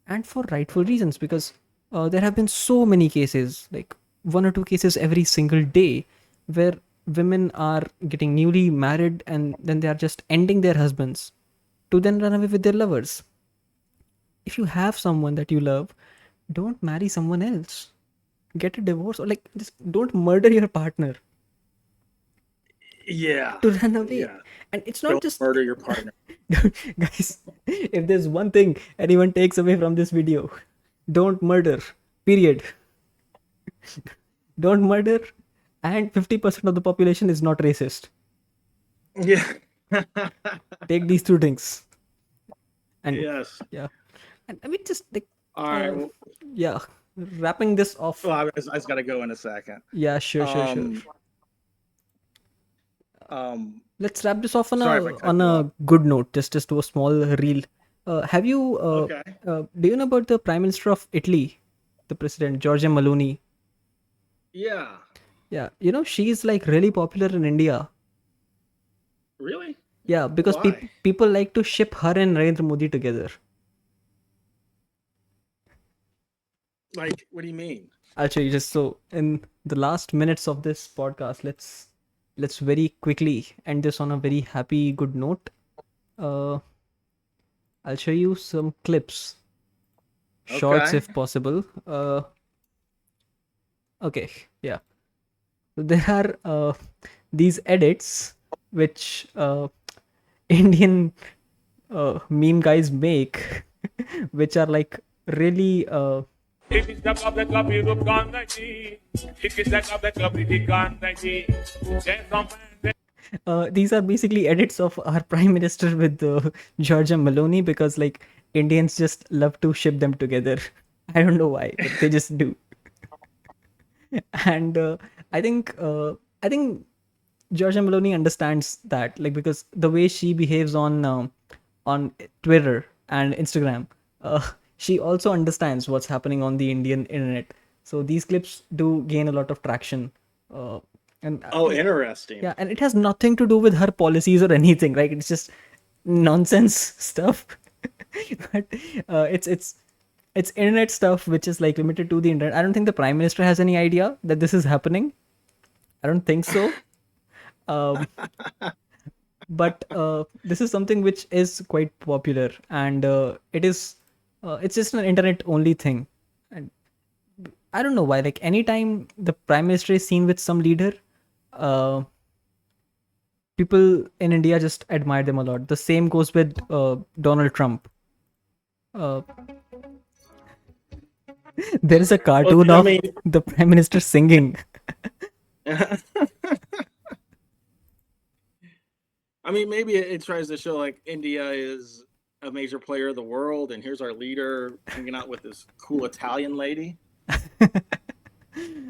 and for rightful reasons, because there have been so many cases, like one or two cases every single day, where women are getting newly married and then they are just ending their husbands to then run away with their lovers. If you have someone that you love, don't marry someone else. Get a divorce, or like just don't murder your partner yeah, to run away. yeah. And it's not Don't just murder your partner. guys, if there's one thing anyone takes away from this video, don't murder. Period. Don't murder, and 50% of the population is not racist. Yeah. Take these two things. And Yes. yeah, and I mean just like All right. uh yeah, wrapping this off. Well, I just got to go in a second. Yeah, sure. Um, um, Let's wrap this off Sorry if I cut on you off. a good note. Just do a small reel. Have you Okay. do you know about the Prime Minister of Italy, the President Giorgia Meloni? Yeah. Yeah, she's like really popular in India. Really? Yeah, because Why? people like to ship her and Narendra Modi together. Like, what do you mean? I'll show you just so in the last minutes of this podcast, let's very quickly end this on a very happy good note. Uh, I'll show you some clips, shorts Okay. if possible. Okay, yeah. So there are these edits which Indian meme guys make, which are like really these are basically edits of our prime minister with Georgia Maloney, because like Indians just love to ship them together. I don't know why, but they just do. And I think Georgia Maloney understands that, like, because the way she behaves on Twitter and Instagram, she also understands what's happening on the Indian internet. So these clips do gain a lot of traction, uh, and Oh, like, interesting. yeah, and it has nothing to do with her policies or anything. Right? It's just nonsense stuff. But it's internet stuff which is like limited to the internet. I don't think the prime minister has any idea that this is happening. I don't think so. Um, but this is something which is quite popular, and it's just an internet only thing. And I don't know why. Like anytime the prime minister is seen with some leader, uh, people in India just admire them a lot. The same goes with Donald Trump. Uh, there is a Well, cartoon I of mean, the prime minister singing. I mean, maybe it tries to show like India is a major player of the world, and here's our leader hanging out with this cool Italian lady.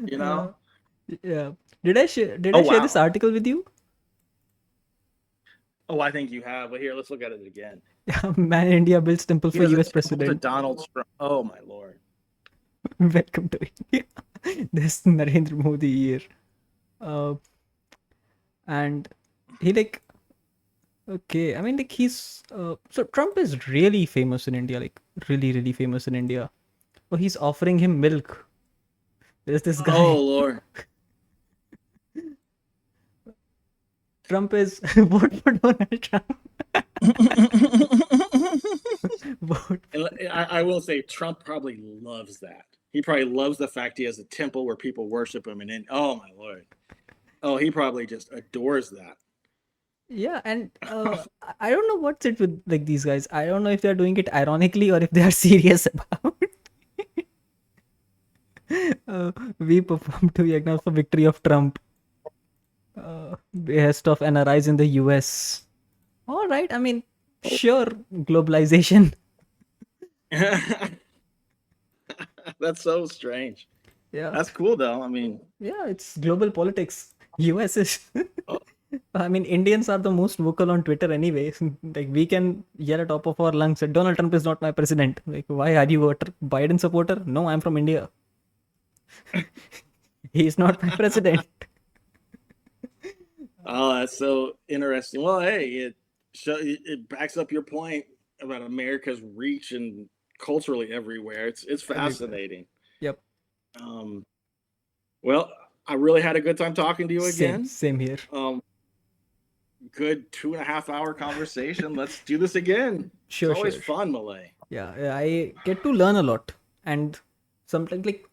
You Uh, know? yeah. Did I Oh share this wow. article with you? Oh, I think you have. But here, let's look at it again. Yeah, man in India builds temple He for has a US temple to president. Donald Trump. Oh my lord. Welcome to India. This Narendra Modi year. Uh, and he like okay, I mean like he's so Trump is really famous in India, like really, really famous in India. Oh, he's offering him milk. There's this Oh guy. lord. Trump is vote for Donald Trump. Vote. I will say Trump probably loves that. He probably loves the fact he has a temple where people worship him, and then oh my lord, oh he probably just adores that. Yeah, and I don't know what's it with like these guys. I don't know if they're doing it ironically or if they are serious about. We performed to acknowledge the victory of Trump. Behest of NRIs in the US. All right, I mean, sure, globalization. That's so strange. Yeah, That's cool though. I mean, yeah, it's global politics. US is. oh, I mean, Indians are the most vocal on Twitter anyway. Like, we can yell at top of our lungs that Donald Trump is not my president. Like, why are you a Biden supporter? No, I'm from India. He's not my president. oh, that's so interesting. Well, hey, it backs up your point about America's reach and culturally everywhere. It's Everywhere. fascinating. Yep. Um, well, I really had a good time talking to you Same. again. Same here. Good 2.5 hour conversation. Let's do this again. It's Sure, always sure. fun, Malay. Yeah, I get to learn a lot, and sometimes like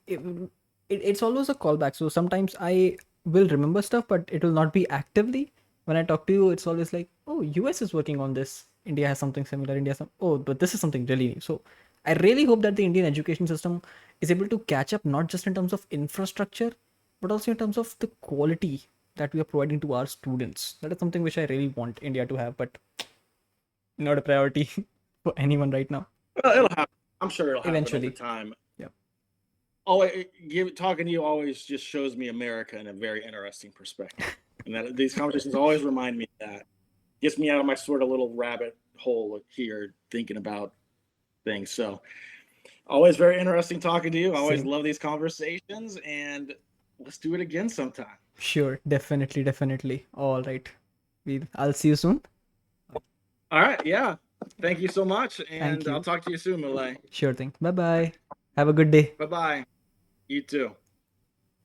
it's always a callback. So sometimes I will remember stuff, but it will not be actively. When I talk to you, it's always like, oh, US is working on this. India has something similar. India has some. Oh, but this is something really new. So I really hope that the Indian education system is able to catch up, not just in terms of infrastructure, but also in terms of the quality that we are providing to our students. That is something which I really want India to have, but not a priority for anyone right now. Well, it'll happen. I'm sure it'll happen over Eventually. time. Yep. Talking to you always just shows me America in a very interesting perspective, and that these conversations always remind me of that. Gets me out of my sort of little rabbit hole here, thinking about things. So, always very interesting talking to you. I always Same. love these conversations, and let's do it again sometime. Sure. Definitely. Definitely. All right. I'll see you soon. All right, yeah. Thank you so much, Thank and I'll you. talk to you soon, Malay. Sure thing. Bye bye. Have a good day. Bye bye. You too.